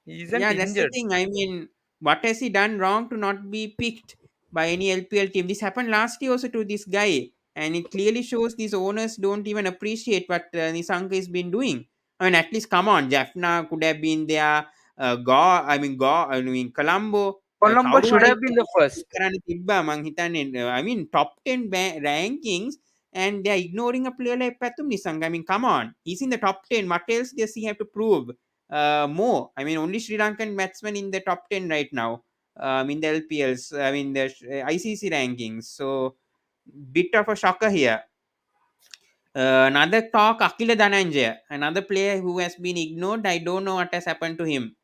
He isn't Yeah, that's the injured. thing. I mean, what has he done wrong to not be picked by any LPL team? This happened last year also to this guy, and it clearly shows these owners don't even appreciate what Nisanka has been doing. I mean, at least come on, Jaffna could have been there. I mean, Colombo. Colombo Kauru should hari have been the first. කරන්න තිබ්බා මං හිතන්නේ I mean top 10 rankings and they're ignoring a player like Pathum Nisanga. I mean, come on, he's in the top 10. What else does he have to prove? More. I mean, only Sri Lankan batsman in the top 10 right now. In the LPLs, I mean the ICC rankings. So bit of a shocker here. Another talk, Akila Dhananjaya, another player who has been ignored. I don't know what has happened to him.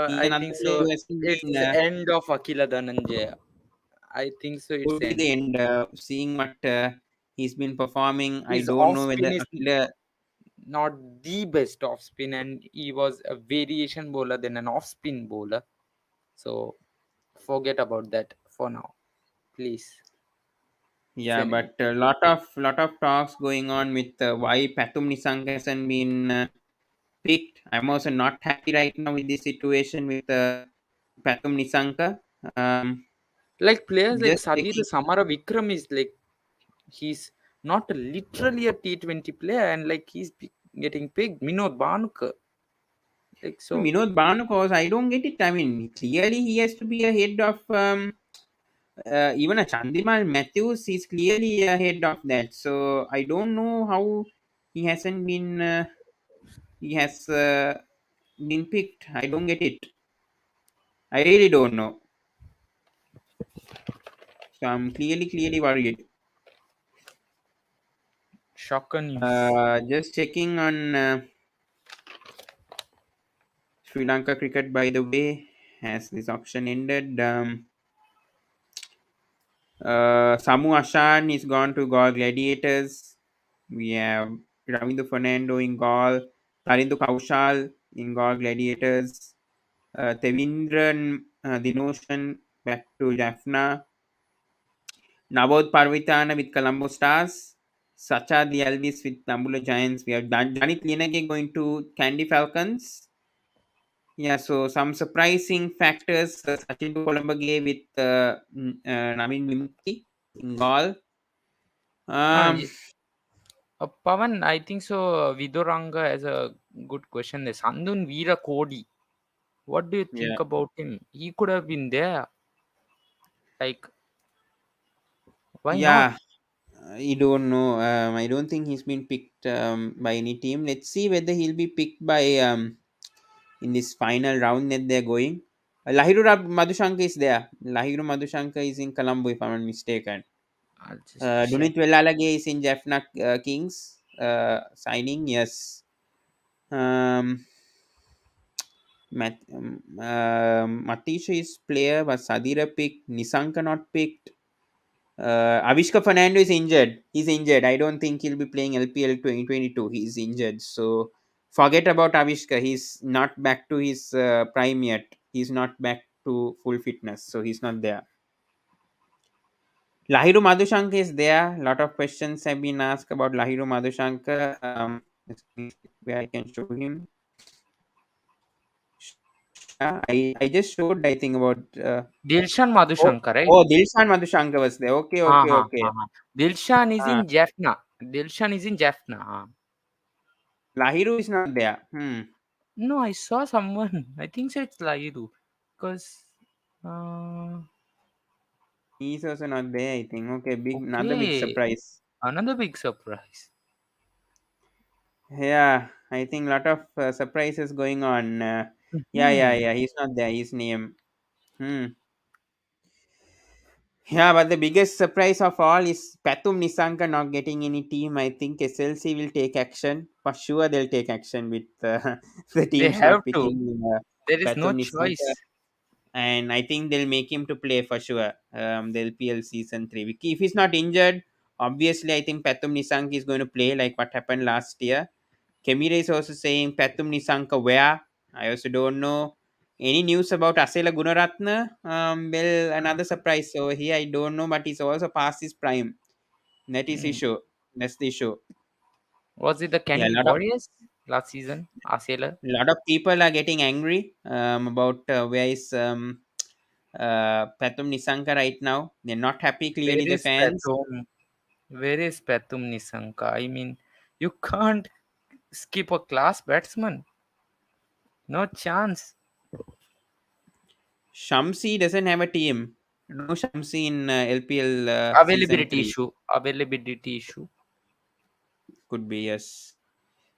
He's I another think player so. who has been It's end of Akila Dhananjaya. I think so. It's go to end. the end. Seeing what he's been performing, I His don't off know spin whether is Akila. not the best off spin, and he was a variation bowler than an off spin bowler. So forget about that for now, please. Yeah, but a lot of talks going on with why Pathum Nisang hasn't been picked. I'm also not happy right now with this situation with Pathum Nisanka. Um, Like players like just Sadir checking. Samara Vikram is like, he's not literally a T20 player, and like getting picked. Minod Bhanuka, like so. Minod Banu, I don't get it. I mean, clearly he has to be ahead of even a Chandimal Matthews. Is clearly ahead of that. So I don't know how he hasn't been. He has been picked. I don't get it. I really don't know. So I'm clearly worried. Shocker news. Just checking on Sri Lanka cricket. By the way, has this auction ended? Samu Ashan is gone to Galle Gladiators. We have Ravindu Fernando in Galle, Tarindu Kaushal in Galle Gladiators, Tevindran Dinoshan back to Jaffna, Navod Parvitana with Colombo Stars, Sacha the Elvis with Dambulla Giants. We have Dunith Wellalage going to Kandy Falcons. Yeah, so some surprising factors. Sachin Colombo with Navin Mimki in Galle. Ah, Um, Pavan, I think so. Viduranga has a good question. There's Sandun Veera Kodi. What do you yeah, think about him? He could have been there. Like, why not? yeah. I don't know. I don't think he's been picked by any team. Let's see whether he'll be picked by in this final round that they're going. Madhushanka is there. Lahiru Madhushanka is in Colombo, if I'm not mistaken. I'll just check. Dunith Wellalage is in Jaffna Kings signing. Yes. Um, Matisha is player, but Sadira picked. Nisanka not picked. Avishka Fernando is injured. He's injured. I don't think he'll be playing LPL 2022. He's injured. So forget about Avishka. He's not back to his prime yet. He's not back to full fitness. So he's not there. Lahiru Madhushanka is there. A lot of questions have been asked about Lahiru Madhushanka. Let's see where I can show him. Yeah, I just showed, I think, about. Dilshan Oh, Madhushankar, right? oh, Dilshan Madhushanka was there. Okay, Ha okay, ha okay. ha ha. Dilshan is Uh, in Jaffna. Dilshan is in Jaffna. Ha. Lahiru is not there. No, I saw someone. I think so it's Laidu. Because, uh, He's also not there, I think. Okay, big another big okay. surprise. Another big surprise. Yeah, I think a lot of surprises going on. Hmm. Yeah. He's not there. His name. Hmm. Yeah, but the biggest surprise of all is Pathum Nisanka not getting any team. I think SLC will take action. For sure, they'll take action with the They teams have not to. picking There is no Pathum Nisanka. choice. And I think they'll make him to play for sure. The LPL season 3. If he's not injured, obviously I think Pathum Nisanka is going to play like what happened last year. Kemira is also saying Pathum Nisanka where? I also don't know. Any news about Asela Gunaratna? Well, another surprise. So here I don't know, but he's also past his prime. That is Mm. issue. That's the issue. Was it the Yeah, Candy Warriors last season? Asela? lot of people are getting angry about where is Pathum Nisanka right now. They're not happy. Where Clearly, the is fans. Patum? Where is Patum Nisanka? I mean, you can't skip a class batsman. No chance. Shamsi doesn't have a team. No Shamsi in LPL season Availability 3. issue. Availability issue. Could be, yes.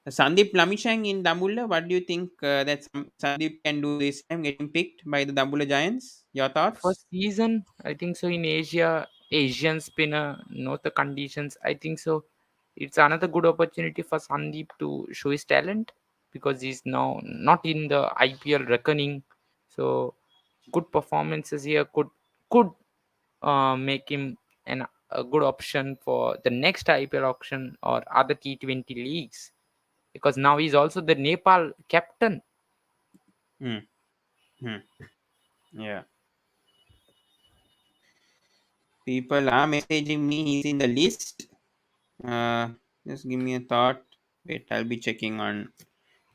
Sandeep Lamishang in Dambulla, what do you think that Sandeep can do this time, getting picked by the Dambulla Giants? Your thoughts? First season, I think so in Asia, Asian spinner, know the conditions. I think so. It's another good opportunity for Sandeep to show his talent because he's now not in the IPL reckoning. So good performances here could make him a good option for the next IPL auction or other T20 leagues. because now he's also the Nepal captain. Hmm. Hmm. Yeah. People are messaging me. He's in the list. Uh, just give me a thought. Wait, I'll be checking on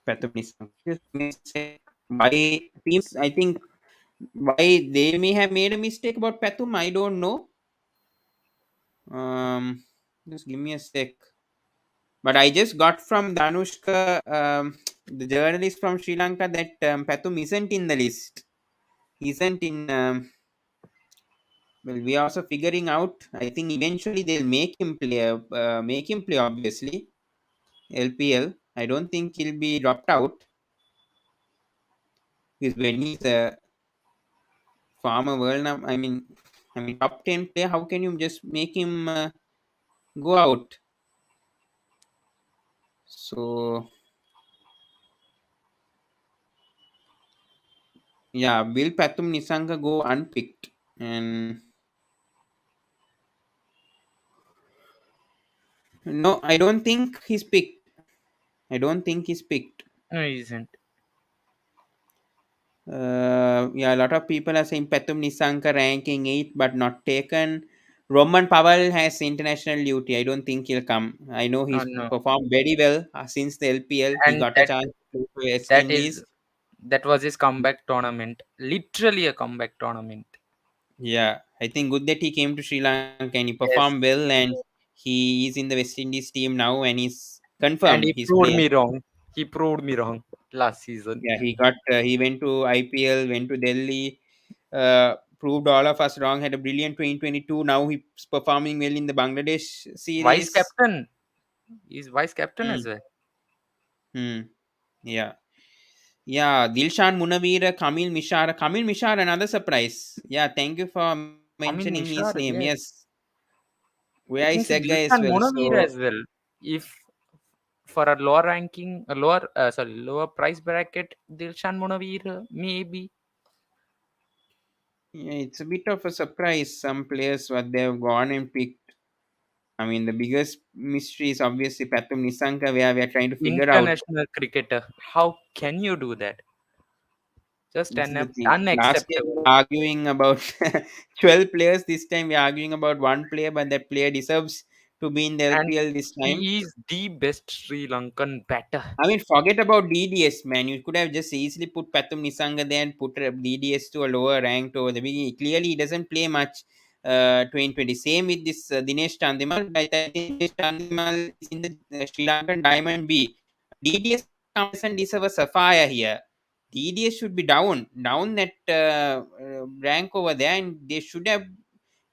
Pathum Nissanka. Just give me a sec. Why teams? I think why they may have made a mistake about Pathum. I don't know. Just give me a sec. But I just got from Danushka, the journalist from Sri Lanka, that Pathum isn't in the list. He isn't in. Well, we are also figuring out. I think eventually they'll make him play. Make him play. Obviously, LPL. I don't think he'll be dropped out because when he's a former I mean top 10 player. How can you just make him go out? So yeah, will Pathum Nisanga go unpicked? And no, I don't think he's picked. I don't think he's picked. No, he isn't. Yeah, a lot of people are saying Pathum Nisanka ranking 8 but not taken. Roman Powell has international duty. I don't think he'll come. I know Oh he's no, performed very well since the LPL. He and got a chance to play for West that is Indies. that was his comeback tournament, literally a comeback tournament. Yeah, I think good that he came to Sri Lanka and he performed Yes, well, and he is in the West Indies team now and he's and confirmed he he's proved playing. me wrong. He proved me wrong last season. Yeah, he went to IPL, went to Delhi, proved all of us wrong. Had a brilliant 2022. Now he's performing well in the Bangladesh Vice series. captain, he's vice captain Hmm. as well. Hmm. Yeah. Yeah. Dilshan Munavira, Kamil Mishara. Kamil Mishara, another surprise. Yeah. Thank you for mentioning Amin his name. Mishar, Yes. yes. Where is I that think guy so. as well? Dilshan So Monavir as well. If for a lower ranking, a lower lower price bracket, Dilshan Monavir maybe. yeah, it's a bit of a surprise. Some players what they've gone and picked. I mean, the biggest mystery is obviously Pathum Nisanka, where we are trying to figure out. International cricketer. How can you do that? Just This is the thing. Last year we unacceptable. were arguing about 12 players. This time we are arguing about one player, but that player deserves to be in the And LPL this time. he is the best Sri Lankan batter. I mean, forget about DDS, man. You could have just easily put Pathum Nisanga there and put DDS to a lower rank over the beginning. Clearly, he doesn't play much 2020. Same with this Dinesh Chandimal. But I think Dinesh Chandimal is in the Sri Lankan Diamond B. DDS doesn't deserve a sapphire here. DDS should be down that rank over there, and they should have.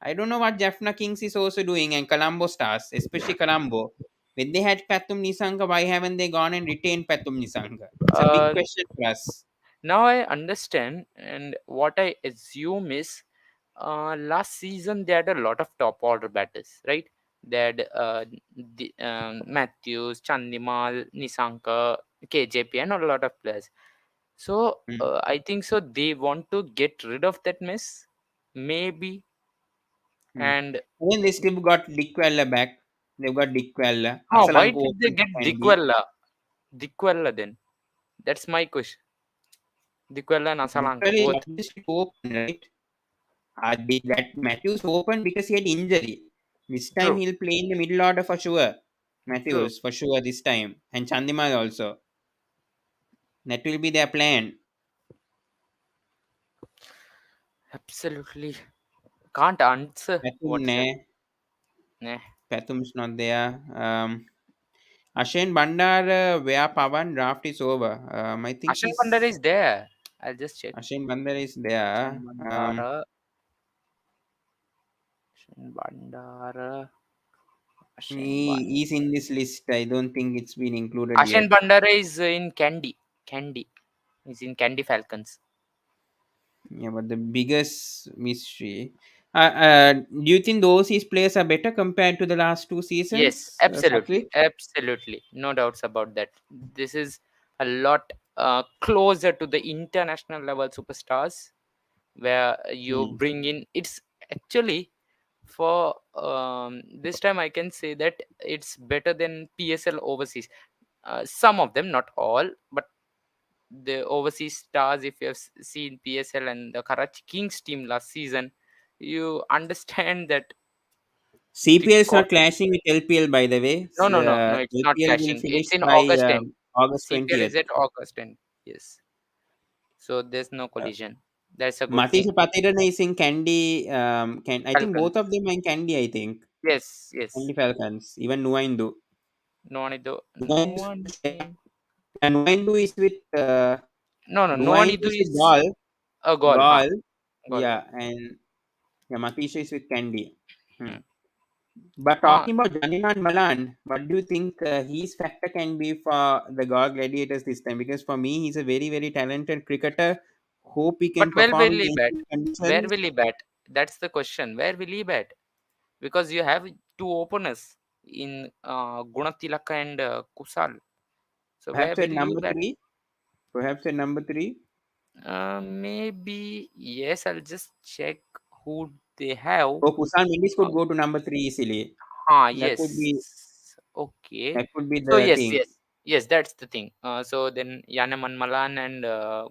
I don't know what Jaffna Kings is also doing, and Colombo Stars, especially Colombo. When they had Pathum Nisanga, why haven't they gone and retained Pathum Nisanga? It's a big Uh, question for us. Now I understand, and what I assume is, last season they had a lot of top order batters, right? They had Matthews, Chandimal, Nisanka, KJP, and a lot of players. So Mm. I think so. They want to get rid of that mess, maybe. Mm. And And then they still got Dickwella back. They've got Dickwella. why Hasaranga did they open get Kandy. Dikwella? Dikwella then? That's my question. Dikwella and Asalanka Dickwella is both. obviously open, right? Did that Matthews open because he had injury. This time True, he'll play in the middle order for sure. true. Matthews for sure this time. And Chandimal also. That will be their plan. Absolutely. Can't answer Pathum what's ne. that. Nah. Pathum's not there. Ashen Bandar, where Pavan draft is over. I think Ashan Bandara he's is there. I'll just check. Ashen Bandar is Ashan there. Bandara. Ashan Bandara. Ashan He's in this list. I don't think it's been included Ashan yet. Bandara is in Kandy. Kandy. He's in Kandy Falcons. Yeah, but the biggest mystery. Do you think those his players are better compared to the last two Yes, seasons, absolutely. Satvik? Absolutely. No doubts about that. This is a lot closer to the international level superstars where you Hmm. bring in. It's actually for this time I can say that it's better than PSL overseas. Some of them, not all, but the overseas stars. If you have seen PSL and the Karachi Kings team last season, you understand that CPL is record. not clashing with LPL, by the way. No, no, no, no. It's not LPL will clashing. finish It's in by August end. August CPL is 20th. at August end. Yes. So there's no Uh, collision. That's a good thing. Matisha Patirana is in Kandy. I think both Falcons. of them are in Kandy. I think Yes, yes. Kandy Falcons. Even Nuaindu. No one is no Nuaindu is one. with, Nuaindu is with No, no. No one Nuaindu is with is Gall. a goal, huh? Gall. Goal. Yeah, and yeah, Matisha is with Kandy. Hmm. Hmm. But Huh. talking about Janiman Malan, what do you think his factor can be for the Galle Gladiators this time? Because for me, he's a very, very talented cricketer. Hope he But can where perform will in he bat? any Where conditions. will he bat? That's the question. Where will he bat? Because you have two openers in Gunatilaka and Kusal. So where Perhaps at will he number bat? three. Perhaps at number three. Maybe yes. I'll just check who they have. So Kusal Mendes could Uh, go to number three easily. That could be yes. Okay. that could be So the yes, thing. yes, yes. That's the thing. So then Yaneman Malan and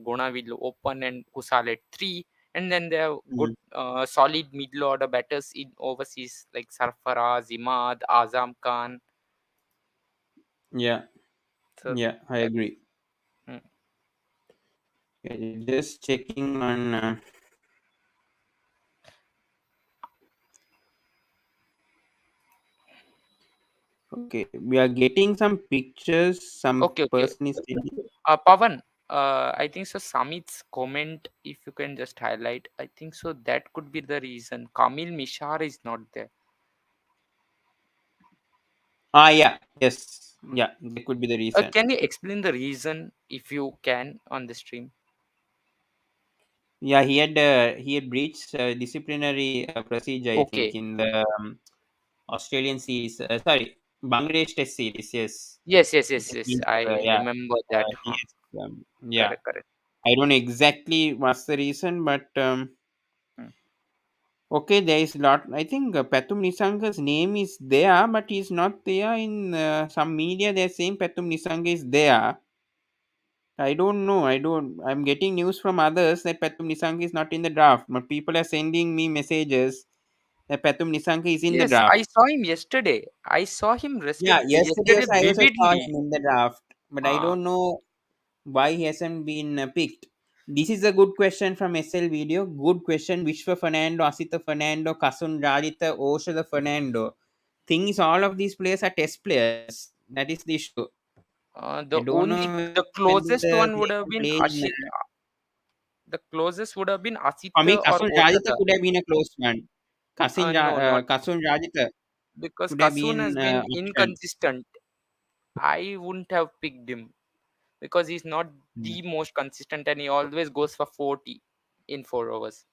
Guna will open and Kusal at three, and then they have good, Mm. solid middle order batters in overseas like Sarfaraz, Imad, Azam Khan. Yeah, So yeah, I that. agree. Mm. Okay, just checking on. Okay, we are getting some pictures. Some Okay, okay. person is sending. Pavan, I think so. Samit's comment, if you can just highlight, I think so. That could be the reason. Kamil Mishar is not there. Ah, yeah, yes, yeah, that could be the reason. Can you explain the reason if you can on the stream? Yeah, he had breached disciplinary procedure, I think, Okay. in the Australian series. Sorry, Bangladesh Test series. Yes, Yes, yes, yes, that yes. means, I yeah, remember that. Huh. he is, yeah. Correct, correct. I don't know exactly what's the reason, but Hmm. okay, there is lot. I think Pathum Nisanga's name is there, but he's not there in some media. They're saying Pathum Nisanga is there. I don't know. I don't. I'm getting news from others that Pathum Nisanga is not in the draft, but people are sending me messages that Pathum Nisanga is in the Yes, draft. I saw him yesterday. I saw him Yeah, yesterday yesterday also I also saw vividly. him in the draft, but I Uh, don't know why he hasn't been picked. This is a good question from SL Video. Good question. Vishwa Fernando, Asita Fernando, Kasun Rajitha, Osha Fernando. Thing is, all of these players are test players. That is the issue. I the don't only know the whether closest one they would have can been play in. Ashit. The closest would have been For me, Asita or Kasun Rajitha Oshada. could have been a close one. No, not Kasun Rajitha because could have Kasun been has been option. inconsistent. I wouldn't have picked him because he's not Hmm. the most consistent and he always goes for 40 in 4 overs.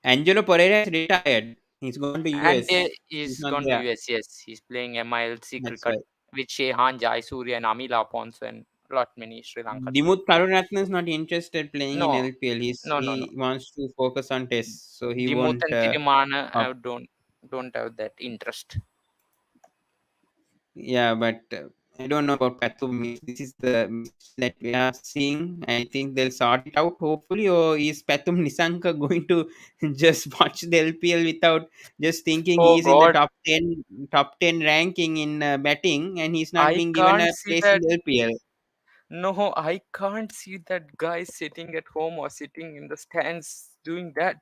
Angelo Pereira is retired. He's gone to And US. He's he's not gone to there. US. Yes, he's playing MILC That's cricket right. with Shehan Jayasuriya and Amila Ponce and lot many Sri Lankan players. Dimuth Karunaratne is not interested playing in No, LPL. no, no, no. He wants to focus on tests, so he Dimuth won't and Tirumana opt. I don't have that interest. Yeah, but I don't know about Pathum. If this is the message that we are seeing, I think they'll sort it out hopefully. Or is Pathum Nisanka going to just watch the LPL without just thinking Oh he's in the God, top ten ranking in batting, and he's not I being given can't a see place in that. the LPL? No, I can't see that guy sitting at home or sitting in the stands doing that.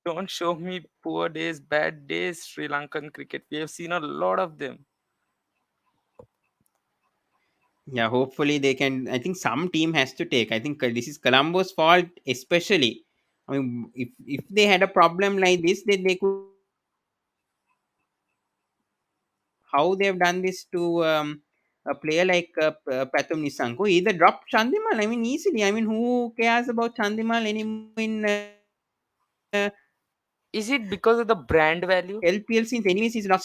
Don't show me poor days, bad days, Sri Lankan cricket. We have seen a lot of them. Yeah, hopefully they can. I think some team has to take. I think this is Colombo's fault, especially. I mean, if they had a problem like this, then they could have done something about it. How they have done this to a player like Pathum Nisanko, either drop Chandimal. I mean, easily. I mean, who cares about Chandimal anymore in Is it LPL because of since the anyways brand he's lost value? his place in the 2020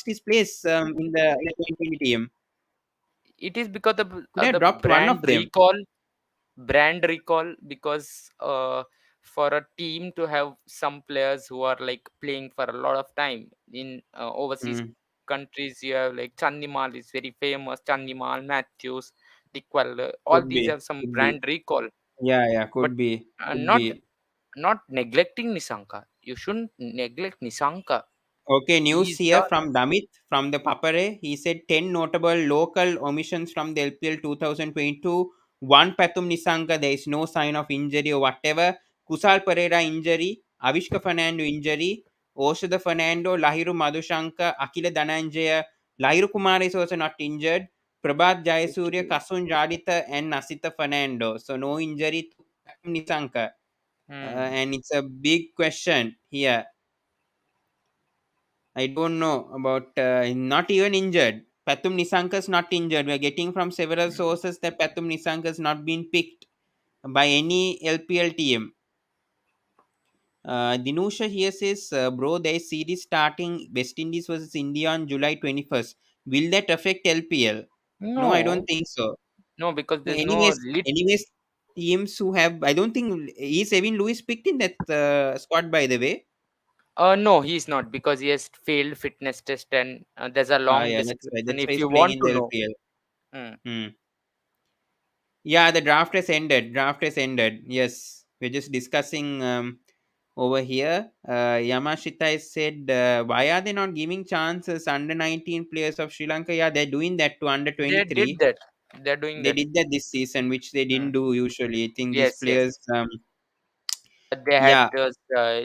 team. It is because Could of have the dropped one of them. brand recall because for a team to have some players who are like playing for a lot of time in overseas Hmm. countries you have like Chandimal is very famous. Chandimal, Matthews, Dickwell, all Could these be. have some Could be. brand recall, Yeah, yeah, but could be. Could not be. neglecting Nisanka. You shouldn't neglect Nisanka. Okay, He news is here the from Damit from the Papare. He said 10 notable local omissions from the LPL 2022. One Pathum Nisanga, there is no sign of injury or whatever. Kusal Pereira injury. Avishka Fernando injury. Oshada Fernando, Lahiru Madhushanka, Akila Dananjaya. Lahiru Kumar is also not injured. Prabhat Jayasuriya, Kasun Jaditha, and Nasita Fernando. So no injury to Pathum Nisanga. hmm. And it's a big question here. I don't know about not even injured. Pathum Nisanka's not injured. We are getting from several sources that Pathum Nisanka's not been picked by any LPL team. Dinusha here says, bro, there is series starting West Indies versus India on July 21st. Will that affect LPL? No, I don't No, think so. no, because there's no Anyways, lit. anyways, teams who have, I don't think, is Evan Lewis picked in that squad, by the way? No, he's not because he has failed fitness test and there's a Ah, long yeah, that's right. description That's why if he's you playing want in to the know. LPL. Hmm. Hmm. Yeah, the draft has ended. Draft has ended. Yes, we're just discussing over here. Yamashita has said, why are they not giving chances under 19 players of Sri Lanka? Yeah, they're doing that to under They did 23. that. They're doing They that. did that this season, which they Hmm. didn't do usually. I think these Yes, yes. players, They had yeah, those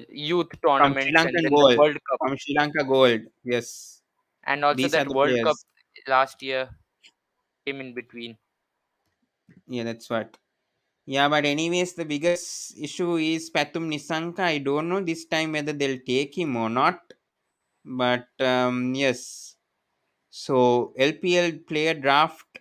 youth from Sri tournaments and Lankan then the Gold, World Cup, from Sri Lanka Gold. Yes, and also these are that the World Cup players. last year came in between. Yeah, that's what. Yeah, but anyways, the biggest issue is Pathum Nisanka. I don't know this time whether they'll take him or not. But yes, so LPL player draft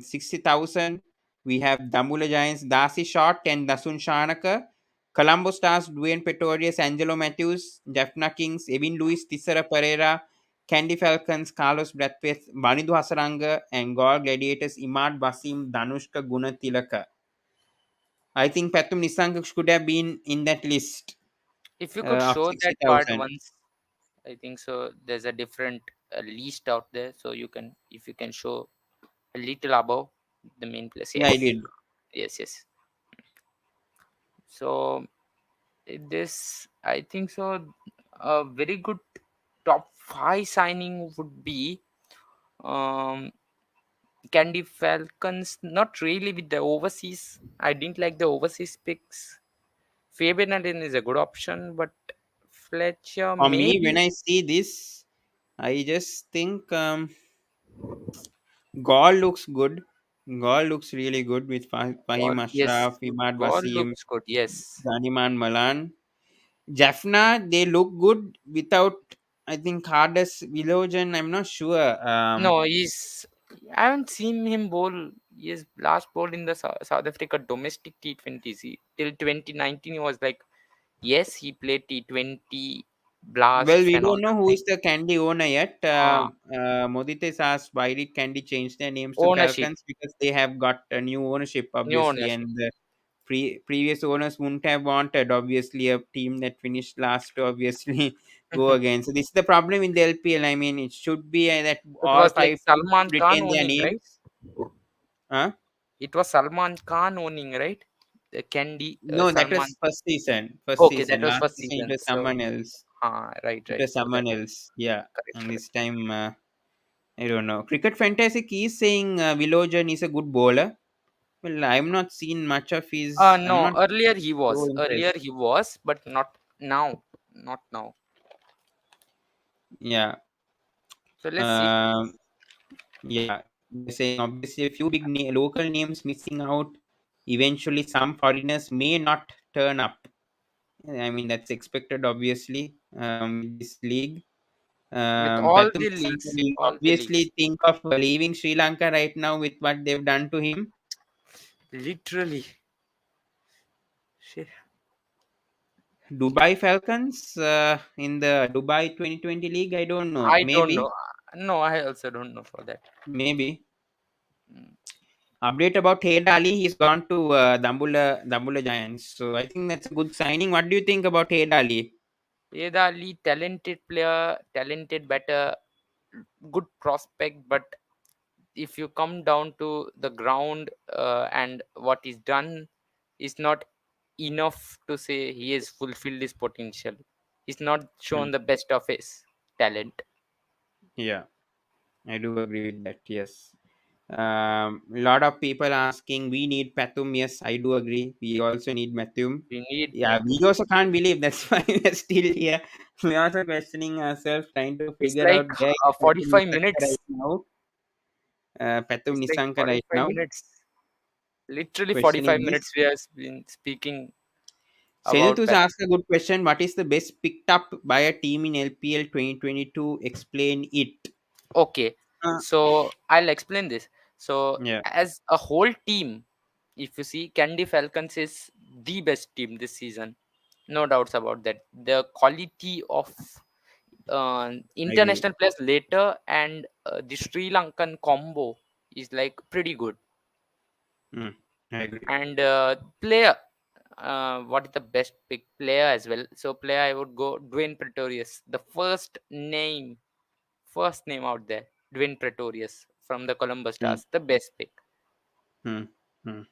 60,000. We have Dambulla Giants, Dasi Shot and Dasun Shanaka. Colombo Stars, Dwayne Pretorius, Angelo Matthews, Jaffna Kings, Evin Lewis, Tissara Pereira, Kandy Falcons, Carlos Brathwaite, waninduhasaranga, and Galle Gladiators, Imad Basim, Danushka Gunatilaka. I think Pathum Nisanka should have been in that list If you could of show that part 60,000. once, I think so. There's a different list out there, so you can, if you can show a little above the main place. Yeah, I Yes, did. yes, yes. So this, I think so. A very good top five signing would be um, Candy Falcons. Not really with the overseas. I didn't like the overseas picks. Fabian Allen is a good option, but Fletcher For me, when maybe. I see this, I just think Gaul looks good. Gaul looks really good with God, Fahim yes, Ashraf, Imad God Wasim, looks good. Yes. Zaniman Malan. Jaffna, they look good without, I think, Hardest Vilojan. I'm not sure. No, he's. I haven't seen him bowl. His last bowl in the South Africa domestic T20s. Till 2019, he was like, yes, he played T20 Well, blasts we and all don't know the who things. is the Candy owner yet. Ah, Modite asked why did Candy change their names to ownership, Falcons because they have got a new ownership, new obviously, ownership. and the previous owners wouldn't have wanted, obviously, a team that finished last to obviously go again. So this is the problem in the LPL. I mean, it should be that It all was like five teams Salman should Khan retain their owning, right? names. Huh? It was Salman Khan owning, right? The Candy No, that was Salman. first season. First Okay, that season. was Last first season it season. was So, someone else. right, It right. was So that someone else. Yeah. correct, And correct. this time, I don't know. Cricket Fantastic is saying Vilojan is a good bowler. Well, I'm not seen much of his. I'm No, not earlier he so was. Earlier impressed. he was, but not now. Not now. Yeah. So let's see. Um. Yeah. They're saying obviously a few big local names missing out. Eventually, some foreigners may not turn up. I mean, that's expected, obviously, with this league. With all Pathum the Nissanka leagues, will all the leagues, obviously think of leaving Sri Lanka right now with what they've done to him. literally. Shit. Dubai Falcons in the Dubai 2020 league, I don't know. I don't know. Maybe, No, I also don't know for that. maybe. Mm. Update about Hader Ali, he's gone to Dambulla Giants. So I think that's a good signing. What do you think about Hader Ali? Yeda Ali, talented player, talented batter. good prospect, but if you come down to the ground, and what is done is not enough to say he has fulfilled his potential. He's not shown Hmm. the best of his talent. Yeah, I do agree with that. Yes. Lot of people asking, we need Pathum. Yes, I do agree. We also need Mathum. We need Yeah, we also can't believe that's why we're still here. We're also questioning ourselves, trying to it's figure like out where is Pathum 45 Nisanka minutes. right now. Pathum It's like Nisanka right 45 now. minutes. Literally 45 Questioning minutes this. we have been speaking about Sedutus asked a good question. What is the best picked up by a team in LPL 2022? Explain it. Okay, Uh, so I'll explain this. So yeah, as a whole team, if you see, Kandy Falcons is the best team this season, no doubts about that. The quality of I agree. international players later, and the Sri Lankan combo is like pretty good. Mm, I agree. And player, what is the best pick player as well? So player, I would go Dwayne Pretorius, the first name out there. Dwayne Pretorius from the Columbus Mm, Stars, the best pick. mm, mm.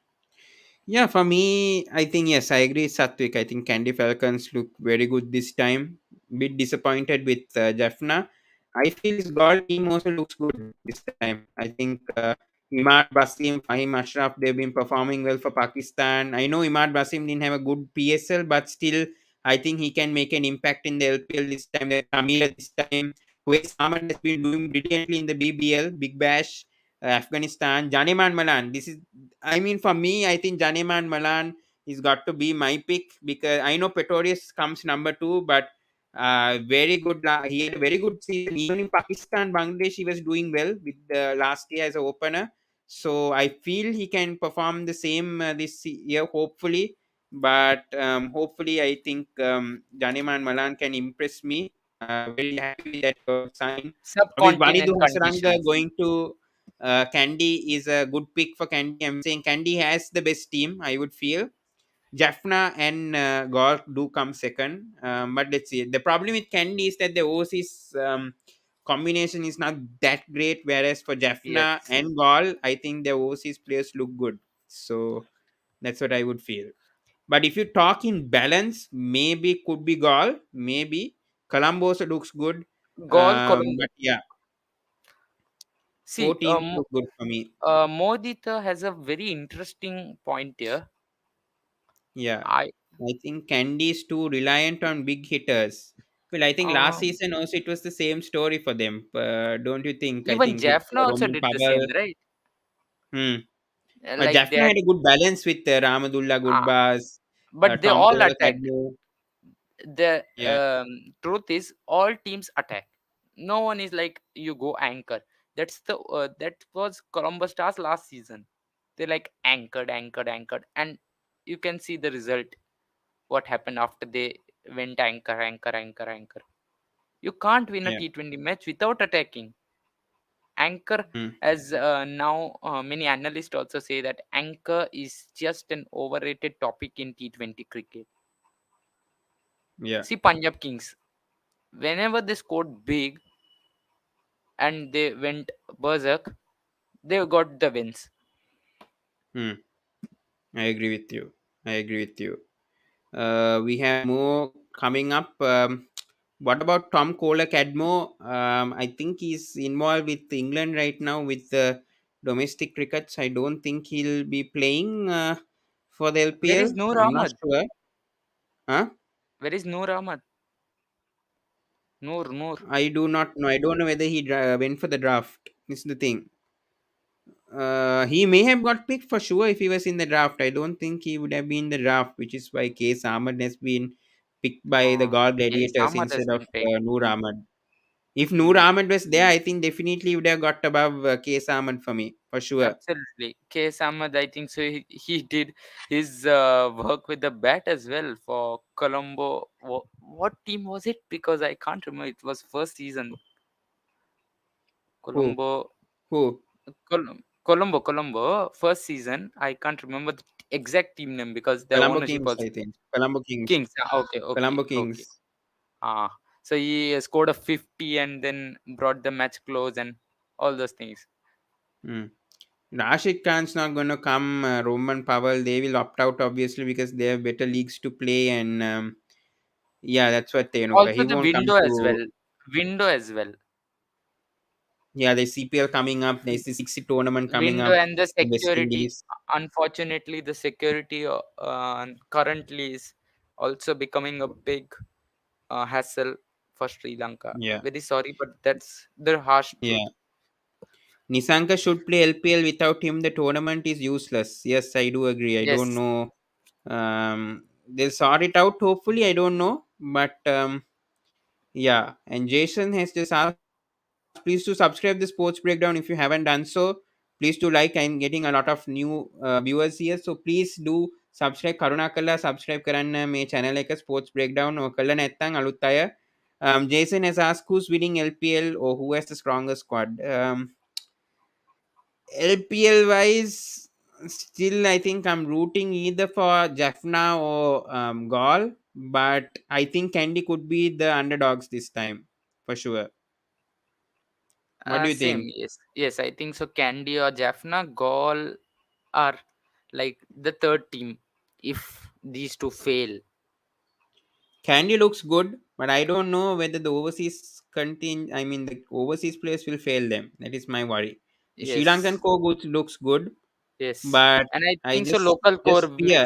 Yeah, for me, I think yes, I agree, Satwik. I think Candy Falcons look very good this time. Bit disappointed with Jaffna. I feel his goal team also looks good this time. I think Imad Basim, Fahim Ashraf, they've been performing well for Pakistan. I know Imad Basim didn't have a good PSL, but still, I think he can make an impact in the LPL this time. There's Tamila this time. Wes Ahmad has been doing brilliantly in the BBL, Big Bash, Afghanistan. Janeman Malan, this is I mean, for me, I think Janeman Malan is got to be my pick because I know Pretorius comes number two, but very good. He had a very good season. Even in Pakistan, Bangladesh, he was doing well with the last year as an opener. So I feel he can perform the same this year, hopefully. But hopefully, I think Janeman Malan can impress me. Very happy with that sign. With Subcontinent Vanidu Hasaranga conditions. going to Kandy is a good pick for Kandy. I'm saying Kandy has the best team, I would feel. Jaffna and Gaul do come second. But let's see. The problem with Kandy is that the overseas combination is not that great. Whereas for Jaffna Yes. and Gaul, I think the overseas players look good. So that's what I would feel. But if you talk in balance, maybe could be Gaul. Maybe Colombo also looks good. Gol Colombo. But yeah, four See, teams look good for me. Modita has a very interesting point here. Yeah, I I think Candy is too reliant on big hitters. Well, I think last um, season also it was the same story for them. Don't you think? I Even think with Jaffna also Roman did the Powell. same, right? Hmm. Like they Jaffna had, had a good balance with Ramadullah uh, Gurbaz, but they Tom all Kohler, attacked. Cadmo. The Yeah, truth is, all teams attack. No one is like you go anchor. That was Columbus Stars last season. They like anchored, and you can see the result. What happened after they went anchor. You can't win a yeah. T20 match without attacking. Anchor, Hmm. as now many analysts also say that anchor is just an overrated topic in T20 cricket. Yeah. See Punjab Kings, whenever they scored big and they went berserk, they got the wins. Hmm. I agree with you. I agree with you. We have more coming up. What about Tom Kohler Cadmo? I think he's involved with England right now with the domestic crickets. I don't think he'll be playing for the Where is LPL. Noor I'm not Ahmad? sure. Huh? Where is Noor Ahmad? Noor. I do not know. I don't know whether he went for the draft. This is the thing. He may have got picked for sure if he was in the draft. I don't think he would have been in the draft, which is why Case Ahmad has been picked by the Galle Yes, Gladiators Ahmad has instead of been picked. Noor Ahmad. If Noor Ahmad was there, I think definitely would have got above Case Ahmad for me, for sure. Absolutely. K. Ahmad, I think so. He did his work with the bat as well for Colombo. What team was it? Because I can't remember. It was first season. Who? Colombo, Who? Colombo. First season. I can't remember the exact team name because the Colombo ownership Kings, was I think. Colombo Kings. Kings. Ah, okay. Colombo Kings. Ah. So he scored a 50 and then brought the match close and all those things. Mm. Rashid Khan's not going to come. Roman Powell, they will opt out obviously because they have better leagues to play, and yeah, that's what they Also he the won't come window as to. well. Window as well. Yeah, there's CPL coming up. There's the 60 tournament coming Window up. and the West security. Indies. Unfortunately, the security currently is also becoming a big hassle for Sri Lanka. Yeah, Very sorry, but that's the harsh truth. yeah. Nisanka should play LPL. Without him, the tournament is useless. Yes, I do agree. I don't Yes. know. They'll sort it out. Hopefully, I don't know, but yeah. And Jason has just asked, please to subscribe the Sports Breakdown if you haven't done so. Please do like. I'm getting a lot of new viewers here, so please do subscribe. Karunakala subscribe karanna me channel like a Sports Breakdown or kalla nettang alutaya. Jason has asked who's winning LPL or who has the strongest squad. LPL wise, still I think I'm rooting either for Jaffna or Gaul, but I think Kandy could be the underdogs this time for sure. What do you Same. think? Yes. Yes. I think so. Kandy or Jaffna, Gaul are like the third team. If these two fail, Kandy looks good, but I don't know whether the overseas I mean the overseas players will fail them. That is my worry. The Sri Lankan yes, core looks good, yes, but and I I think so. just Local core just fear.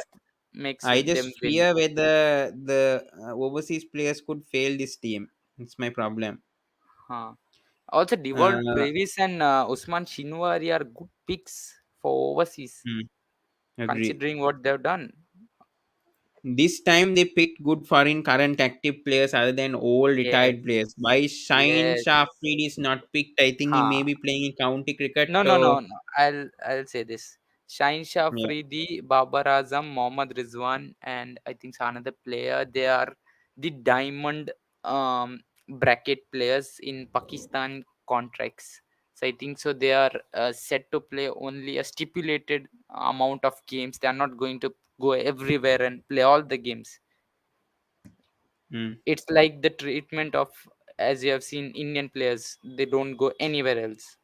makes I them just win. fear whether the overseas players could fail this team. It's my problem. Huh. Also, Devold Uh, Brevis and Usman Shinwari are good picks for overseas, hmm, agree. considering what they've done. This time they picked good foreign current active players other than old Yes, retired players. Why Shine yes. Shafrid is not picked? I think he may Huh. be playing in county cricket. No, no, no, Or no. I'll say this. Shine Shah yeah, Afridi, Babar Azam, Mohammad Rizwan, and I think so another player. They are the diamond bracket players in Pakistan contracts. So I think so they are set to play only a stipulated amount of games. They are not going to go everywhere and play all the games. hmm. It's like the treatment of, as you have seen, Indian players. They don't go anywhere else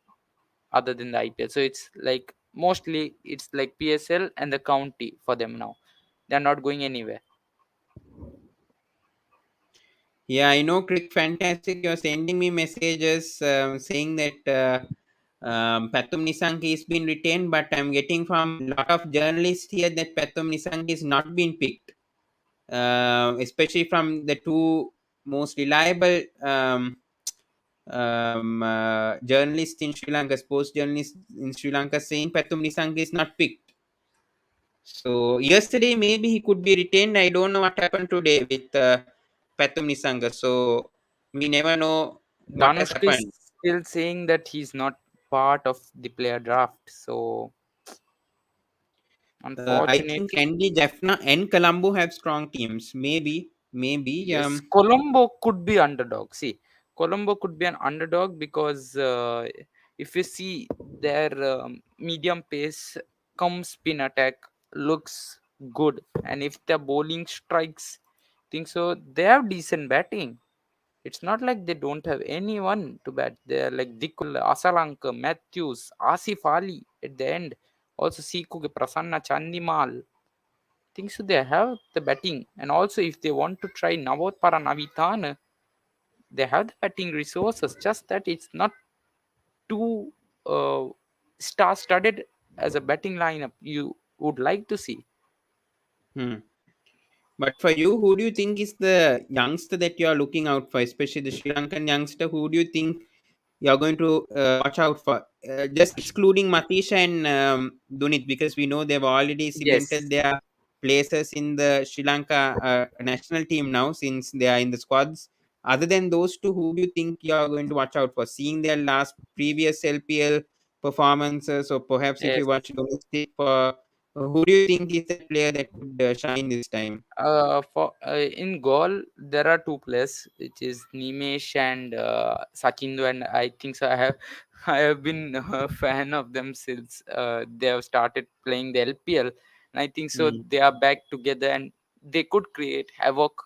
other than the IPL. So it's like mostly it's like PSL and the county for them now. They're not going anywhere. Yeah, I know Crick Fantastic. You're sending me messages saying that Pathum Nisangi is been retained, but I'm getting from a lot of journalists here that Pathum Nisangi is not been picked. Especially from the two most reliable journalists in Sri Lanka, sports journalists in Sri Lanka, saying Pathum Nisanga is not picked. So yesterday maybe he could be retained. I don't know what happened today with Pathum Nisanga. So we never know what has Danushka is happened. still saying that he's not part of the player draft. So I think unfortunately, Kandy, Jaffna, and Colombo have strong teams. Maybe. yes, Colombo could be underdog. See, Colombo could be an underdog because if you see their medium pace come spin attack looks good, and if their bowling strikes, think so they have decent batting. It's not like they don't have anyone to bat. They're like Dikul, Asalanka, Matthews, Asif Ali at the end. Also Siku, Prasanna Chandimal. Think so they have the batting. And also if they want to try Navotpara Navitan, they have the batting resources. Just that it's not too star studded as a batting lineup you would like to see. hmm. But for you, who do you think is the youngster that you are looking out for, especially the Sri Lankan youngster? Who do you think you're going to watch out for? Just excluding Matisha and Dunith, because we know they've already cemented Yes. their places in the Sri Lanka national team now since they are in the squads. Other than those two, who do you think you're going to watch out for? Seeing their last previous LPL performances, or perhaps if you Yes. watch domestic, for who do you think is the player that could shine this time? For in goal, there are two players, which is Nimesh and Sachindu, and I think so. I have I have been a fan of them since they have started playing the LPL, and I think so. Hmm. They are back together, and they could create havoc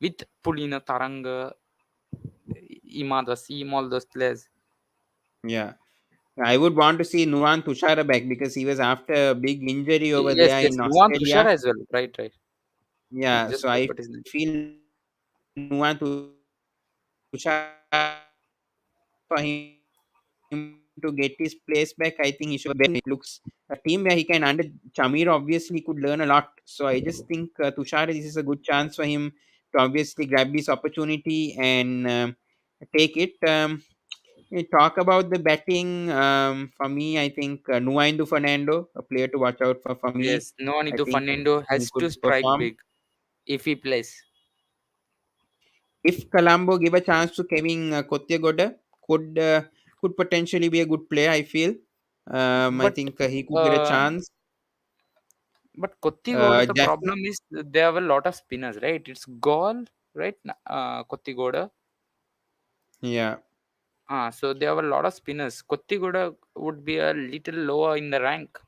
with Pulina Taranga. Imada, Seam, all those players. Yeah. I would want to see Nuwan Tushara back because he was after a big injury over Yes, there yes. in Nuwan Tushar Australia. as well. Right, right. I Yeah, just so I forgot his name. feel Nuwan Tushara is a good chance for him to get his place back. I think he should have a better chance. It looks a team where he can under Chamir obviously could learn a lot. So I just think Tushar, this is a good chance for him to obviously grab this opportunity and take it. Talk about the batting. For me, I think Nuaindu Fernando, a player to watch out for me. Yes, Nuwan I Itu think Fernando he has could to strike perform. big if he plays. If Colombo give a chance to Kevin Kotyagoda, could uh, could potentially be a good player. I feel. I But think he could get a uh, chance. but Kottigoda, the Jaffna, problem is they have a lot of spinners, right? It's Gaul, right? Kottigoda. yeah, So they have a lot of spinners. Kottigoda would be a little lower in the rank.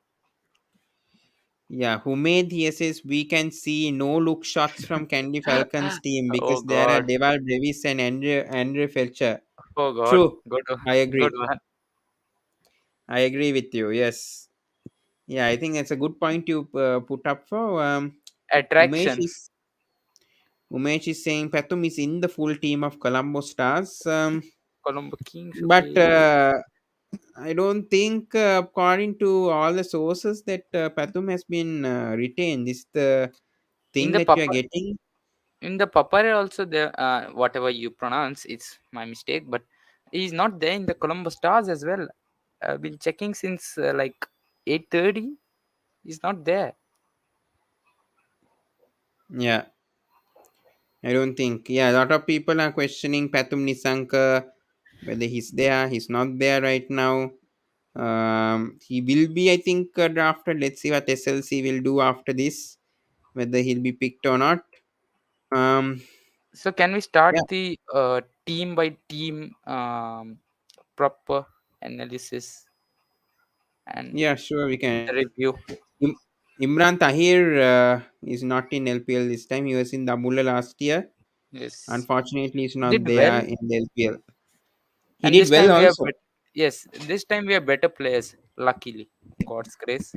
yeah. Who made the SS? We can see no look shots from Kandy Falcons team Oh because there are God. Deval Brevis and Andre Felcher. Oh God. True, Good, I good agree. one. I agree with you. Yes. Yeah, I think that's a good point you put up for. Umesh is Attractions. Umesh is saying Patum is in the full team of Colombo Stars. Colombo Kings. But Okay. I don't think, according to all the sources, that Patum has been retained. This is the In thing the that we are Papa, getting. in the Papare also there. Whatever you pronounce, it's my mistake. But he's not there in the Colombo Stars as well. I've been checking since like 8:30. He's not there. Yeah, I don't think. Yeah, a lot of people are questioning Patum Nisanka, whether he's there, he's not there right now. He will be, I think, drafted. Let's see what SLC will do after this, whether he'll be picked or not. Um, So can we yeah, start the team by team proper analysis and yeah, sure, we the can. review? Im- Imran Tahir is not in LPL this time. He was in Dambulla last year. Yes, Unfortunately, he's not did well, there in the LPL. He and did this well time we have also. yes, this time we have better players. Luckily, God's grace,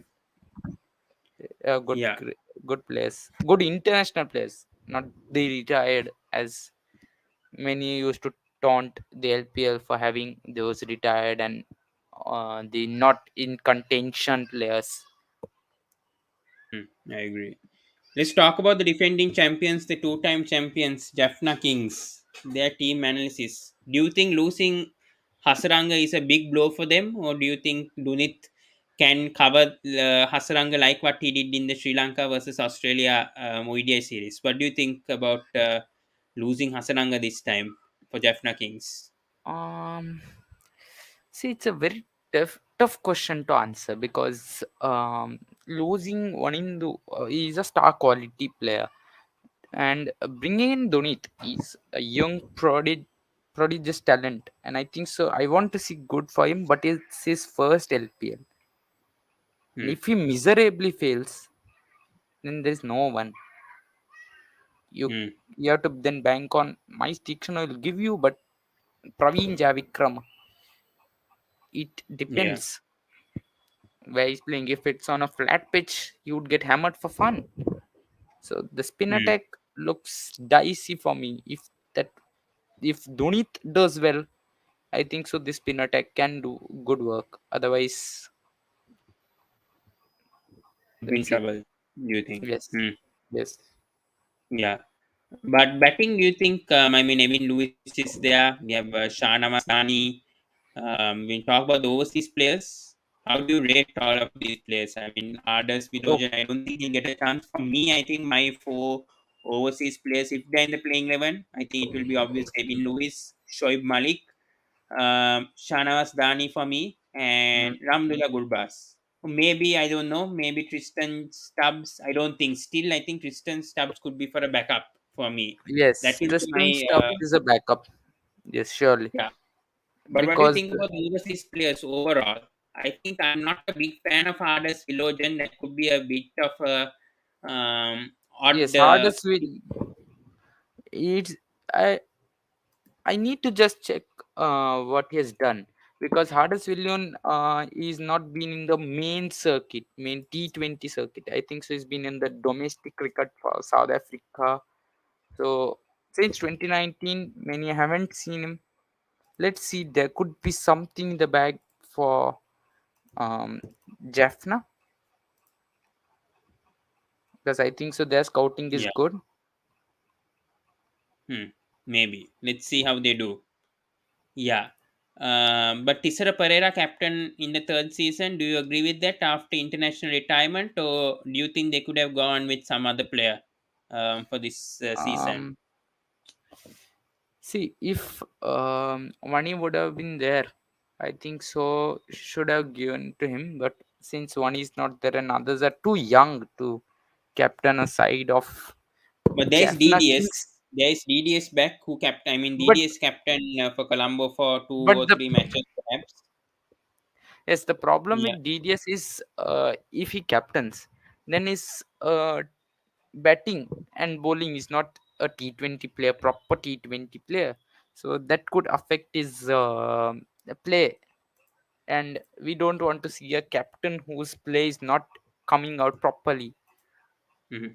good Yeah. good players, good international players, not the retired as many used to taunt the LPL for having those retired and the not in contention players. I agree. Let's talk about the defending champions, the two-time champions, Jaffna Kings. Their team analysis. Do you think losing Hasaranga is a big blow for them, or do you think Dunith can cover Hasaranga like what he did in the Sri Lanka versus Australia ODI series? What do you think about losing Hasaranga this time for Jaffna Kings? Um, See, it's a very tough question to answer because losing Wanindu is a star quality player, and bringing in Dunith is a young prodigious talent, and I think so. I want to see good for him, but it's his first LPL, and Hmm. if he miserably fails, then there's no one. You Hmm. you have to then bank on my Stiction will give you, but Praveen Javikram. It Yeah. depends where he's playing. If it's on a flat pitch, you would get hammered for fun. So the spin Hmm. attack looks dicey for me. That if Dunith does well, I think so. This spin attack can do good work. Otherwise, Could be in let's see. trouble. Do you think? Yes, Hmm. yes. Yeah. But batting, do you think? I mean, Evan Lewis is there. We have Shahnawaz Dani. We talk about the overseas players. How do you rate all of these players? I mean, Arders, Oh, Vidojan, I don't think he'll get a chance. For me, I think my four overseas players, if they're in the playing 11, I think it will be obvious Evan Lewis, Shoaib Malik, Shahnawaz Dani for me, mm, and Ramdullah Gurbas. Maybe, I don't know, maybe Tristan Stubbs. I don't think. Still, I think Tristan Stubbs could be for a backup for me. That yes. will be Tristan my, Stubbs is a backup. Yes, surely. yeah. But what do you Because think about the overseas players overall? I think I'm not a big fan of Hardest Philogen. That could be a bit of a odd. yes, hardest will. It's I I need to just check what he has done, because Huddersfield is not been in the main circuit, main T20 circuit. I think so. He's been in the domestic cricket for South Africa. So since 2019, many haven't seen him. Let's see. There could be something in the bag for um, Jaffna, because I think so. Their scouting is Yeah. good. Maybe. Let's see how they do. Yeah. But Tisara Pereira captain in the third season. Do you agree with that after international retirement, or do you think they could have gone with some other player for this season? Um, See, if money would have been there, I think so should have given to him. But since one is not there and others are too young to captain a side of But there's Jaffna DDS. Kings. There's DDS back who captain. I mean, But DDS captain for Colombo for two but or the three matches, perhaps. yes, the problem Yeah. with DDS is if he captains, then his batting and bowling is not a T20 player, proper T20 player. So that could affect his play, and we don't want to see a captain whose play is not coming out properly. Hmm.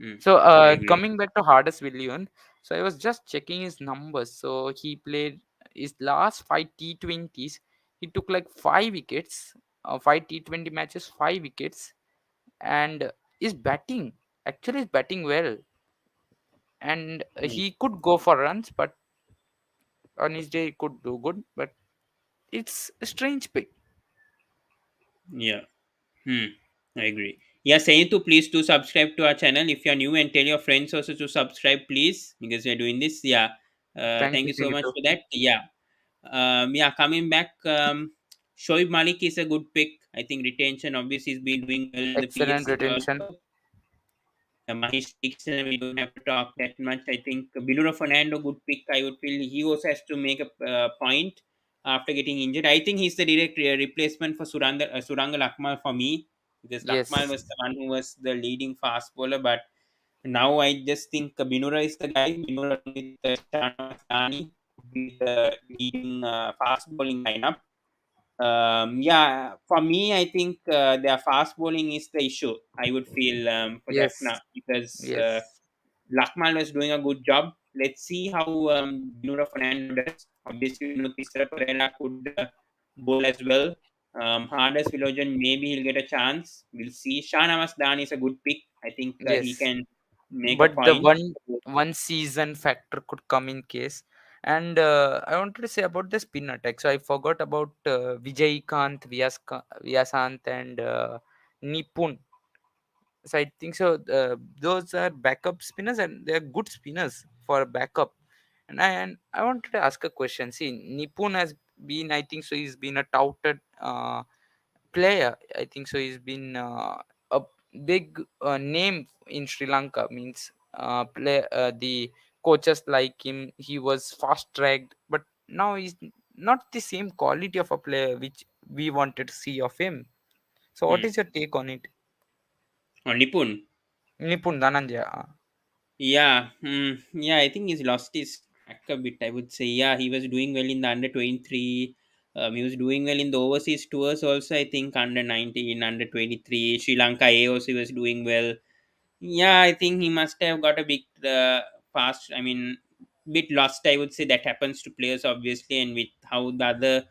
Mm. So I agree. coming back to Hardest Willian, so I was just checking his numbers. So he played his last five T20s. He took like 5 wickets, five T20 matches, 5 wickets, and is batting. Actually, is batting well, and Mm. he could go for runs, but on his day he could do good. But it's a strange pick. Yeah. Hmm. I agree. Yeah, Sayintu, please do subscribe to our channel if you're new, and tell your friends also to subscribe, please, because we're doing this. Yeah. Thank Thank you, you so much Sinitu. for that. Yeah. Yeah, coming back, Shoaib Malik is a good pick. I think retention obviously has been doing well in the Excellent PSL retention. also. Mahesh Dixon, we don't have to talk that much. I think Binura Fernando, good pick. I would feel he also has to make a point after getting injured. I think he's the direct replacement for Suranga Lakmal for me, because Lakmal Yes, was the one who was the leading fast bowler. But now I just think Binura is the guy. Binura with Shana Sani would be the leading fast bowling lineup. Yeah, for me, I think their fast bowling is the issue. I would feel for yes, Jaffna, because yes, Lakmal was doing a good job. Let's see how Binura Fernando does. Obviously, Tisra Pereira could bowl as well. Hardest Philogen, maybe he'll get a chance. We'll see. Shahnawas Dan is a good pick. I think he yes. can make a But the point. one season factor could come in case. And I wanted to say about the spin attack. So I forgot about Vijay Kant, Vyasant, and Nipun. So I think so. Those are backup spinners, and they are good spinners for backup. And I wanted to ask a question. See, Nipun has been, I think so. He's been a touted player. I think so. He's been a big name in Sri Lanka. Means the coaches like him. He was fast tracked, but now he's not the same quality of a player which we wanted to see of him. So, what Hmm. is your take on it, Nipun. Nipun Dhananjaya? Yeah, I think he's lost his track a bit. I would say, yeah, he was doing well in the under 23. He was doing well in the overseas tours also. I think under 19, under 23, Sri Lanka A also he was doing well. Yeah, I think he must have got a bit fast. I mean, bit lost. I would say that happens to players obviously, and with how the other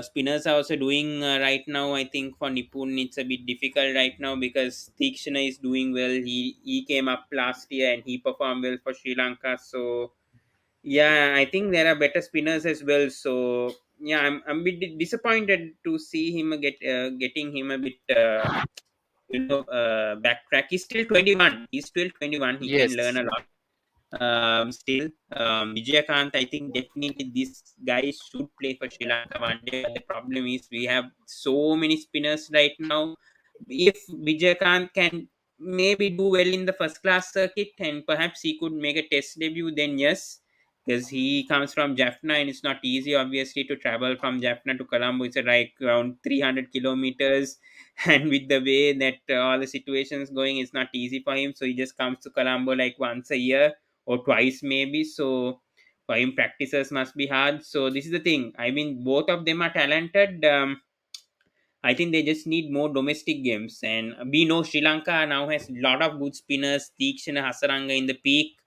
spinners are also doing right now. I think for Nipun it's a bit difficult right now because Tikshana is doing well. He came up last year and he performed well for Sri Lanka. So yeah, I think there are better spinners as well. So yeah, I'm a bit disappointed to see him getting him a bit. Backtrack. He's still 21. He's still 21. He can learn Yes, a lot. Still, Vijayakanth, I think definitely this guy should play for Sri Lanka one day. But the problem is we have so many spinners right now. If Vijayakanth can maybe do well in the first class circuit and perhaps he could make a test debut, then yes, because he comes from Jaffna and it's not easy, obviously, to travel from Jaffna to Colombo. It's like around 300 kilometers, and with the way that all the situations going, it's not easy for him. So he just comes to Colombo like once a year or twice maybe. So For him, practices must be hard. So this is the thing. I mean, both of them are talented. I think they just need more domestic games. And we know Sri Lanka now has a lot of good spinners. Tikshana Hasaranga in the peak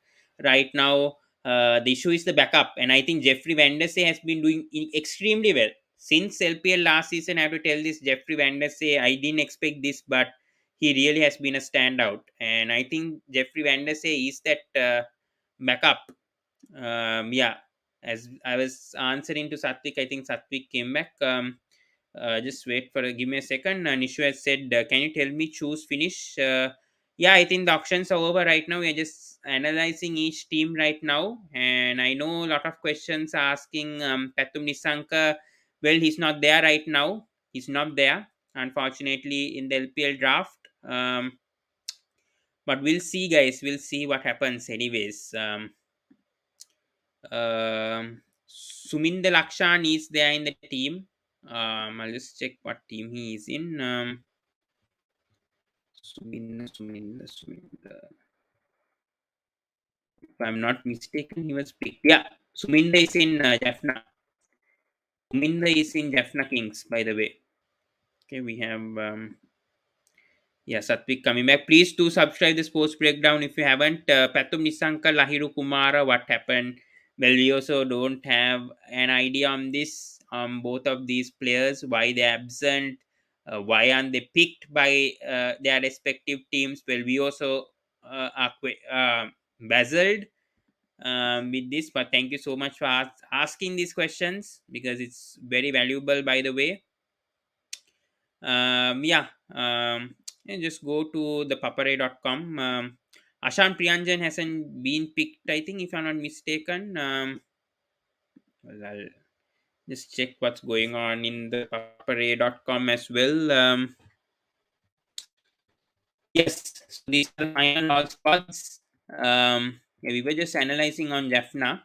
right now. The issue is the backup. And I think Jeffrey Vandesse has been doing extremely well. Since LPL last season, I have to tell this Jeffrey Vandesse, I didn't expect this, but he really has been a standout. And I think Jeffrey Vandesse is that backup. Yeah, as I was answering to Satvik, I think Satvik came back. Just wait for give me a second. Nishu has said, "Can you tell me choose finish?" Yeah, I think the auctions are over right now. We are just analyzing each team right now, and I know a lot of questions are asking Pathum Nisanka. Well, he's not there right now. He's not there, unfortunately, in the LPL draft. But we'll see, guys. We'll see what happens, anyways. Suminda Lakshan is there in the team. I'll just check what team he is in. Suminda. If I'm not mistaken, he was picked. Yeah, Suminda is in Jaffna. Suminda is in Jaffna Kings, by the way. Okay, we have yeah, Satvik coming back. Please do subscribe the Sports Breakdown if you haven't. Pathum Nisanka, Lahiru Kumara, what happened? Well, we also don't have an idea on this. Both of these players, why they're absent, why aren't they picked by their respective teams? Well, we also are dazzled with this, but thank you so much for asking these questions because it's very valuable, by the way. Yeah, and just go to the papare.com. Ashan Priyanjan hasn't been picked, I think, if I'm not mistaken. Well, I'll just check what's going on in the papare.com as well. Yes, so these are the final all spots. Yeah, we were just analyzing on Jaffna.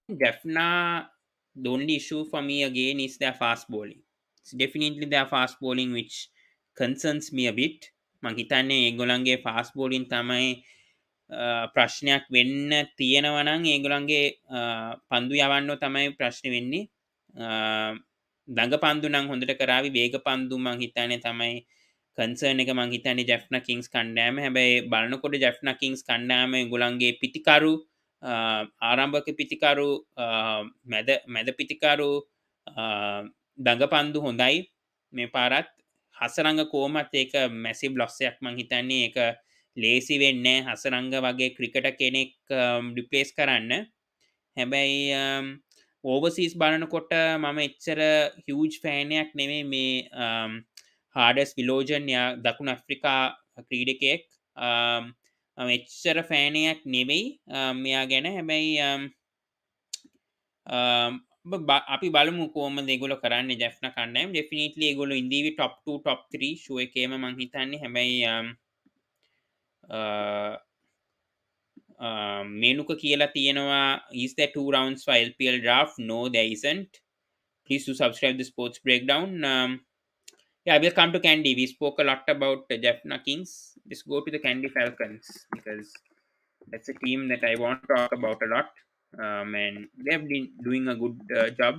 Jaffna, the only issue for me again is their fast bowling. It's definitely their fast bowling which concerns me a bit. මං හිතන්නේ ඒගොල්ලන්ගේ fast bowling තමයි ප්‍රශ්නයක් වෙන්න තියෙනවා නම් ඒගොල්ලන්ගේ පන්දු යවන්න තමයි ප්‍රශ්නේ වෙන්නේ. දඟ පන්දු නම් හොඳට කරાવી වේග පන්දු මං හිතන්නේ තමයි කන්සර්න් එක මං හිතන්නේ ජැෆ්නා කිංස් කණ්ඩායම. හැබැයි බලනකොට ජැෆ්නා කිංස් කණ්ඩායම ඒගොල්ලන්ගේ පිටිකරු ආරම්භක පිතිකරු මැද පිතිකරු දඟපන්දු හොඳයි මේ පාරත් හසරංග කෝමත් ඒක මැසි බ්ලොස්සයක් මං හිතන්නේ ඒක ලේසි වෙන්නේ හසරංග වගේ ක්‍රිකට කෙනෙක් රිප්ලේස් කරන්න. හැබැයි ඕවර්සීස් බලනකොට මම එච්චර හියුජ් ෆෑනයක් නෙමෙයි මේ හාඩස් විලෝජන් දකුණු අප්‍රිකා ක්‍රීඩකයෙක්. එච්චර ෆෑනයක් නෙවෙයි මෙයා ගැන. හැබැයි අපි බලමු කොහොමද ඒගොල්ලෝ කරන්නේ ජැෆ්නා කණ්ඩායම. ඩෙෆිනිට්ලි ඒගොල්ලෝ ඉන්දීවි top 2 top 3 ෂෝ එකේම මං හිතන්නේ. හැබැයි මේනුක කියලා තියෙනවා is there 2 rounds for LPL draft? No, there isn't. Please do subscribe the Sports Breakdown. Yeah, we'll come to Kandy. We spoke a lot about Jaffna Kings. Let's go to the Kandy Falcons because that's a team that I want to talk about a lot. And they have been doing a good job.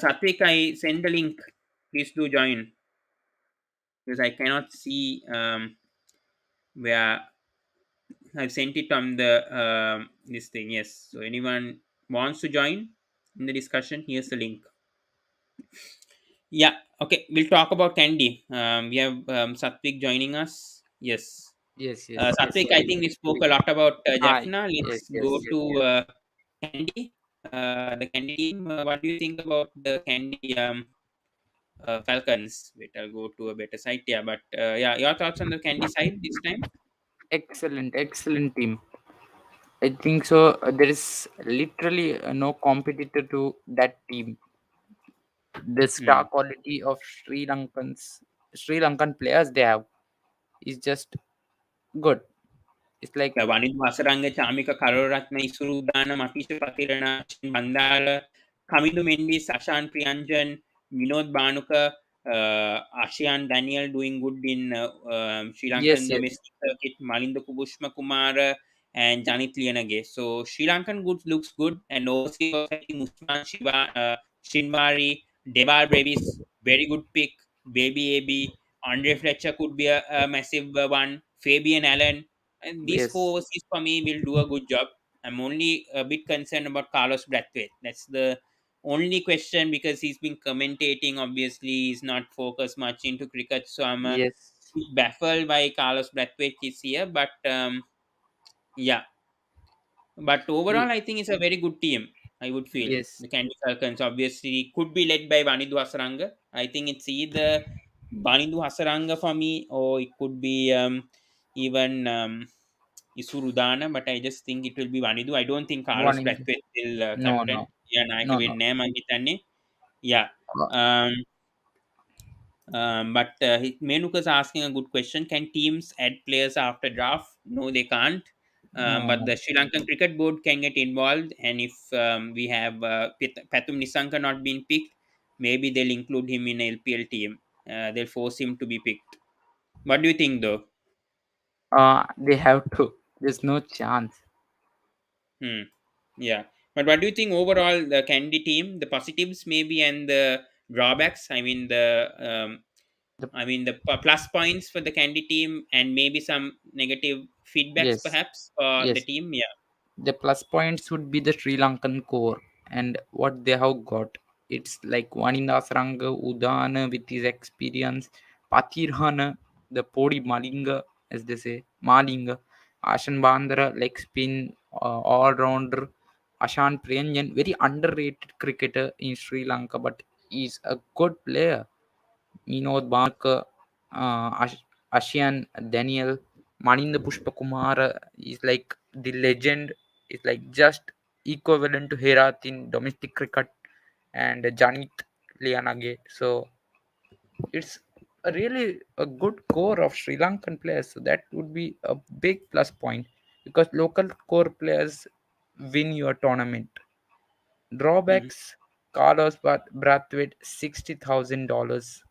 Satvik, I send the link. Please do join because I cannot see where I've sent it on the this thing. Yes, so anyone wants to join in the discussion, here's the link. Yeah, okay, we'll talk about Kandy. We have Satvik joining us. Yes. Yes. Satvik, I think we spoke a lot about Jaffna. Let's go to Kandy. The Kandy team. What do you think about the Kandy Falcons? Wait, I'll go to a better site. Yeah, but yeah, your thoughts on the Kandy side this time? Excellent team. I think so. There is literally no competitor to that team. The star quality of Sri Lankan players they have is just good. It's like waninduhasaranga, Chamika Karoratna, Isurudana, Matisha Patirana, Bandara, Kamidu Mendis, Ashan Priyanjan, Vinod Bhanuka, Ashian Daniel doing good in Sri Lankan domestic circuit, Malinda Kubushma Kumara, and Dunith Wellalage. So Sri Lankan good looks good, and overseas also I think Usman Shinwari, Debar Brevis, very good pick. Baby AB, Andre Fletcher could be a massive one. Fabian Allen, and these four Yes, overseas for me will do a good job. I'm only a bit concerned about Carlos Brathwaite. That's the only question because he's been commentating. Obviously, he's not focused much into cricket, so I'm yes, baffled by Carlos Brathwaite this year. But yeah, but Ye- overall, I think it's a very good team. I would feel yes, the Kandy Falcons obviously could be led by Waninduhasaranga. I think it's either Waninduhasaranga for me, or it could be even Isurudana. But I just think it will be Vanidu. I don't think one Carlos in Brathwaite will no, captain. no, Yeah, no, naayaka no. වෙන්නේ නැහැ මං හිතන්නේ. Yeah. Uh, Um, but Menuka's asking a good question. Can teams add players after draft? No, they can't. no, But no. the Sri Lankan Cricket Board can get involved. And if we have Pathum Nisanka not being picked, maybe they'll include him in LPL team. They'll force him to be picked. What do you think, though? They have to. There's no chance. Hmm. Yeah. But what do you think overall the Candy team, the positives maybe and the drawbacks? The I mean, the plus points for the Candy team and maybe some negative feedbacks yes, perhaps for the yes. team. Yeah. The plus points would be the Sri Lankan core and what they have got. It's like Waninduhasaranga, Udana with his experience, Patirhana, the Podi Malinga, as they say, Malinga, Ashan Bandara, leg spin, all rounder, Ashan Priyanjan, very underrated cricketer in Sri Lanka, but he's a good player. Bhanuka, Ashian Daniel, Maninda Pushpakumar is like the legend, is like just equivalent to Herat in domestic cricket and Janit Lianage. So it's really a good core of Sri Lankan players. So that would be a big plus point because local core players win your tournament. Mhm. Drawbacks Carlos Brathwaite $60,000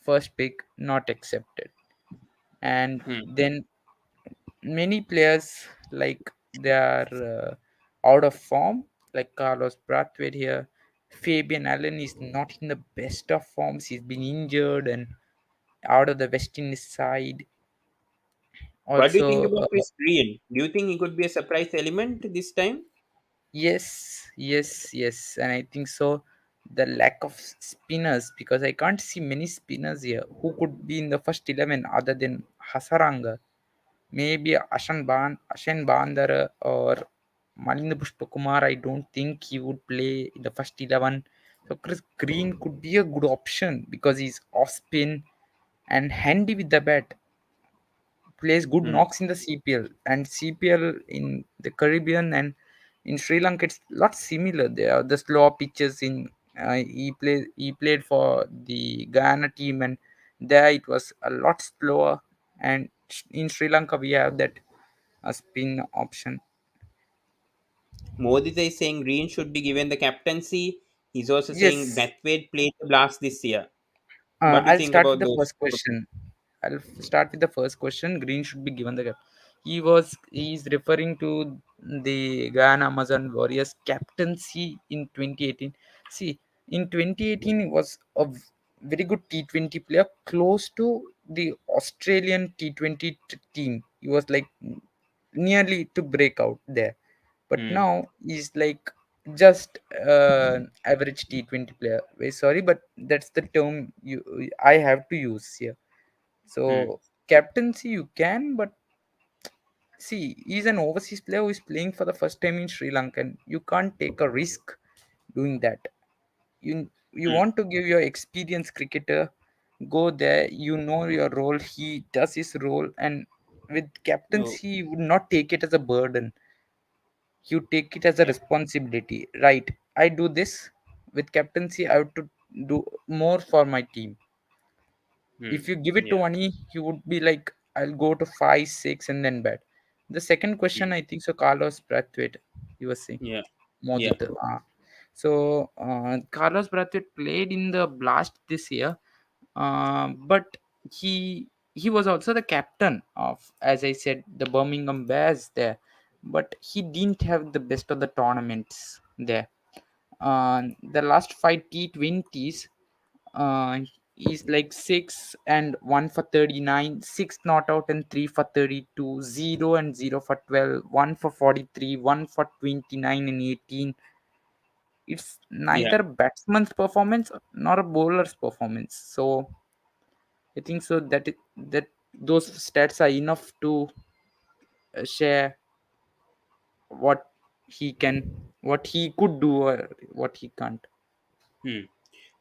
first pick not accepted, and Hmm. then many players like they are out of form, like Carlos Brathwaite here. Fabian Allen is not in the best of forms. He's been injured and out of the West Indies side. What do you think Also, about Chris Green? Do you think he could be a surprise element this time? yes, yes, yes, and I think so. The lack of spinners because I can't see many spinners here who could be in the first 11 other than Hasaranga. Maybe Ashan Bandara or Malinda Pushpakumar. I don't think he would play in the first 11. So Chris Green could be a good option because he's off spin and handy with the bat. Plays good Hmm. knocks in the CPL and CPL in the Caribbean and in Sri Lanka. It's a lot similar. There are the slow pitches in. He played for the Guyana team and there it was a lot slower. And in Sri Lanka we have that a spin option. Modi is saying Green should be given the captaincy. He's also saying Yes, Brathwaite played the blast this year. What do you I'll think start with about the those? first question. I'll start with the first question. Green should be given the cap. He's referring to the Guyana Amazon Warriors captaincy in 2018. See, in 2018 he was a very good T20 player, close to the Australian T20 team. He was like nearly to break out there, but Hmm. now he's like just average T20 player. Very sorry, but that's the term I have to use here. Hmm. So captaincy you can, but see, he's an overseas player who is playing for the first time in Sri Lanka. And you can't take a risk doing that. You Hmm. want to give your experienced cricketer go there. You know your role. He does his role, and with No. captaincy, you would not take it as a burden. You take it as a Yeah. responsibility, right? I do this with captaincy. I have to do more for my team. Hmm. If you give it to Yeah. money, you would be like, I'll go to 5 6 and then bat. The second question, Hmm. I think so, Carlos Brathwaite, you were saying. Yeah. Yeah. Modit. So Carlos Brathwaite played in the Blast this year, but he he was also the captain of, as I said, the Birmingham Bears there. but he didn't have the best of the tournaments there. The last five T20s, uh, is like 6 and 1 for 39, 6 not out and 3 for 32, 0 and 0 for 12, 1 for 43, 1 for 29 and 18. It's Yeah. neither batsman's performance nor a bowler's performance. So I think so that those stats are enough to share what what he could do or what he can't. Hmm.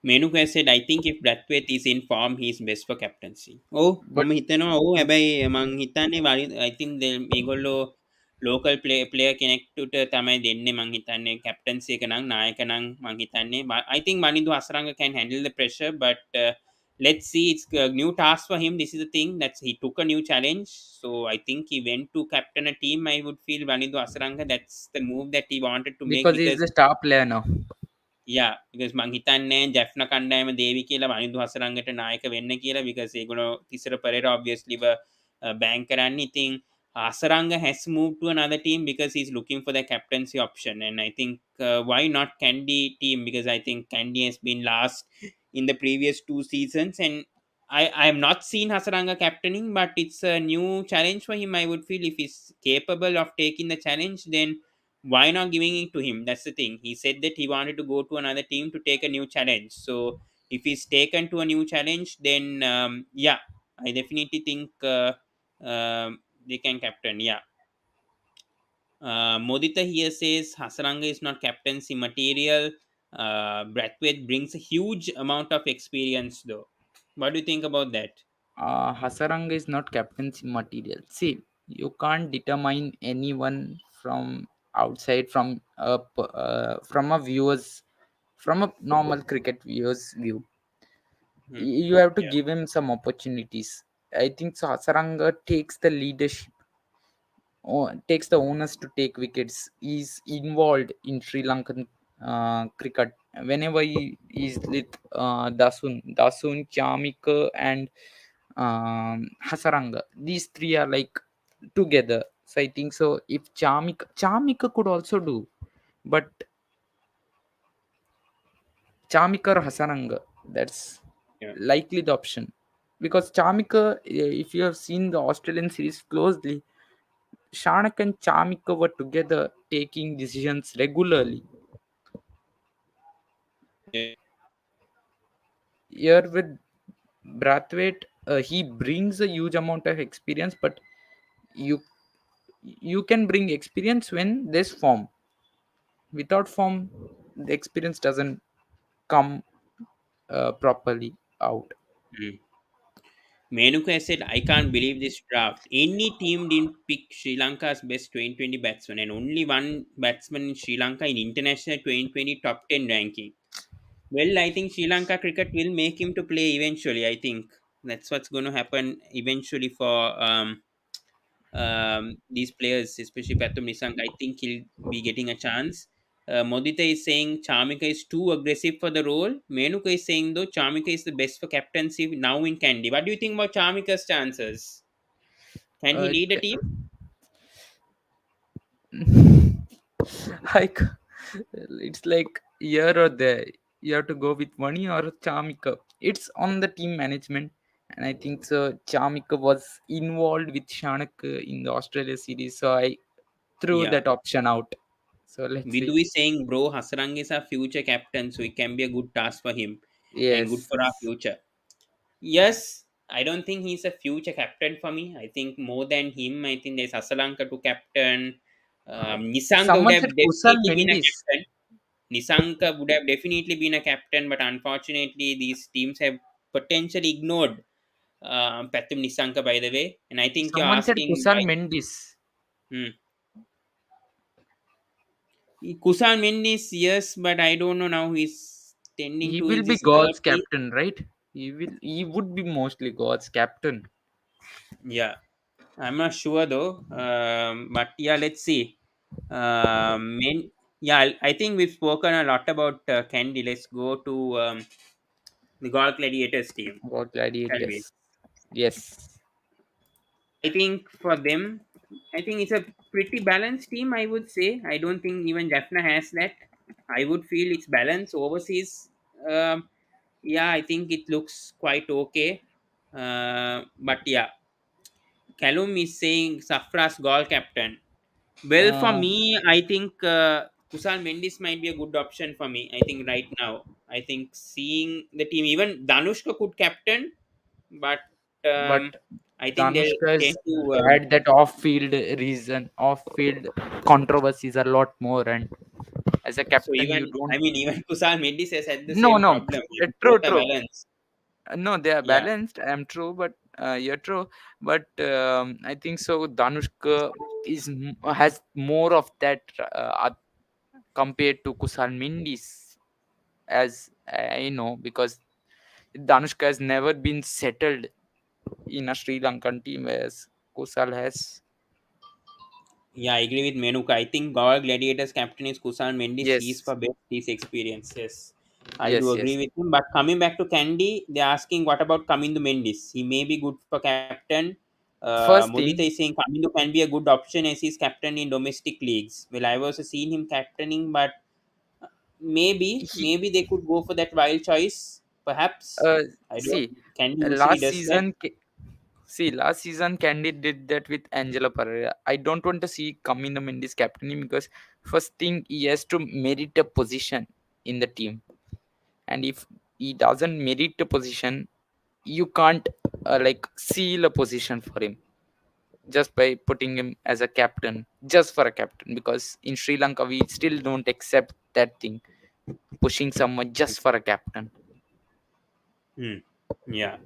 Menuka said, I think if Brathwaite is in form, he is best for captaincy. Oh, But මම හිතනවා ඔව් හැබැයි මං හිතන්නේ I think මේගොල්ලෝ local player කෙනෙක්ට තමයි දෙන්නේ මං හිතන්නේ captaincy එක නම් නායක නම් මං හිතන්නේ I think Manindu Hasaranga can handle the pressure, but let's see, it's a new task for him. This is the thing, that he took a new challenge, so I think he went to captain a team. I would feel Manindu Hasaranga, that's the move that he wanted to make, because he's because the star player now. yeah, because මං හිතන්නේ ජැෆ්න කණ්ඩායම දේවි කියලා වනිදු හසරංගට නායක වෙන්න කියලා, because ඒගොල්ලෝ Thisara Perera obviously bank කරන්නේ. ඉතින් Hasaranga has moved to another team because he's looking for the captaincy option, and I think why not Kandy team, because I think Kandy has been last in the previous two seasons, and I have not seen Hasaranga captaining, but it's a new challenge for him. I would feel if he's capable of taking the challenge, then why not giving it to him? That's the thing. He said that he wanted to go to another team to take a new challenge. So if he's taken to a new challenge, then yeah, I definitely think they can captain. Yeah. Modita here says Hasaranga is not captaincy material. Brathwaite brings a huge amount of experience, though. What do you think about that? Hasaranga is not captaincy material. See, you can't determine anyone from outside, from a viewer's, from a normal cricket viewer's view. Hmm. You have to Yeah. give him some opportunities. I think so. Hasaranga takes the leadership, takes the onus to take wickets. He's involved in Sri Lankan cricket. Whenever he is with Dasun, Chamika, and Hasaranga, these three are like together. So I think so. If Chamika could also do, but Chamika or Hasaranga, that's Yeah. likely the option. Because Chamika, if you have seen the Australian series closely, Shanak and Chamika were together taking decisions regularly. Yeah. Here with Brathwaite, he brings a huge amount of experience, but you you can bring experience when there's form. Without form, the experience doesn't come properly out. Hmm. Menuka said, I can't believe this draft. Any team didn't pick Sri Lanka's best 2020 batsman, and only one batsman in Sri Lanka in international 2020 top 10 ranking. Well, I think Sri Lanka cricket will make him to play eventually. I think that's what's going to happen eventually for these players, especially Pathum Nisang. I think he'll be getting a chance. Modita is saying Chamika is too aggressive for the role. Menuka is saying though Chamika is the best for captaincy now in Kandy. What do you think about Chamika's chances? Can he Uh, lead a team? like it's like here or there. You have to go with money or Chamika. It's on the team management, and I think so. Chamika was involved with Shanak in the Australia series, so I threw Yeah. that option out. So let's see. Vidu is saying, bro, Hasarang is our future captain, so it can be a good task for him and good Yes, for our future. Yes, I don't think he's a future captain for me. I think more than him, I think there's Asalanka to captain. Nisanka would someone have said Kusal definitely been a Mendis. captain. Nisanka would have definitely been a captain, but unfortunately, these teams have potentially ignored Pathum Nisanka, by the way. And I think you're Someone said asking Kusal why. Mendis. Hmm. Kusan Mendis, yes, but I don't know now. He's tending He to will is be his God's 30. captain, right? He would be mostly God's captain. Yeah, I'm not sure though. But yeah, let's see. Yeah, I think we've spoken a lot about Candy. Let's go to the Galle Gladiators team, God shall we? gladiators. Yes. I think for them. I think it's a pretty balanced team, I would say. I don't think even Jaffna has that. I would feel it's balanced overseas. Yeah, I think it looks quite okay. But yeah, Callum is saying Safra's goal captain. Well, for Uh, me, I think Kusal Mendis might be a good option for me. I think right now, I think seeing the team, even Danushka could captain, but but I think they'll Danushka has tend to. had that off-field controversies a lot more, and as a So captain, even you don't. I mean even Kusal Mendis has had the No, same no, problem. true, Both are true. balanced. No, they are Yeah, balanced. I'm true, but you're true. But I think so. Danushka has more of that compared to Kusal Mendis, as I know, because Danushka has never been settled in a Sri Lankan team as Kusal has. yeah, I agree with Menuka. I think Galle Gladiators captain is Kusal Mendis. He's Yes, for best his experiences. I do yes, agree yes. with him. But coming back to Kandy, they're asking what about Kamindu Mendis? He may be good for captain. First Modita thing, is saying Kamindu can be a good option as he's captain in domestic leagues. Well, I've also seen him captaining, but he maybe they could go for that wild choice. Perhaps I don't. see Kandy usually last does that. season. See, last season Candy did that with Angelo Pereira. I don't want to see Camino Mendes captaining because first thing he has to merit a position in the team, and if he doesn't merit a position, you can't like seal a position for him just by putting him as a captain, just for a captain. Because in Sri Lanka we still don't accept that thing, pushing someone just for a captain. Hmm. Yeah.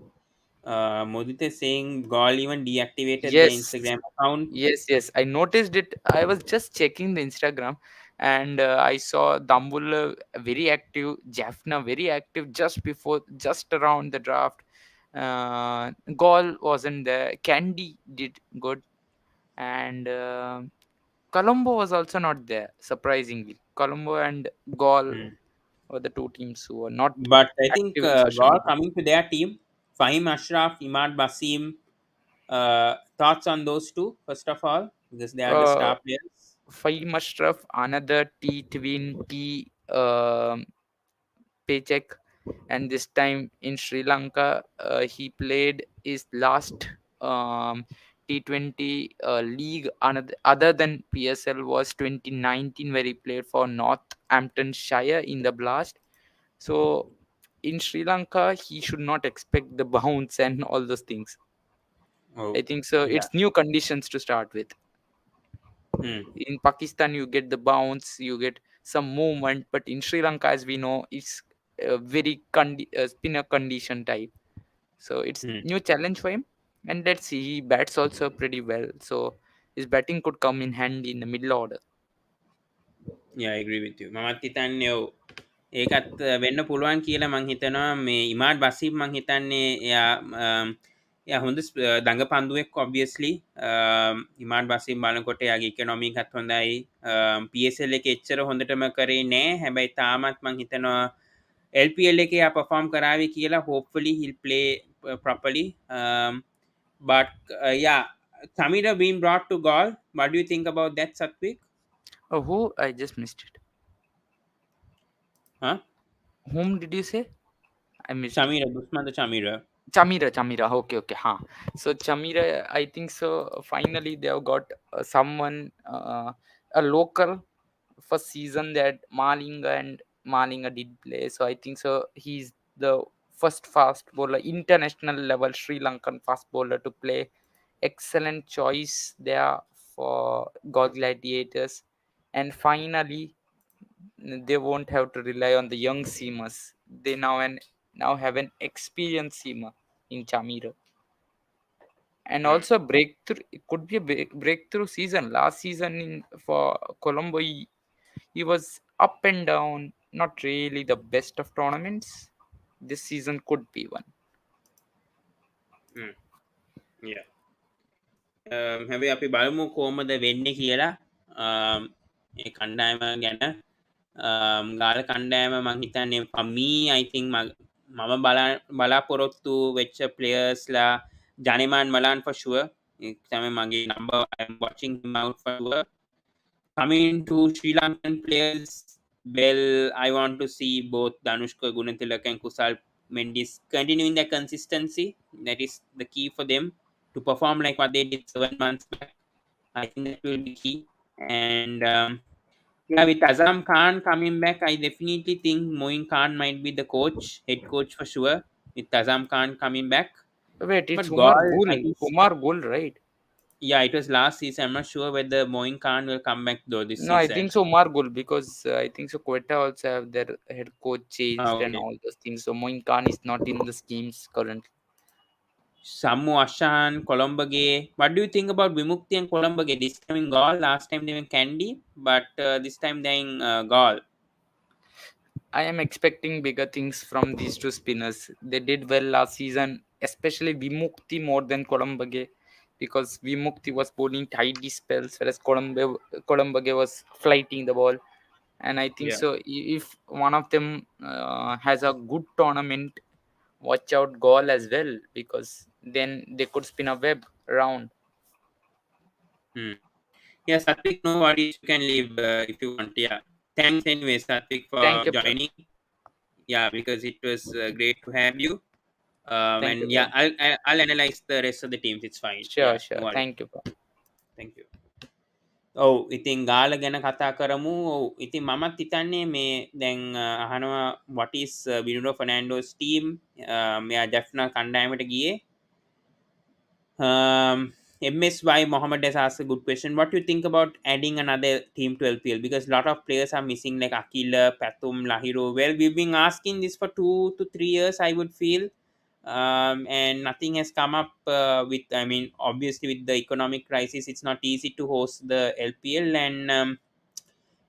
Modita is saying Gaul even deactivated their Yes, Instagram account. yes, yes. I noticed it. I was just checking the Instagram, and I saw Dambulla very active, Jaffna very active just around the draft. Gaul wasn't there. Candy did good, and Colombo was also not there. Surprisingly, Colombo and Gaul Hmm. were the two teams who were not But I think active in social Gaul media. coming to their team, Fahim Ashraf, Imad Basim, thoughts on those two, first of all, because they are the Uh, star players. Fahim Ashraf, another T20 paycheck, and this time in Sri Lanka, he played his last T20 league other than PSL was 2019, where he played for Northamptonshire in the Blast. So in Sri Lanka, he should not expect the bounce and all those things. I Oh, think so. yeah. It's new conditions to start with. Hmm. In Pakistan you get the bounce, you get some movement, but in Sri Lanka, as we know, it's a very spinner condition type, so it's Hmm. new challenge for him. And let's see, he bats also pretty well, so his batting could come in handy in the middle order. Yeah, I agree with you. මමත් හිතන්නේ ඔව්. ඒකත් වෙන්න පුළුවන් කියලා මං හිතනවා මේ ඉමාඩ් බසීම් මං හිතන්නේ එයා හොඳ දඟ පන්දුවෙක් ඔබ්වියස්ලි ඉමාඩ් බසීම් බලනකොට එයාගේ ඉකොනොමිකත් හොඳයි PSL එක එච්චර හොඳටම කරේ නෑ හැබැයි තාමත් මං හිතනවා LPL එකේ එයා perform කරાવી කියලා hopefully he'll play properly but yeah Tamira being brought to goal what do you think about that Satvik Oh, who? I just missed it. huh Whom did you say? I missed. Chamira Dushman the Chamira Chamira. Okay, okay, huh. So Chamira, I think so. Finally, they have got someone, a local for season that Malinga did play. So I think so. He's the first fast bowler, international level Sri Lankan fast bowler to play. Excellent choice there for God Gladiators. And finally, they won't have to rely on the young seamers. They now have an experienced seamer in Chamira. And hmm. also breakthrough, it could be a breakthrough season. Last season in for Colombo, he was up and down, not really the best of tournaments. This season could be one. Hmm. Yeah හැබැයි අපි බලමු කොහොමද වෙන්නේ කියලා ඒ කණ්ඩායම ගැන ගාල කණ්ඩායම මං හිතන්නේ for me I think මම බලාපොරොත්තු වෙච්ච players ලා ජනිමාන් මලාන් for sure තමයි මගේ number. I'm watching him out for sure. Coming to Sri Lankan players, well, I want to see both Danushka Gunathilaka and Kusal Mendis continuing their consistency. That is the key for them to perform like what they did 7 months back. I think that will be key. And yeah, with Azam Khan coming back, I definitely think Moin Khan might be the coach, head coach for sure, with Azam Khan coming back. Wait, But it's Umar Gaul, Gul. I think, Umar Gul, right? yeah, it was last season. I'm not sure whether Moin Khan will come back though this No, I season. think so. Umar Gul, because I think so. Quetta also have their head coach changed and Okay. all those things. So Moin Khan is not in the schemes currently. Sammu Ashan, Columbage. What do you think about Vimukti and Columbage? This time in Gaul, last time they were Kandy, but this time they're in Gaul. I am expecting bigger things from these two spinners. They did well last season, especially Vimukti more than Columbage, because Vimukti was bowling tidy spells, whereas Columbage was flighting the ball. And I think Yeah. so. If one of them has a good tournament, watch out goal as well, because then they could spin a web around. Hmm. Yeah, Satvik, no worries. You can leave if you want. Yeah. Thanks anyway, Satvik, Thank for you, bro. joining. Yeah, because it was great to have you. Thank you, And yeah, bro. I'll analyze the rest of the teams. It's fine. Sure, Yeah, no sure. worries. Thank you, bro. Thank you. ඔව් ඉතින් ගාල ගැන කතා කරමු. ඔව් ඉතින් මමත් හිතන්නේ මේ දැන් අහනවා what is Bruno Fernando's team. මෙයා ජැෆ්නා කණ්ඩායමට ගියේ. MSY Mohammed has asked a good question. What do you think about adding another team to LPL? Because a lot of players are missing, like Akila, Patum, Lahiro. Well, we've been asking this for 2 to 3 years, I would feel. And nothing has come up with, I mean, obviously, with the economic crisis, it's not easy to host the LPL. And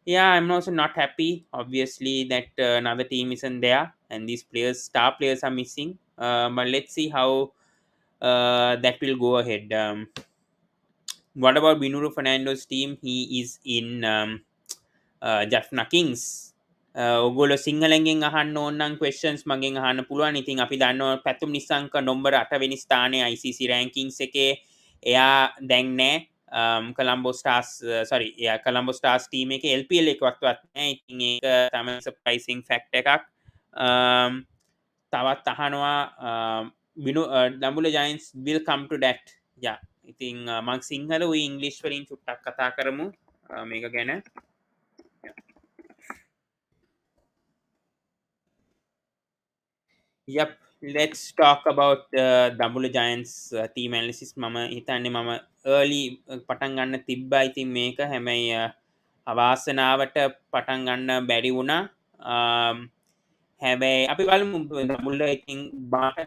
yeah, I'm also not happy, obviously, that another team isn't there and these players, star players, are missing. But let's see how that will go ahead. What about Binuru Fernando's team? He is in Jaffna Kings. ඔගොල සිංහලෙන්ගෙන් අහන්න ඕන්නන් questions මගෙන් අහන්න පුළුවන්. ඉතින් අපි දන්නවා පැතුම් නිසංක නොම්බර 8 වෙනි ස්ථානයේ ICC rankings එකේ එයා දැන් නෑ කොලම්බෝ ස්ටාර්ස් sorry එයා කොලම්බෝ ස්ටාර්ස් ටීම් එකේ LPL එකකටවත් නෑ. ඉතින් ඒක තමයි surprising fact එකක්. තවත් අහනවා Dambulla Giants will come to that. Yeah. ඉතින් මං සිංහල ඔය ඉංග්ලිෂ් වලින් චුට්ටක් කතා කරමු මේක ගැන. Yep, let's talk about Dambulla Giants team analysis. මම හිතන්නේ මම early පටන් ගන්න තිබ්බා. ඉතින් මේක හැබැයි අවාසනාවට පටන් ගන්න බැරි වුණා. හැබැයි අපි බලමු Dambulla. ඉතින්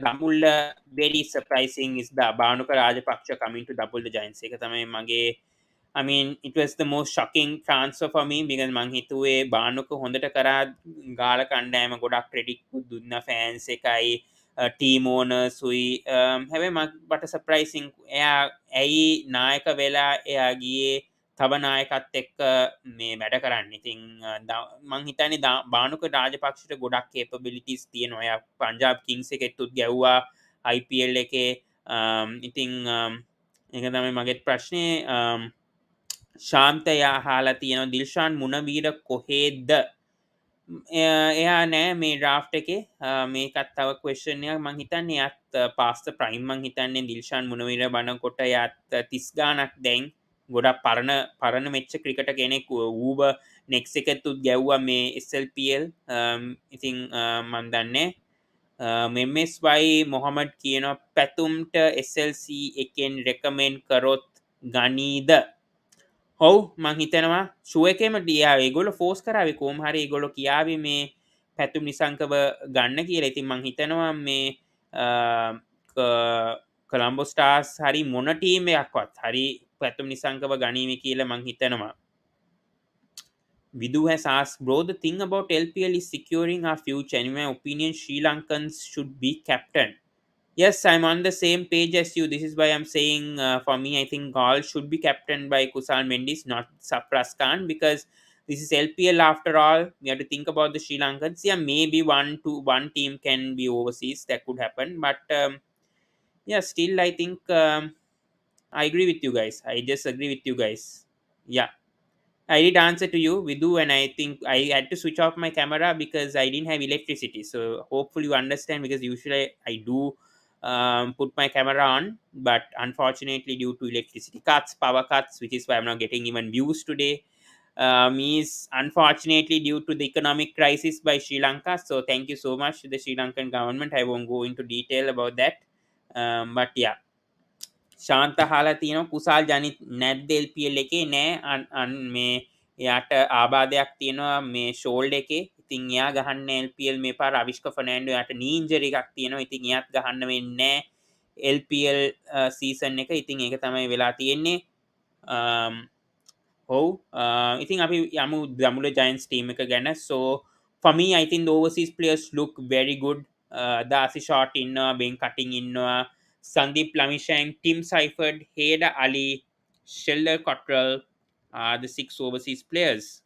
Dambulla very surprising is the Bhanuka Rajapaksa coming to Dambulla Giants. ඒක තමයි මගේ I mean, it was the most shocking transfer for me because මං හිතුවේ බානුක හොඳට කරා ගාල කණ්ඩායම ගොඩක් ක්‍රෙඩිට් දුන්න ෆෑන්ස් එකයි ටීම් ඕනර්ස් උයි හැබැයි මට සර්ප්‍රයිසිං එයා ඇයි නායක වෙලා එයා ගියේ තව නායකත් එක්ක මේ වැඩ කරන්න. ඉතින් මං හිතන්නේ බානුක රාජපක්ෂට ගොඩක් කේපබිලිටිස් තියෙනවා. එයා පංජාබ් කිංස් එකෙත් ගැව්වා IPL එකේ. ඉතින් ඒක තමයි මගේත් ප්‍රශ්නේ. ශාන්තයා හාලා තියෙනවා දිල්ෂාන් මුණවීර කොහේද එයා නෑ මේ ඩ්‍රාෆ්ට් එකේ. මේකත් තව ක්වෙස්චන් එකක්. මං හිතන්නේ එයාත් පාස් ද ප්‍රයිම්. මං හිතන්නේ දිල්ෂාන් මුණවීර බලනකොට එයාත් 30 ගානක් දැන් ගොඩක් පරණ මෙච්ච ක්‍රිකටර් කෙනෙක්. ඌව නෙක්ස් එකෙත් ගැව්වා මේ SLPL. ඉතින් මන් දන්නේ මෙම්ස්වයි මොහමඩ් කියනවා පැතුම්ට SLC එකෙන් රෙකමෙන්ඩ් කරොත් ගනීද. හොව් මං හිතනවා ෂුව එකේම ඩියා ඒගොල්ලෝ ෆෝස් කරාවේ කොහොම හරි ඒගොල්ලෝ කියාවේ මේ පැතුම් නිසංකව ගන්න කියලා. ඉතින් මං හිතනවා මේ කොලම්බෝ ස්ටාර්ස් හරි මොන ටීම් එකක්වත් හරි පැතුම් නිසංකව ගනීවි කියලා මං හිතනවා. Vidu has asked, bro, the thing about LPL is securing our future. In my opinion, Sri Lankans should be captain. Yes, I'm on the same page as you. This is why I'm saying, for me, I think Gaul should be captained by Kusal Mendis, not Sapras Khan, because this is LPL after all. We have to think about the Sri Lankans. Yeah, maybe one team can be overseas. That could happen. But yeah, still, I think I agree with you guys. I just agree with you guys. Yeah. I did answer to you, Vidu, and I think I had to switch off my camera because I didn't have electricity. So hopefully you understand, because usually I do put my camera on, but unfortunately due to electricity cuts, power cuts, which is why I'm not getting even views today, is unfortunately due to the economic crisis by Sri Lanka. So thank you so much to the Sri Lankan government. I won't go into detail about that. But yeah, ශාන්ත හලා තියෙනවා කුසාල් ජනිත් නැද්ද LPL එකේ නෑ අන් මේ එයාට ආබාධයක් තියෙනවා මේ ෂෝල්ඩ් එකේ. ඉතින් එයා ගහන්න LPL මේ පාර අවිෂ්ක ෆර්නෑන්ඩෝ එයාට නී ඉන්ජරි එකක් තියෙනවා. ඉතින් එයාත් ගහන්න වෙන්නේ නෑ LPL සීසන් එක. ඉතින් ඒක තමයි වෙලා තියෙන්නේ. Oh, ඉතින් අපි යමු Dambulla Giants team එක ගැන. So for me, I think the overseas players look very good. Darcy Short ඉන්නවා, බෙන් කටින් ඉන්නවා, Sandeep Lamishang, Tim Seifert, Hader Ali, Sheldon Cottrell are the 6 overseas players.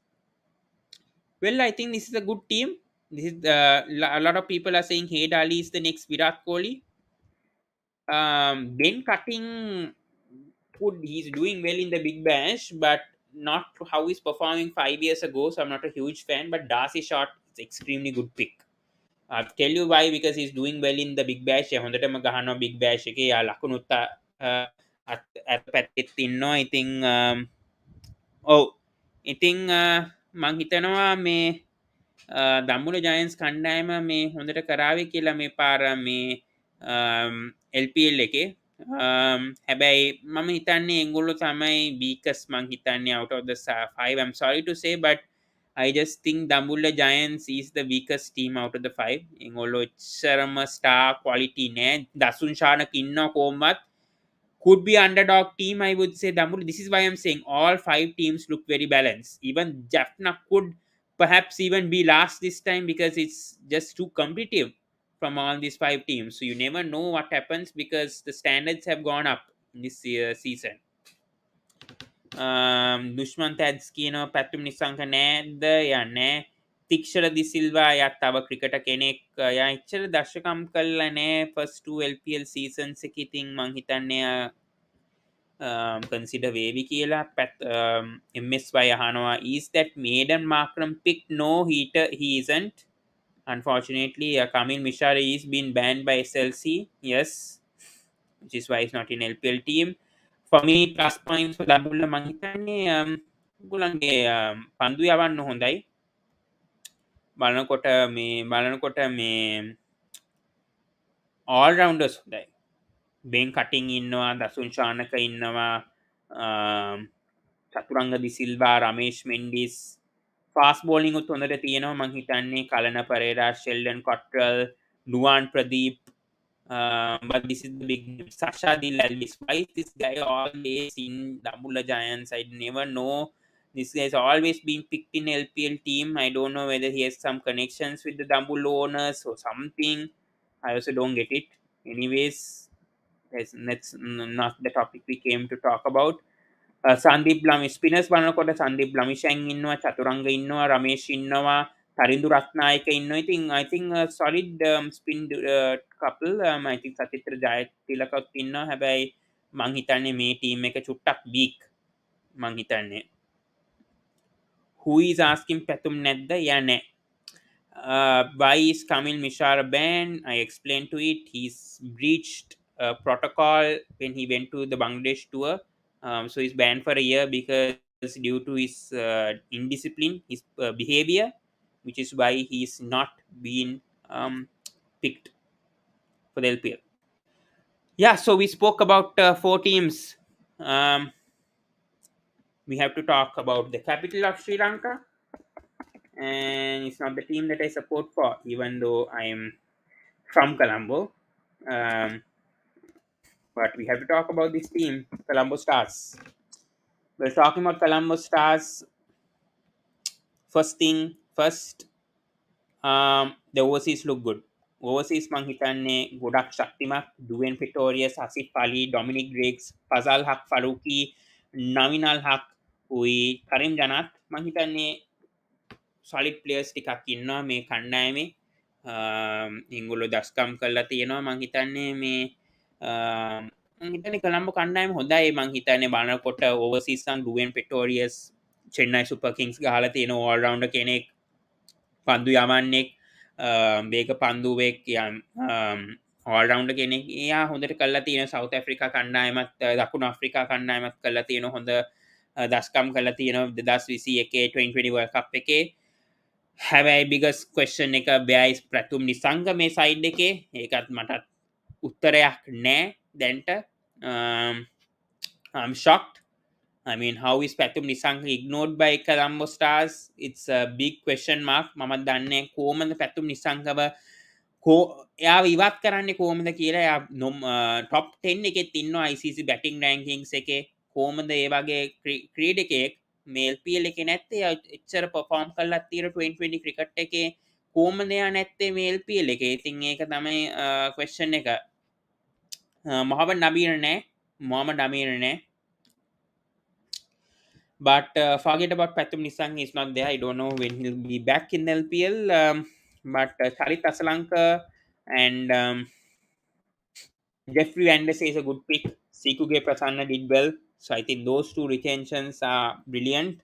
Well, I think this is a good team. This is a lot of people are saying Hader Ali is the next Virat Kohli. Ben Cutting, he's doing well in the Big Bash, but not how he's performing 5 years ago. So I'm not a huge fan. But Darcy Short is extremely good pick. I'll tell you why, because he's doing well in the Big Bash. හොඳටම ගහනවා Big Bash එකේ. යා ලකුණුත් අත් පැත්තෙත් ඉන්නවා. ඉතින් ඔව්. ඉතින් මං හිතනවා මේ Dambulla Giants කණ්ඩායම මේ හොඳට කරාවේ කියලා මේ පාර මේ LPL එකේ. හැබැයි මම හිතන්නේ එංගොල්ලෝ තමයි weakest මං හිතන්නේ out of the 5. I'm sorry to say, but I just think Dambulla Giants is the weakest team out of the 5. එංගොල්ලෝ එච්චරම star quality නෑ. දසුන් ශානක ඉන්නවා කොහොමවත්. Could be underdog team, I would say Dambulla. This is why I'm saying all 5 teams look very balanced. Even Jaffna could perhaps even be last this time, because it's just too competitive from all these 5 teams. So you never know what happens, because the standards have gone up in this season. Dushman Tads කියනවා පැතුම් නිසංක නෑද? යා නෑ. තික්ෂර දි සිල්වා යා තව cricketer කෙනෙක්. යා එච්චර දර්ශකම් කළා නෑ first 2 LPL seasons එකේ. ඉතින් මං හිතන්නේ consider වේවි කියලා. MSY අහනවා, is that Maiden Markram pick? No, he isn't. Unfortunately, Kamil Mishra is been banned by SLC. Yes, which is why he's not in LPL team. For me, plus points for Dambulla මං හිතන්නේ ගුලන්ගේ පන්දු යවන්න හොඳයි. බලනකොට මේ all rounders හොඳයි. බෙන් කටින් ඉන්නවා, දසුන් ශානක ඉන්නවා, චතුරංග දිසිල්වා, රමේෂ් මෙන්ඩිස්. ෆාස්ට් බෝලිං උත් හොඳට තියෙනවා. මං හිතන්නේ Kalana Perera, Sheldon Cottrell, Nuwan Pradeep. But this is the big name. Sasha Dil Alvis. Why is this guy always in Dambulla Giants? I never know. This guy's always been picked in LPL team. I don't know whether he has some connections with the Dambulla owners or something. I also don't get it. Anyways, that's not the topic we came to talk about. Sandeep Lami spinners බලනකොට Sandeep Lamishang ඉන්නවා, චතුරංග ඉන්නවා, රමේෂ් ඉන්නවා, තරිඳු රත්නායක ඉන්නවා. ඉතින් I think a solid spin couple. I think සචිත්‍ර ජයතිලකත් ඉන්නවා. හැබැයි මං හිතන්නේ මේ ටීම් එක චුට්ටක් weak. මං හිතන්නේ. Who is asking පැතුම් නැද්ද? යා නෑ. Why is Kamil Mishra banned? I explained to it. He's breached protocol when he went to the Bangladesh tour. So he's banned for a year because due to his indiscipline, his behavior, which is why he's not been picked for the LPL. Yeah, so we spoke about 4 teams. We have to talk about the capital of Sri Lanka. And it's not the team that I support for, even though I'm from Colombo. But we have to talk about this team, Colombo Stars. We're talking about Colombo Stars. First, the overseas look good. Overseas මං හිතන්නේ ගොඩක් ශක්තිමත්. ඩුවෙන් පිටෝරියස්, ආසිෆ් අලි, Dominic ග්‍රෙග්ස්, ෆසල් හක් ෆරූකි, නවිනල් හක්, උයි කරිම් ජනත්. මං හිතන්නේ solid players ටිකක් ඉන්නවා මේ කණ්ඩායමේ. ඉංගොල්ලෝ දස්කම් කරලා තියෙනවා. මං හිතන්නේ මේ හිතන්නේ කොළඹ කණ්ඩායම හොඳයි මං හිතන්නේ බලනකොට ඕවර්සීස් නම් රුවෙන් පෙටෝරියස් චෙන්නයි සුපර් කිංස් ගහලා තියෙන ඕල් රවුන්ඩර් කෙනෙක් පන්දු යවන්නෙක් මේක පන්දුවෙක් ඕල් රවුන්ඩර් කෙනෙක් එයා හොඳට කළා තියෙන සවුත් ඇෆ්‍රිකා කණ්ඩායමත් දකුණු අප්‍රිකා කණ්ඩායමත් කළා තියෙන හොඳ දස්කම් කළා තියෙන 2021 2020 World Cup එකේ හැබැයි බිගස් ක්වෙස්චන් එක බෑයිස් ප්‍රතුම් නිසංග මේ සයිඩ් එකේ ඒකත් මටත් උත්තරයක් නෑ දැන්ට I'm shocked. I mean, how is Pathum Nisanga ignored by Colombo Stars? It's a big question mark. මම දන්නේ කොහොමද පැතුම් නිසංගව එයා ඉවත් කරන්නේ කොහොමද කියලා. එයා top 10 එකෙත් ඉන්නවා ICC batting rankings එකේ. කොහොමද ඒ වගේ ක්‍රීඩකයෙක් මේ LPL එකේ නැත්තේ? එච්චර perform කළා තියෙන 2020 cricket එකේ කොහොමද එයා නැත්තේ මේ LPL එකේ? ඉතින් ඒක තමයි question එක. Mohammad Namir ne. But forget about Pathum Nisang, he's not there. I don't know when he'll be back in the LPL. But Charit Asalanka and Jeffrey Vandese is a good pick. Sikuge Prasanna did well. So I think those two retentions are brilliant.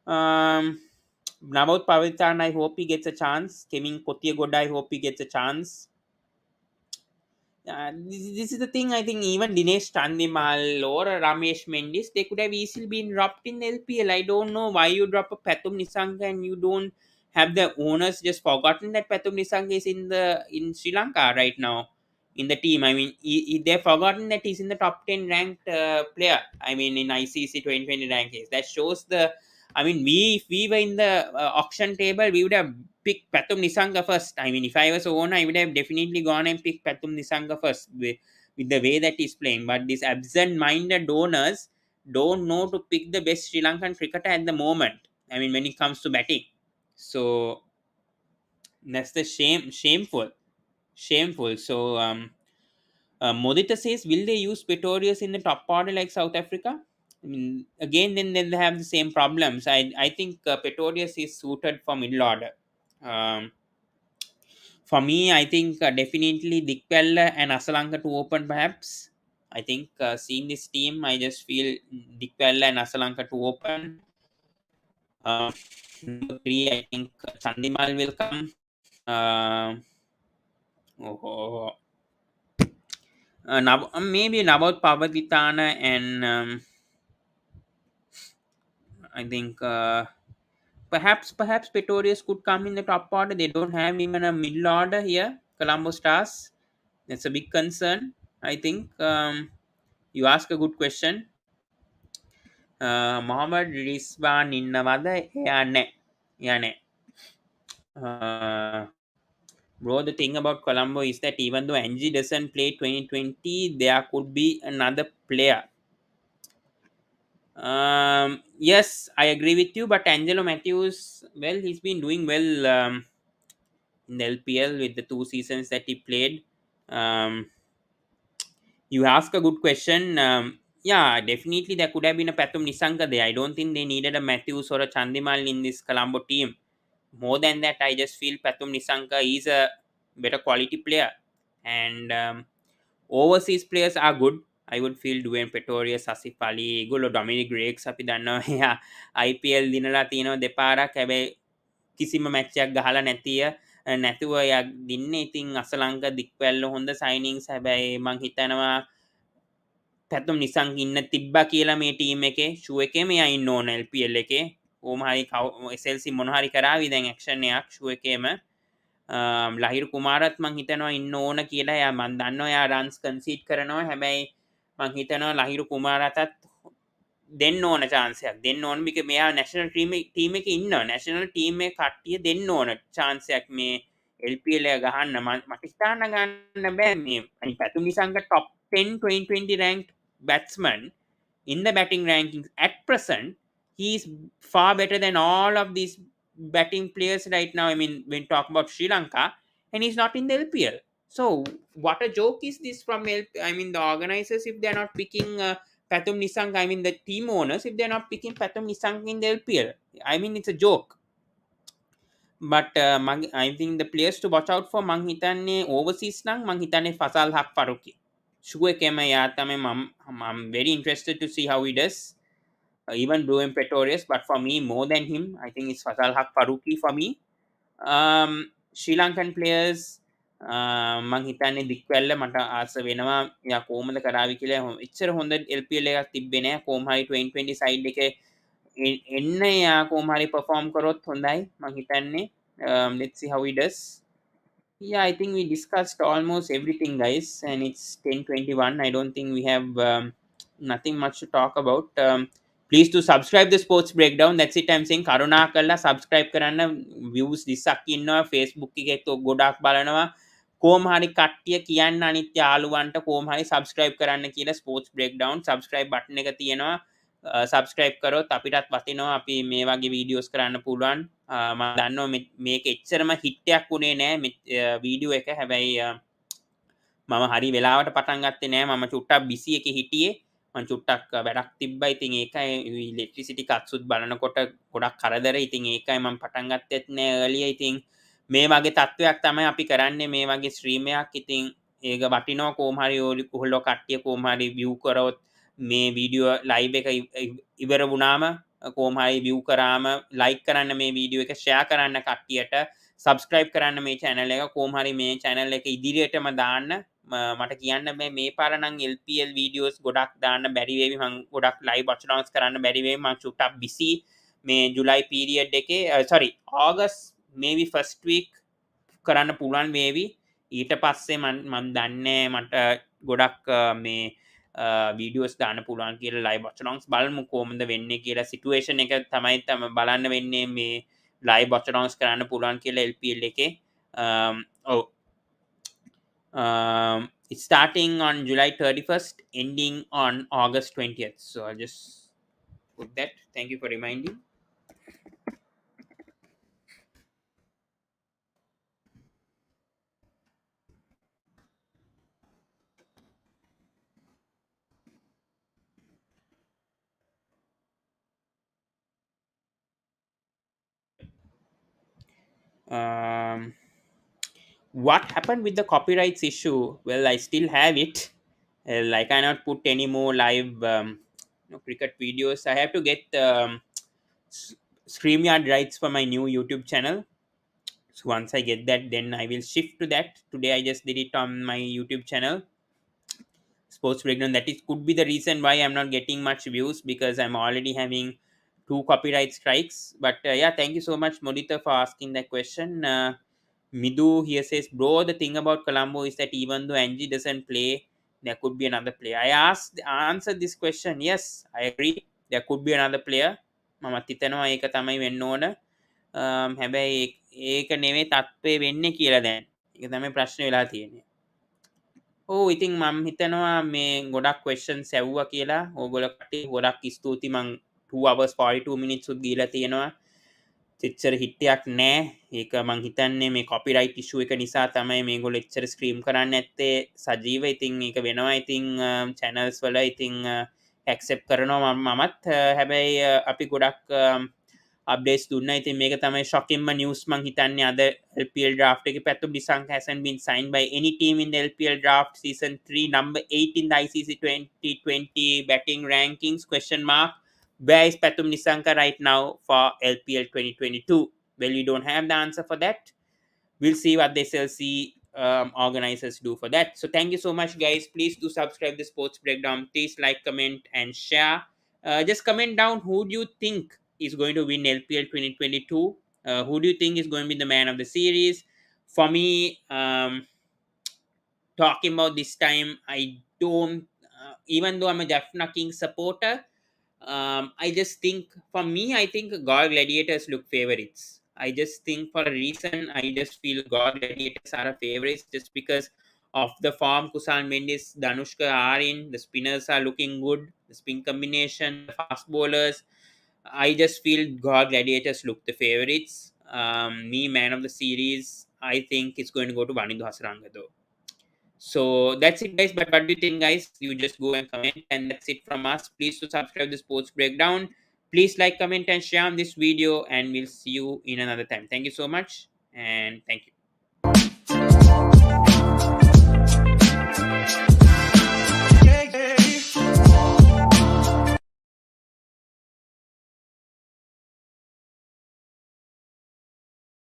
Navath Pavitan, I hope he gets a chance. Kevin Kotiagoda, I hope he gets a chance. This is the thing. I think even Dinesh Chandimal or Ramesh Mendis, they could have easily been dropped in LPL. I don't know why you drop a Pathum Nisanga and you don't have the owners just forgotten that Pathum Nisanga is in Sri Lanka right now in the team. I mean, they've forgotten that he's in the top 10 ranked player. I mean, in ICC 2020 rankings. That shows the. I mean, if we were in the auction table, we would have picked Pathum Nisanga first. I mean, if I was a owner, I would have definitely gone and picked Pathum Nisanga first with the way that he's playing. But these absent-minded owners don't know to pick the best Sri Lankan cricketer at the moment. I mean, when it comes to batting. So that's the shameful. So Modita says, will they use Pretorius in the top order like South Africa? I mean, again, then they have the same problems. I think Pretorius is suited for middle order. For me, I think definitely Dikwella and Asalanka to open perhaps. I think seeing this team, I just feel Dikwella and Asalanka to open. Number 3, I think Chandimal will come. Maybe Navath Pavaditana and I think perhaps Pretorius could come in the top order. They don't have even a middle order here. Colombo Stars. That's a big concern. I think you ask a good question. Mohammad Rizwan innavada yane. Bro, the thing about Colombo is that even though Angie doesn't play 2020, there could be another player. Yes, I agree with you, but Angelo Matthews, well, he's been doing well in the LPL with the 2 seasons that he played. You ask a good question. Yeah, definitely there could have been a Pathum Nisanga there. I don't think they needed a Matthews or a Chandimal in this Colombo team. More than that, I just feel Pathum Nisanga is a better quality player. And overseas players are good. I would feel Dwayne Pretorius, Asif Ali, ඒගොල්ලෝ Dominic Greggs අපි දන්නවා. එයා IPL දිනලා තියෙනවා දෙපාරක්. හැබැයි කිසිම match එකක් ගහලා නැතුව එයා දින්නේ. ඉතින් අසලංක දික්වැල්ල හොඳ සයිනින්ග්ස්. හැබැයි මං හිතනවා පැතුම් නිසංග ඉන්න තිබ්බා කියලා මේ ටීම් එකේ ෂූ එකේම එයා ඉන්න ඕන LPL එකේ. ඕම හරි SLC මොන හරි කරાવી දැන් ඇක්ෂන් එකක් ෂූ එකේම. ලහිරු කුමාරත් මං හිතනවා ඉන්න ඕන කියලා. එයා මං දන්නවා එයා රන්ස් කන්සීඩ් කරනවා. හැබැයි මං හිතනවා ලහිරු කුමාරටත් දෙන්න ඕන chance එකක් දෙන්න ඕන. මේක මෙයා national team එකේ ඉන්නවා. national team එකේ කට්ටිය දෙන්න ඕන chance එකක් මේ LPL එක ගහන්න. මට හිතාන්න ගන්න බෑ මේ අනිත් පැතුම් නිසංග top 10 2020 ranked batsman in the batting rankings at present. He is far better than all of these batting players right now. I mean, when talk about Sri Lanka, and he's not in the LPL. So what a joke is this from I mean, the organizers, if they're not picking Pathum Nisang, I mean the team owners, if they're not picking Pathum Nisang in the LPL, I mean it's a joke. But I think the players to watch out for, mang hitanne overseas nang mang hitanne Fasal Haq Faruqi. ෂුව එකම යා තමයි I'm very interested to see how he does. Even Bruin Pretorius, but for me, more than him, I think it's Fasal Haq Faruqi for me. Sri Lankan players, මං හිතන්නේ දික්වැල්ල මට ආස වෙනවා යා කොහොමද කරાવી කියලා. එච්චර හොඳ LPL එකක් තිබ්බේ නෑ. කොහොම හරි 2020 side එකේ එන්න යා කොහොම හරි perform කරොත් හොඳයි මං හිතන්නේ. Let's see how he does. Yeah, I think we discussed almost everything, guys, and it's 10:21. I don't think we have nothing much to talk about. Please to subscribe the sports breakdown. That's it I'm saying. Karuna kalla subscribe කරන්න. views 20ක් ඉන්නවා. Facebook එකේ તો ගොඩක් බලනවා. කොහොම හරි කට්ටිය කියන්න අනිත් යාළුවන්ට කොහොම හරි subscribe කරන්න කියලා sports breakdown subscribe button එක තියෙනවා. subscribe කරොත් අපිටත් වටිනවා අපි මේ වගේ වීඩියෝස් කරන්න පුළුවන්. මම දන්නවා මේක එච්චරම හිට් එකක් උනේ නෑ වීඩියෝ එක. හැබැයි මම හරි වෙලාවට පටන් ගත්තේ නෑ. මම චුට්ටක් බිසි එකේ හිටියේ. මම චුට්ටක් වැඩක් තිබ්බා. ඉතින් ඒකයි ඉලෙක්ට්‍රිසිටි කට්සුත් බලනකොට ගොඩක් කරදර. ඉතින් ඒකයි මම පටන් ගත්තෙත් නෑ earlier. ඉතින් මේ වගේ තත්ත්වයක් තමයි අපි කරන්නේ මේ වගේ ස්ට්‍රීම් එකක්. ඉතින් ඒක වටිනවා කොහොම හරි ඔයගොල්ලෝ කට්ටිය කොහොම හරි view කරොත් මේ වීඩියෝ live එක ඉවර වුණාම කොහොම හරි view කරාම like කරන්න මේ වීඩියෝ එක share කරන්න කට්ටියට subscribe කරන්න මේ channel එක. කොහොම හරි මේ channel එක ඉදිරියටම දාන්න. මට කියන්න මේ පාර නම් LPL videos ගොඩක් දාන්න බැරි වේවි. මම ගොඩක් live watch alongs කරන්න බැරි වේවි. මම චුට්ටක් busy මේ July period එකේ sorry August maybe first week කරන්න පුළුවන් වේවි. ඊට පස්සේ මම දන්නේ මට ගොඩක් මේ වීඩියෝස් දාන්න පුළුවන් කියලා live watch alongs බලමු කොහොමද වෙන්නේ කියලා. සිටුේෂන් එක තමයි බලන්න වෙන්නේ මේ live watch alongs කරන්න පුළුවන් කියලා LPL එකේ. It's starting on July 31st, ending on August 20th. So I'll just put that. Thank you for reminding. What happened with the copyrights issue? Well, I still have it. I cannot put any more live cricket videos. I have to get StreamYard rights for my new YouTube channel. So once I get that, then I will shift to that. Today I just did it on my YouTube channel, Sports Breakdown. That is could be the reason why I'm not getting much views, because I'm already having 2 copyright strikes. But yeah, thank you so much, Modita, for asking that question. Midu here says, bro, the thing about Colombo is that even though Angie doesn't play, there could be another player. I answered this question. Yes, I agree. There could be another player. මමත් හිතනවා ඒක තමයි වෙන්න ඕන. හැබැයි ඒක නෙමෙයි තත්ත්වය වෙන්නේ කියලා දැන්. ඒක තමයි ප්‍රශ්නේ වෙලා තියෙන්නේ. ඉතින් මම හිතනවා මේ ගොඩක් questions ඇව්වා කියලා. ඕගොල්ලෝ කට්ටිය ගොඩක් ස්තුතියි. මං 2 hours 42 minutes උත් ගිහලා තියෙනවා. එච්චර හිට් එකක් නෑ. ඒක මං හිතන්නේ මේ copyright issue එක නිසා තමයි මේගොල්ලෝ එච්චර stream කරන්නේ නැත්තේ සජීව. ඉතින් ඒක වෙනවා. ඉතින් channels වල ඉතින් accept කරනවා මමත්. හැබැයි අපි ගොඩක් updates දුන්නා. ඉතින් මේක තමයි shockingම news මං හිතන්නේ අද LPL draft එකේ. Pathum Nissanka hasn't been signed by any team in the LPL draft season 3, number 8 in the ICC 2020 batting rankings, question mark. Where is Pathum Nissanka right now for LPL 2022? Well, we don't have the answer for that. We'll see what the SLC organizers do for that. So thank you so much, guys. Please do subscribe the Sports Breakdown. Please like, comment, and share. Just comment down who do you think is going to win LPL 2022. Who do you think is going to be the man of the series? For me, talking about this time, I don't, even though I'm a Jaffna Kings supporter, I just think, for me, I think Galle Gladiators look favorites. I just think for a reason, I just feel Galle Gladiators are a favorites just because of the form Kusan Mendis, Danushka are in. The spinners are looking good. The spin combination, the fast bowlers. I just feel Galle Gladiators look the favorites. Me, man of the series, I think it's going to go to waninduhasaranga though. So that's it, guys. But what do you think, guys? You just go and comment, and that's it from us. Please to subscribe the Sports Breakdown. Please like, comment, and share on this video, and we'll see you in another time. Thank you so much, and thank you.